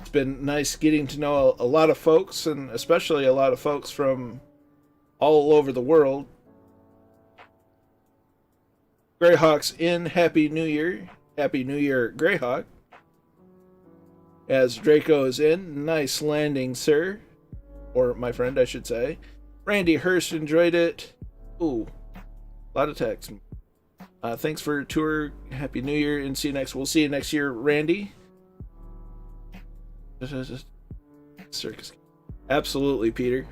It's been nice getting to know a lot of folks, and especially a lot of folks from all over the world. Greyhawk's in. Happy New Year. Happy New Year, Greyhawk. As Draco is in. Nice landing, sir. Or my friend, I should say. Randy Hurst enjoyed it. Ooh, a lot of text. Thanks for your tour. Happy New Year, and see you next. We'll see you next year, Randy. Circus. Absolutely, Peter.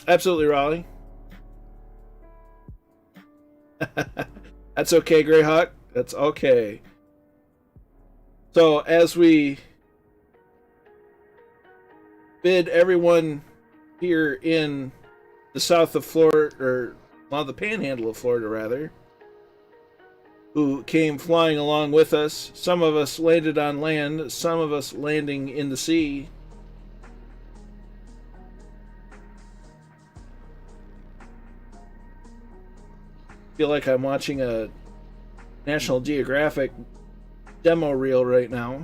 Absolutely, Raleigh. That's okay, Greyhawk. That's okay. So, as we bid everyone here in the south of Florida, or well, the panhandle of Florida, rather, who came flying along with us. Some of us landed on land, some of us landing in the sea. Feel like I'm watching a National Geographic demo reel right now.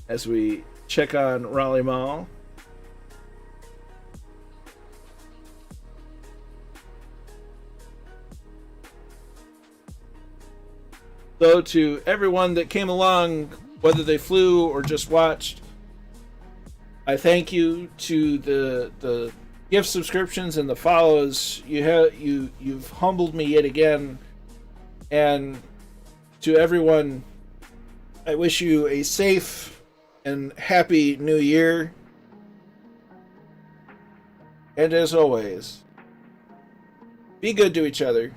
As we check on Raleigh Mall. So to everyone that came along, whether they flew or just watched, I thank you. To the gift subscriptions and the follows. You've humbled me yet again. And to everyone, I wish you a safe and happy New Year. And as always, be good to each other.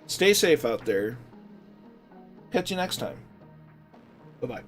Stay safe out there. Catch you next time. Bye-bye.